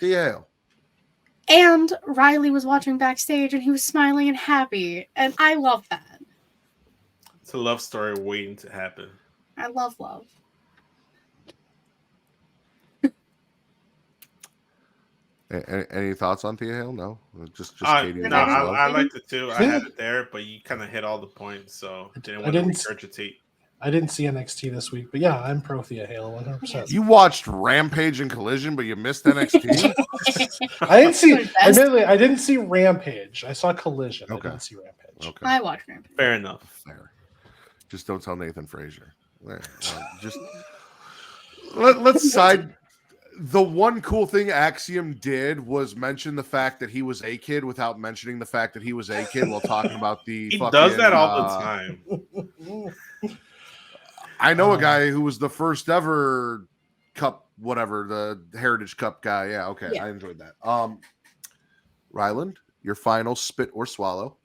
Thea Hale. And Riley was watching backstage and he was smiling and happy. And I love that. It's a love story waiting to happen. I love love. Any thoughts on Thea Hale? No, just Katie. No, I liked it too. I had it there, but you kind of hit all the points, so I didn't want to regurgitate. I didn't see NXT this week, but yeah, I'm pro Thea Hale 100%. You watched Rampage and Collision, but you missed NXT. I didn't see. Admittedly, I didn't see Rampage. I saw Collision. Okay. I didn't see Rampage. Okay. I watched Rampage. Fair enough. Fair. Just don't tell Nathan Frazier. Let's side. The one cool thing Axiom did was mention the fact that he was a kid without mentioning the fact that he was a kid while talking about the. He does that all the time. I know a guy who was the first ever cup, whatever, the Heritage Cup guy. Yeah, okay, yeah. I enjoyed that. Ryland, your final spit or swallow?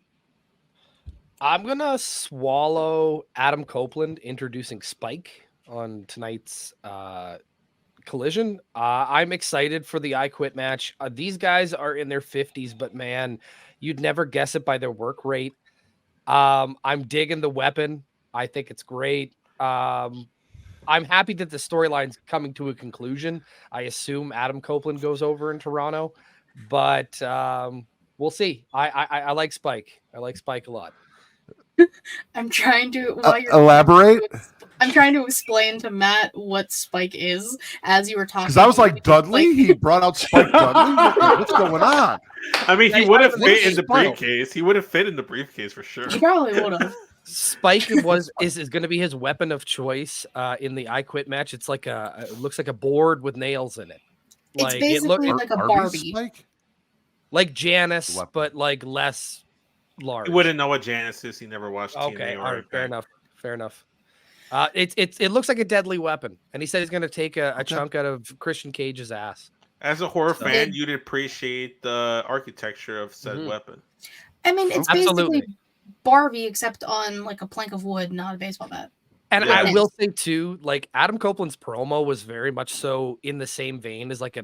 I'm gonna swallow Adam Copeland introducing Spike on tonight's Collision. I'm excited for the I Quit match. These guys are in their 50s, but man, you'd never guess it by their work rate. I'm digging the weapon. I think it's great. I'm happy that the storyline's coming to a conclusion. I assume Adam Copeland goes over in Toronto, but we'll see. I like Spike. I like Spike a lot. I'm trying to while you're elaborate. I'm trying to explain to Matt what Spike is as you were talking. Because I was like, Dudley? He brought out Spike Dudley? What's going on? I mean, he would have fit in the briefcase. He would have fit in the briefcase for sure. He probably would have. Spike is going to be his weapon of choice in the I Quit match. It's like it looks like a board with nails in it. It's basically like a Barbie. Spike? Like Janice, but like less large. He wouldn't know what Janice is. He never watched TNA. Okay, all right, fair enough. Fair enough. It looks like a deadly weapon, and he said he's going to take a chunk out of Christian Cage's ass. As a horror fan, you'd appreciate the architecture of said weapon. I mean, it's basically Barbie, except on like a plank of wood, not a baseball bat. And I will say too, like Adam Copeland's promo was very much so in the same vein as like a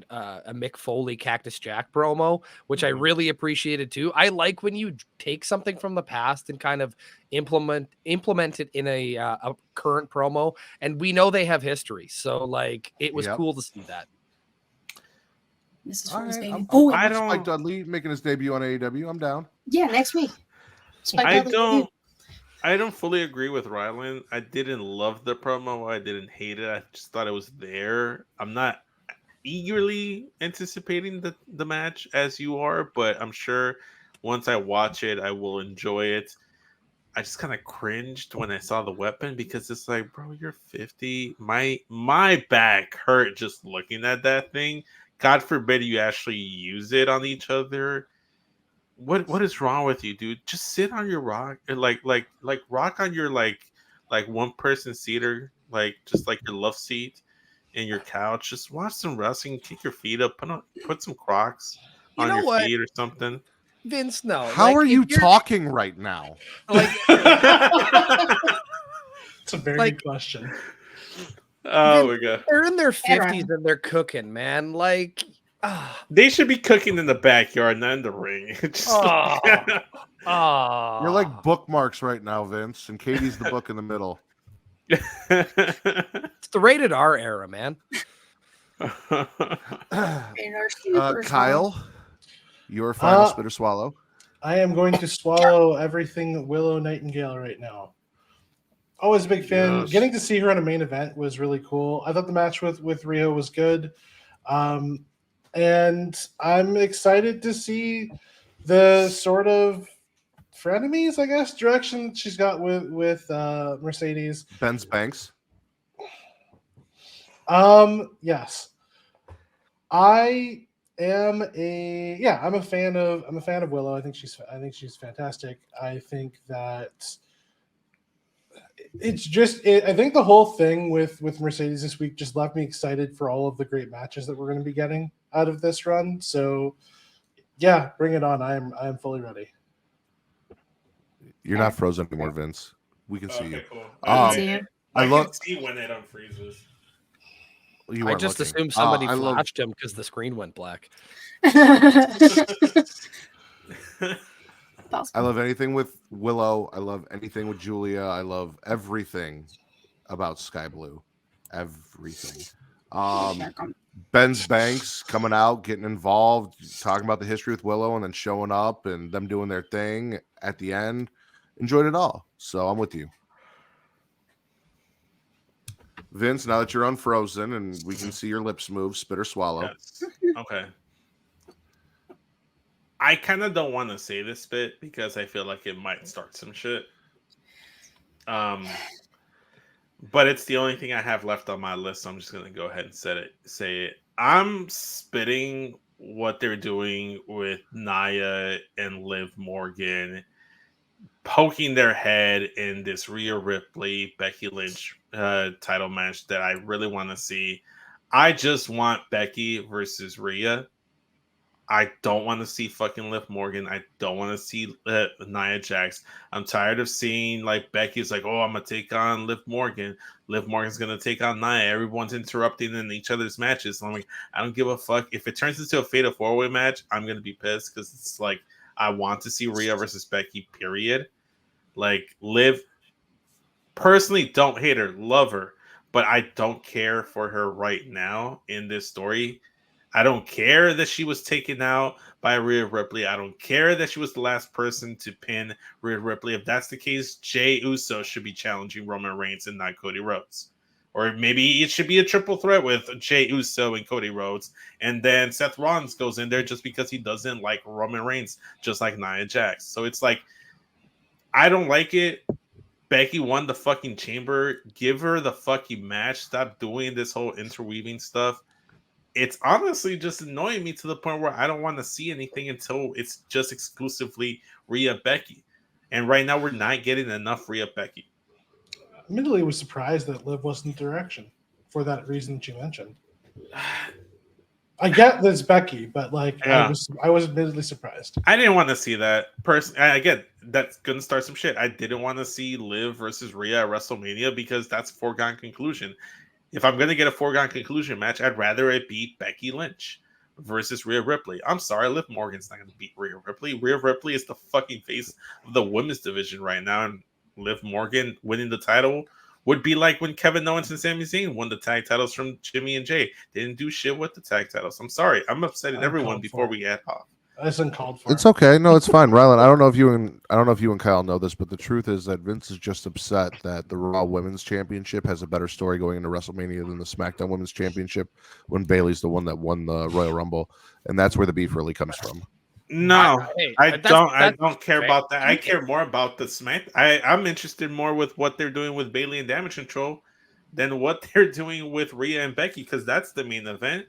Mick Foley Cactus Jack promo, which I really appreciated too. I like when you take something from the past and kind of implement it in a current promo, and we know they have history, so like it was cool to see that. This is I don't Spike Dudley making his debut on AEW. I'm down. Yeah, next week. I don't fully agree with Rylan. I didn't love the promo. I didn't hate it. I just thought it was there. I'm not eagerly anticipating the match as you are, but I'm sure once I watch it, I will enjoy it. I just kind of cringed when I saw the weapon because it's like, bro, you're 50. My back hurt just looking at that thing. God forbid you actually use it on each other. What is wrong with you, dude? Just sit on your rock, like rock on your like one person seater, like just like your love seat in your couch. Just watch some wrestling, kick your feet up, put some Crocs on your feet or something. Vince, no. How are you talking right now? Like, it's a very good question. Oh my god, they're in their 50s and they're cooking, man. Like. They should be cooking in the backyard, not in the ring. You're like bookmarks right now, Vince, and Katie's the book in the middle. It's the rated R era, man. Kyle, your final spit or swallow. I am going to swallow everything Willow Nightingale right now. Always a big fan. Yes. Getting to see her in a main event was really cool. I thought the match with Rio was good. And I'm excited to see the sort of frenemies, I guess, direction she's got with Mercedes. Ben's Banks. Yes. I'm a fan of Willow. I think she's fantastic. I think that it's just I think the whole thing with Mercedes this week just left me excited for all of the great matches that we're going to be getting out of this run. So yeah, bring it on. I am fully ready. You're not frozen anymore, Vince. We can see you. Cool. I can see when it unfreezes. I just assumed somebody flashed him because the screen went black. I love anything with Willow. I love anything with Julia. I love everything about Sky Blue. Everything. Ben's Banks coming out, getting involved, talking about the history with Willow, and then showing up and them doing their thing at the end. Enjoyed it all. So I'm with you. Vince, now that you're unfrozen and we can see your lips move, spit or swallow. Yes. Okay. I kind of don't want to say this bit because I feel like it might start some shit. But it's the only thing I have left on my list, so I'm just gonna go ahead and say it. I'm spitting what they're doing with Nia and Liv Morgan, poking their head in this Rhea Ripley, Becky Lynch title match that I really want to see. I just want Becky versus Rhea. I don't want to see fucking Liv Morgan. I don't want to see Nia Jax. I'm tired of seeing like Becky's like, oh, I'm gonna take on Liv Morgan. Liv Morgan's gonna take on Nia. Everyone's interrupting in each other's matches. So I'm like, I don't give a fuck. If it turns into a fatal 4-way match, I'm gonna be pissed because it's like I want to see Rhea versus Becky. Period. Like Liv, personally don't hate her, love her, but I don't care for her right now in this story. I don't care that she was taken out by Rhea Ripley. I don't care that she was the last person to pin Rhea Ripley. If that's the case, Jey Uso should be challenging Roman Reigns and not Cody Rhodes. Or maybe it should be a triple threat with Jey Uso and Cody Rhodes. And then Seth Rollins goes in there just because he doesn't like Roman Reigns, just like Nia Jax. So it's like, I don't like it. Becky won the fucking chamber. Give her the fucking match. Stop doing this whole interweaving stuff. It's honestly just annoying me to the point where I don't want to see anything until it's just exclusively Rhea Becky. And right now we're not getting enough Rhea Becky. Admittedly, was surprised that Liv wasn't direction for that reason that you mentioned. I get that it's Becky, but Yeah. I was admittedly surprised. I didn't want to see that. I get that's gonna start some shit. I didn't want to see Liv versus Rhea at WrestleMania because that's a foregone conclusion. If I'm gonna get a foregone conclusion match, I'd rather it be Becky Lynch versus Rhea Ripley. I'm sorry, Liv Morgan's not gonna beat Rhea Ripley. Rhea Ripley is the fucking face of the women's division right now, and Liv Morgan winning the title would be like when Kevin Owens and Sami Zayn won the tag titles from Jimmy and Jay. They didn't do shit with the tag titles. I'm sorry. I'm upsetting everyone before we get off. That's uncalled for. It's okay. No, it's fine, Rylan. I don't know if you and Kyle know this, but the truth is that Vince is just upset that the Raw Women's Championship has a better story going into WrestleMania than the SmackDown Women's Championship when Bayley's the one that won the Royal Rumble, and that's where the beef really comes from. No, I don't care about that. I Okay. care more about the Smack. I'm interested more with what they're doing with Bayley and Damage Control than what they're doing with Rhea and Becky, because that's the main event.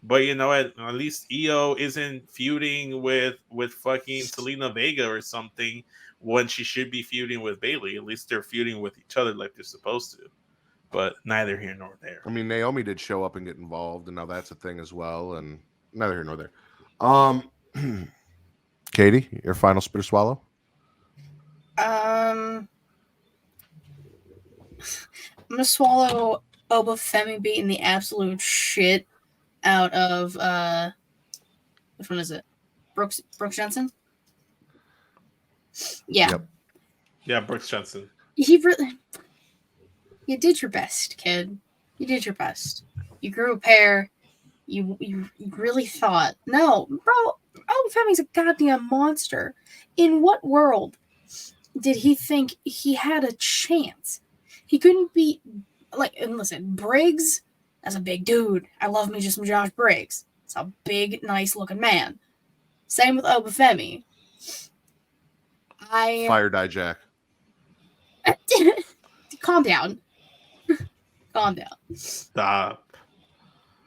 But you know, at least EO isn't feuding with fucking Selena Vega or something when she should be feuding with Bayley. At least they're feuding with each other like they're supposed to. But neither here nor there. I mean, Naomi did show up and get involved, and now that's a thing as well. And neither here nor there. Katie, your final spit or swallow? I'm gonna swallow Oba Femi beating the absolute shit out of which one is it? Brooks Jensen? Yeah. Yep. Yeah, Brooks Jensen. You did your best, kid. You did your best. You grew a pair. You really thought, no, bro, Oba Femi's a goddamn monster. In what world did he think he had a chance? He couldn't beat, and listen, Briggs, that's a big dude. I love me just some Josh Briggs. It's a big, nice looking man. Same with Oba Femi. Fire die Jack. Calm down. Calm down. Stop.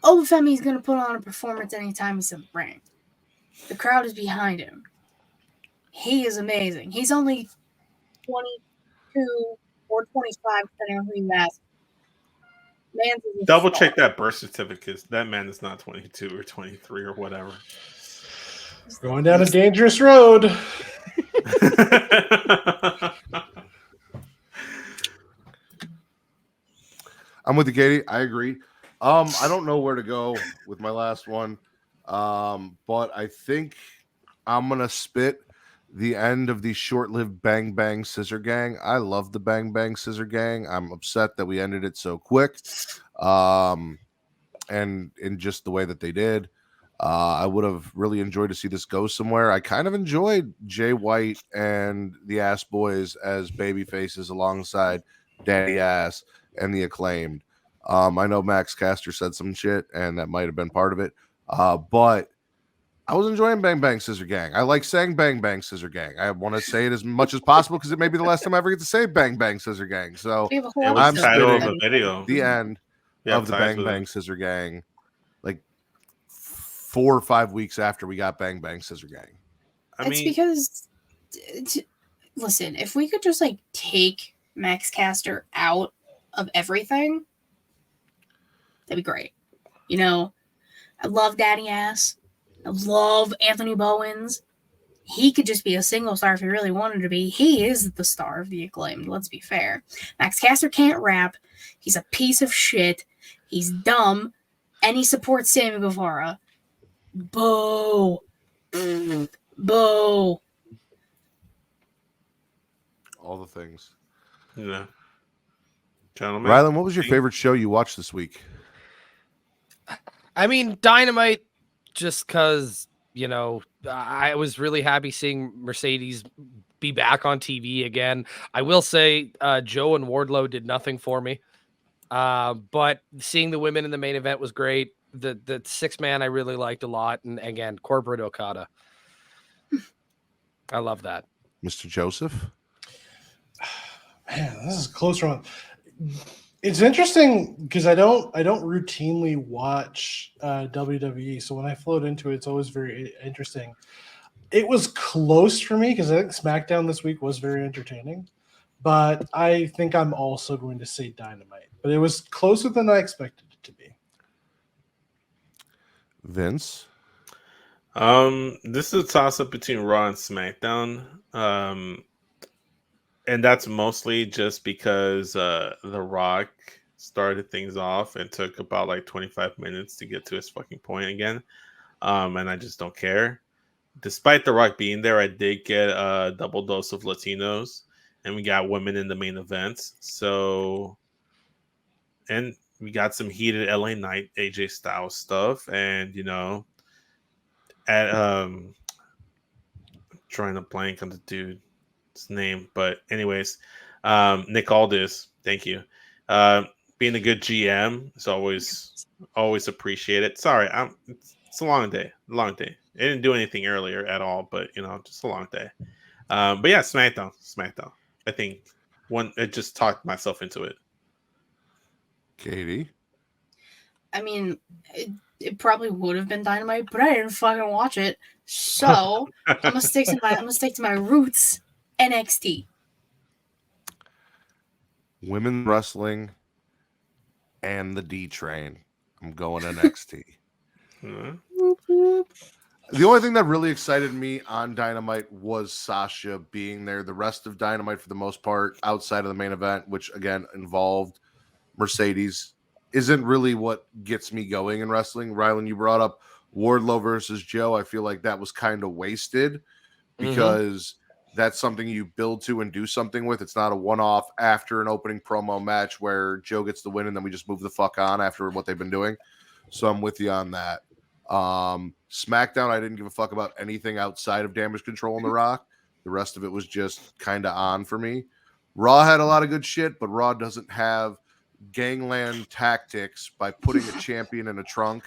Oba Femi's going to put on a performance anytime he's in the ring. The crowd is behind him. He is amazing. He's only 22 or 25, depending on who you ask. Double check that birth certificate. That man is not 22 or 23 or whatever. Going down a dangerous road. I'm with you, Katie. I agree. I don't know where to go with my last one, but I think I'm gonna spit the end of the short-lived Bang Bang Scissor Gang. I love the Bang Bang Scissor Gang. I'm upset that we ended it so quick, and in just the way that they did. I would have really enjoyed to see this go somewhere. I kind of enjoyed Jay White and the Ass Boys as baby faces alongside Daddy Ass and the Acclaimed. I know Max Caster said some shit, and that might have been part of it. But I was enjoying Bang Bang Scissor Gang. I like saying Bang Bang Scissor Gang. I want to say it as much as possible because it may be the last time I ever get to say Bang Bang Scissor Gang. So It was I'm the title of spitting the video. the end of the Bang Bang Scissor Gang, like 4 or 5 weeks after we got Bang Bang Scissor Gang. Because, listen, if we could just take Max Caster out of everything, that'd be great. You know, I love Daddy Ass. I love Anthony Bowens. He could just be a single star if he really wanted to be. He is the star of the Acclaimed, let's be fair. Max Caster can't rap. He's a piece of shit. He's dumb. And he supports Sammy Guevara. Boo. Boo. All the things. Yeah. Gentlemen, Rylan, what was your favorite show you watched this week? I mean, Dynamite, just because, you know, I was really happy seeing Mercedes be back on TV again. I will say Joe and Wardlow did nothing for me. But seeing the women in the main event was great. The 6-man I really liked a lot. And again, Corporate Okada. I love that. Mr. Joseph? Man, this is a close one. It's interesting because I don't routinely watch WWE, so when I float into it, it's always very interesting. It was close for me because I think SmackDown this week was very entertaining, but I think I'm also going to say Dynamite. But it was closer than I expected it to be. Vince? This is a toss-up between Raw and SmackDown. And that's mostly just because The Rock started things off and took about like 25 minutes to get to his fucking point again. And I just don't care. Despite The Rock being there, I did get a double dose of Latinos, and we got women in the main events. So, and we got some heated LA Knight, AJ Styles stuff, and you know, at trying to blank on the dude's name, but anyways, Nick Aldis, thank you. Being a good GM is always appreciated. Sorry, it's a long day. I didn't do anything earlier at all, but you know, just a long day. But yeah, SmackDown. I think I just talked myself into it. Katie? I mean, it probably would have been Dynamite, but I didn't fucking watch it. So I'm gonna stick to my roots. NXT. Women wrestling and the D train. I'm going NXT. The only thing that really excited me on Dynamite was Sasha being there. The rest of Dynamite, for the most part, outside of the main event, which again involved Mercedes, isn't really what gets me going in wrestling. Rylan, you brought up Wardlow versus Joe. I feel like that was kind of wasted because that's something you build to and do something with. It's not a one-off after an opening promo match where Joe gets the win and then we just move the fuck on after what they've been doing. So I'm with you on that. SmackDown, I didn't give a fuck about anything outside of Damage Control and The Rock. The rest of it was just kind of on for me. Raw had a lot of good shit, but Raw doesn't have gangland tactics by putting a champion in a trunk,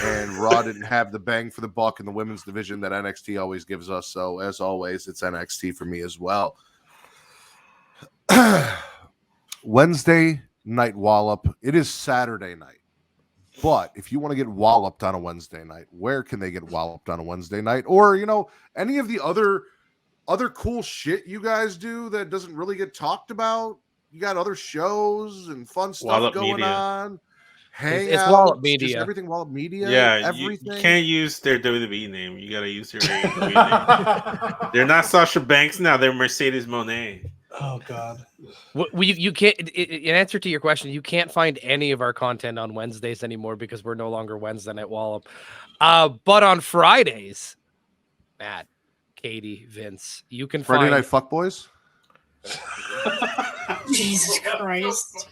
and Raw didn't have the bang for the buck in the women's division that NXT always gives us. So as always, it's NXT for me as well. Wednesday night wallop. It is Saturday night. But if you want to get walloped on a Wednesday night, where can they get walloped on a Wednesday night? Or, you know, any of the other cool shit you guys do that doesn't really get talked about? You got other shows and fun stuff Wallop going Media. on. Hangouts, It's Wallop Media. just everything Wallop Media. Yeah, everything. You can't use their WWE name. You got to use their WWE name. They're not Sasha Banks now. They're Mercedes Moné. Oh God. You can't. In answer to your question, you can't find any of our content on Wednesdays anymore because we're no longer Wednesday Night Wallop. But on Fridays, Matt, Katie, Vince, you can Friday find Night Fuckboys. Jesus Christ.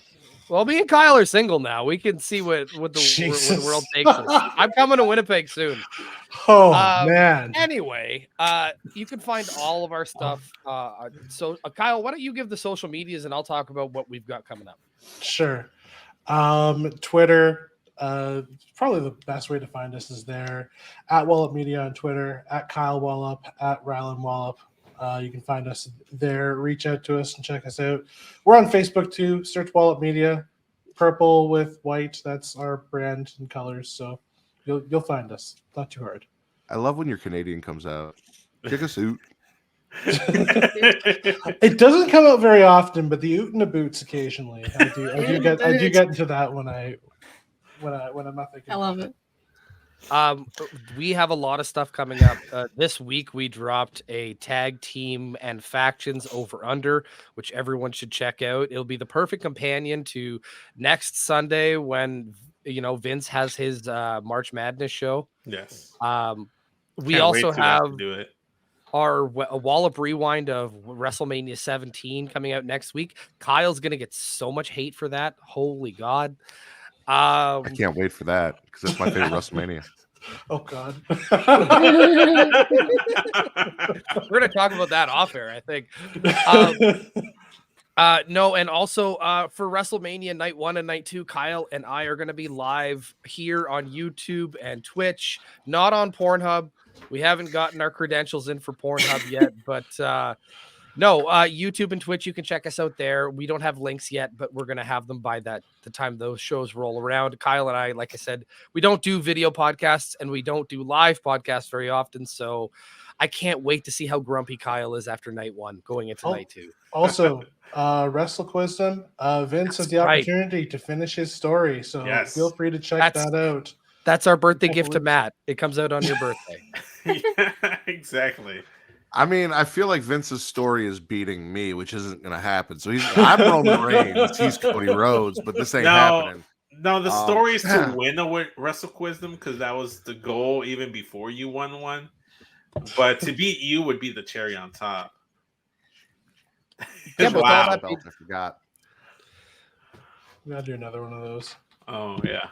Well, me and Kyle are single now. We can see what the world takes us. I'm coming to Winnipeg soon. Oh man. Anyway, you can find all of our stuff. So Kyle, why don't you give the social medias and I'll talk about what we've got coming up. Sure. Twitter, probably the best way to find us is there at Wallop Media on Twitter, at Kyle Wallop, at Rylan Wallop. You can find us there. Reach out to us and check us out. We're on Facebook too. Search Wallop Media, purple with white. That's our brand and colors. So you'll find us. Not too hard. I love when your Canadian comes out. Kick a suit. It doesn't come out very often, but the oot and the boots occasionally. I do get into that when I'm not thinking. I love it. We have a lot of stuff coming up. This week we dropped a tag team and factions over under, which everyone should check out. It'll be the perfect companion to next Sunday when Vince has his March Madness show. Yes. We also have do it. our Wallop rewind of WrestleMania 17 coming out next week. Kyle's gonna get so much hate for that. Holy God. I can't wait for that because that's my favorite WrestleMania. Oh God. We're gonna talk about that off air, I think. No, and also for WrestleMania night 1 and night 2, Kyle and I are gonna be live here on YouTube and Twitch, not on Pornhub. We haven't gotten our credentials in for Pornhub yet, but no, YouTube and Twitch, you can check us out there. We don't have links yet, but we're gonna have them by the time those shows roll around. Kyle and I, like I said, we don't do video podcasts and we don't do live podcasts very often, so I can't wait to see how grumpy Kyle is after night 1 going into night 2. Also, Wrestle Wisdom, Vince has the opportunity to finish his story, so feel free to check that out. That's our birthday gift to Matt. It comes out on your birthday. Yeah, exactly. I mean, I feel like Vince's story is beating me, which isn't going to happen. So I'm Roman Reigns, he's Cody Rhodes, but this ain't happening. No, the story is to win a Wrestle Wisdom because that was the goal even before you won one. But to beat you would be the cherry on top. Yeah, but wow, I forgot. We gotta do another one of those. Oh yeah.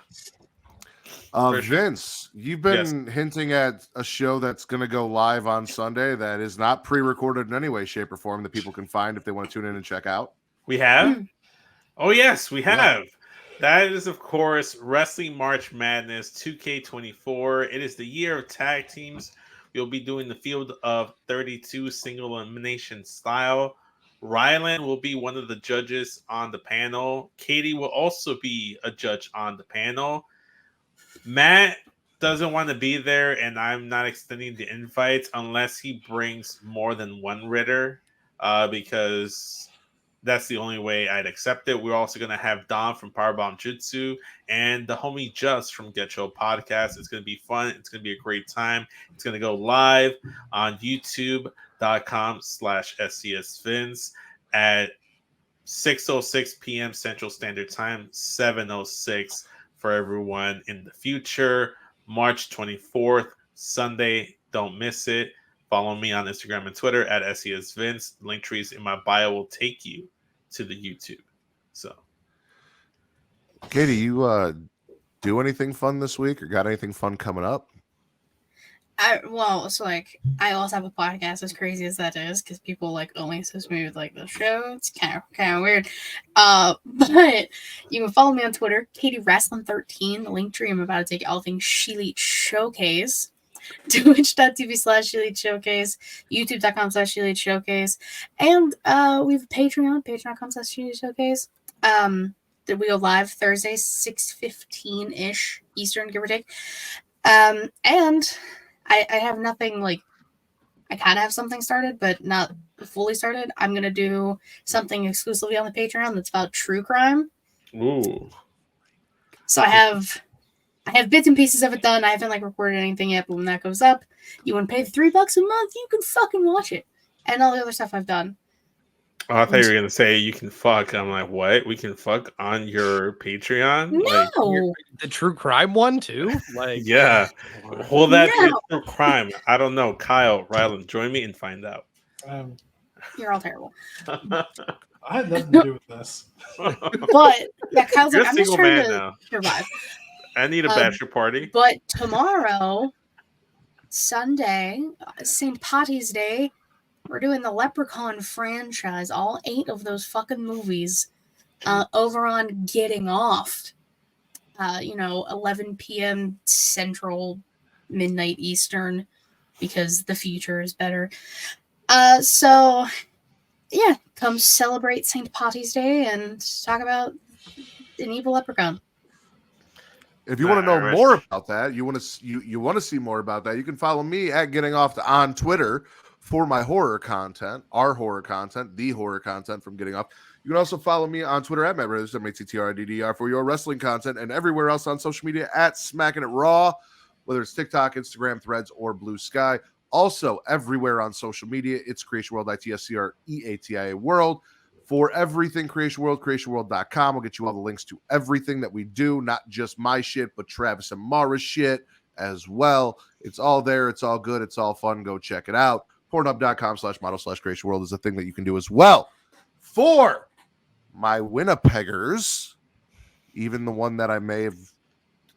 Vince, you've been hinting at a show that's going to go live on Sunday that is not pre-recorded in any way, shape, or form that people can find if they want to tune in and check out. We have? Oh, yes, we have. Yeah. That is, of course, Wrestling March Madness 2K24. It is the year of tag teams. We'll be doing the field of 32 single elimination style. Rylan will be one of the judges on the panel. Katie will also be a judge on the panel. Matt doesn't want to be there, and I'm not extending the invite unless he brings more than one Ritter, because that's the only way I'd accept it. We're also going to have Dom from Powerbomb Jutsu and the homie Just from Get Show Podcast. It's going to be fun. It's going to be a great time. It's going to go live on youtube.com/SCSVince at 6:06 p.m. Central Standard Time, 7:06 for everyone in the future. March 24th, Sunday. Don't miss it. Follow me on Instagram and Twitter at SCSVince. Link trees in my bio will take you to the YouTube. So, Katie, you do anything fun this week or got anything fun coming up? I also have a podcast, as crazy as that is, because people like only associate me with like the show. It's kind of weird. But you can follow me on Twitter, KatieWrestling13. The link tree I'm about to take all things She-Elite Showcase. Twitch.tv/She-Elite Showcase, YouTube.com/She-Elite Showcase, and we have a Patreon.com/She-Elite Showcase. That we go live Thursday, 6:15-ish Eastern, give or take. And I have nothing I kind of have something started, but not fully started. I'm going to do something exclusively on the Patreon that's about true crime. Ooh. So I have bits and pieces of it done. I haven't recorded anything yet, but when that goes up, you want to pay the $3 a month, you can fucking watch it. And all the other stuff I've done. Oh, I thought you were going to say you can fuck. I'm like, what? We can fuck on your Patreon? No. The true crime one too? Yeah. Well, that is true crime. I don't know. Kyle, Rylan, join me and find out. You're all terrible. I had nothing to do with this. But yeah, Kyle's You're I'm just trying to survive. I need a bachelor party. But tomorrow, Sunday, St. Patty's Day, we're doing the Leprechaun franchise, all 8 of those fucking movies, over on Getting Off. 11 p.m. Central, midnight Eastern, because the future is better. So, yeah, come celebrate St. Patty's Day and talk about an evil leprechaun. If you want to know more about that, you want to see more about that, you can follow me at Getting Off on Twitter for my horror content, our horror content, the horror content from Getting Off. You can also follow me on Twitter at MattRidders, MATTRDDR, for your wrestling content, and everywhere else on social media at Smackin It Raw, whether it's TikTok, Instagram, Threads, or Blue Sky. Also, everywhere on social media, it's Creation World, ITSCREATIA World. For everything Creation World, creationworld.com will get you all the links to everything that we do, not just my shit, but Travis and Mara's shit as well. It's all there. It's all good. It's all fun. Go check it out. Pornhub.com/model/creation world is a thing that you can do as well. For my Winnipeggers, even the one that I may have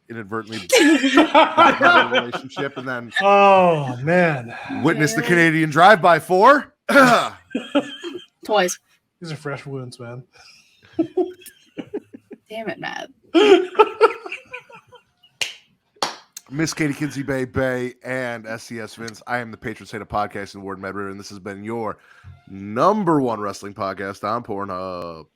inadvertently had a relationship and then Oh man, witnessed the Canadian drive-by for. Twice. these are fresh wounds, man. Damn it, Matt. Miss Katie Kinsey Bay, and SCS Vince. I am the patron saint of podcasting, Ward Medrider, and this has been your #1 wrestling podcast on Pornhub.